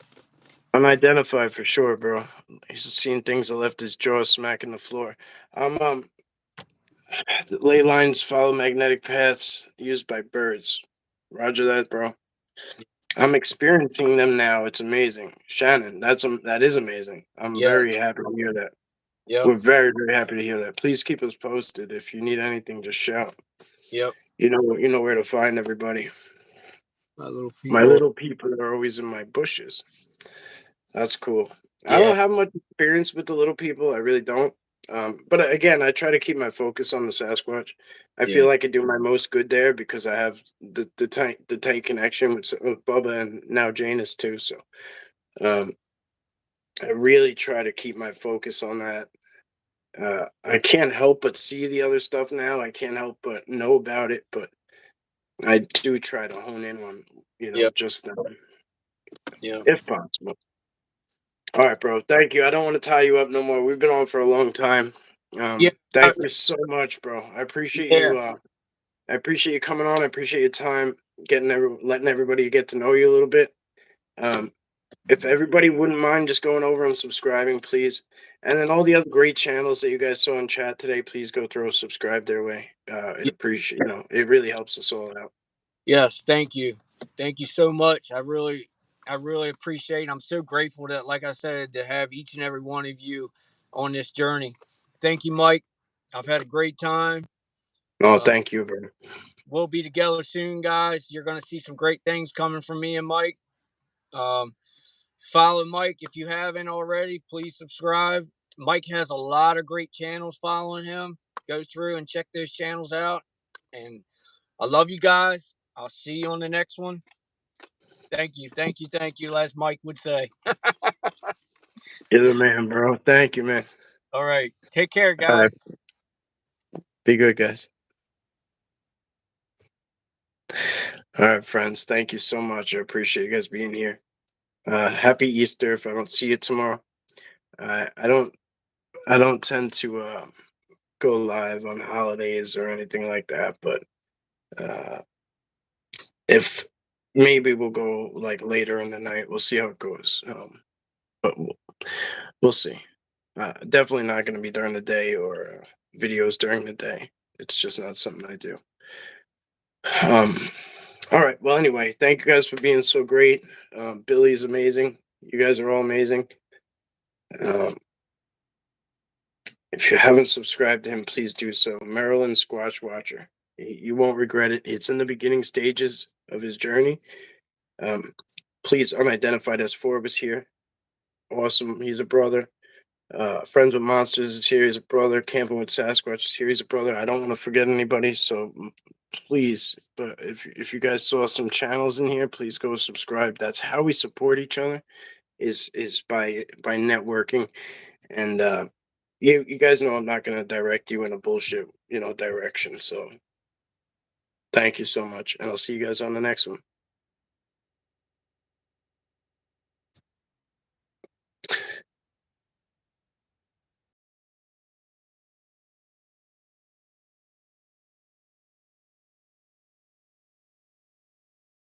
Unidentified for sure, bro. He's seen things that left his jaw smacking the floor. Ley lines follow magnetic paths used by birds. Roger that, bro. I'm experiencing them now. It's amazing. Shannon, that is amazing. I'm very Yes. happy to hear that. Yep. We're very, very happy to hear that. Please keep us posted. If you need anything, just shout. Yep. You know where to find everybody. My little My people. little people are always in my bushes. That's cool. I Yeah. don't have much experience with the little people. I really don't. But again, I try to keep my focus on the Sasquatch. I Yeah. feel like I do my most good there because I have the tight connection with Bubba and now Janus too. So um, I really try to keep my focus on that. I can't help but see the other stuff now. I can't help but know about it, but I do try to hone in on Yep. just them Yep. if possible. All right, bro. Thank you. I don't want to tie you up no more. We've been on for a long time. Yeah. Thank you so much, bro. I appreciate Yeah. you. I appreciate you coming on. I appreciate your time, letting everybody get to know you a little bit. Um, if everybody wouldn't mind just going over and subscribing, please. And then all the other great channels that you guys saw in chat today, please go throw a subscribe their way. It appreciate it really helps us all out. Yes. Thank you. Thank you so much. I really appreciate it. I'm so grateful that, like I said, to have each and every one of you on this journey. Thank you, Mike. I've had a great time. Oh, Uh, thank you, bro. we'll be together soon, guys. You're going to see some great things coming from me and Mike. Um, Follow Mike if you haven't already. Please subscribe. Mike has a lot of great channels following him. Go through and check those channels out. And I love you guys. I'll see you on the next one. Thank you. Thank you. Thank you, as Mike would say. You're the man, bro. Thank you, man. All right. Take care, All right, guys. be good, guys. All right, friends. Thank you so much. I appreciate you guys being here. Happy Easter. If I don't see you tomorrow, I don't. I don't tend to go live on holidays or anything like that. But uh, if maybe we'll go like later in the night. We'll see how it goes. But we'll see. Definitely not going to be during the day or videos during the day. It's just not something I do. Um, all right. Well, anyway, thank you guys for being so great. Billy's amazing. You guys are all amazing. Um, if you haven't subscribed to him, please do so. Maryland Squatch Watcher. You won't regret it. It's in the beginning stages of his journey. Um, please, unidentified S4 was here. Awesome. He's a brother. Friends with Monsters is here. He's a brother. Camping with Sasquatch is here. He's a brother. I don't want to forget anybody. So please, but if you guys saw some channels in here, please go subscribe. That's how we support each other, is by networking. And you guys know I'm not gonna direct you in a bullshit, direction. So thank you so much, and I'll see you guys on the next one.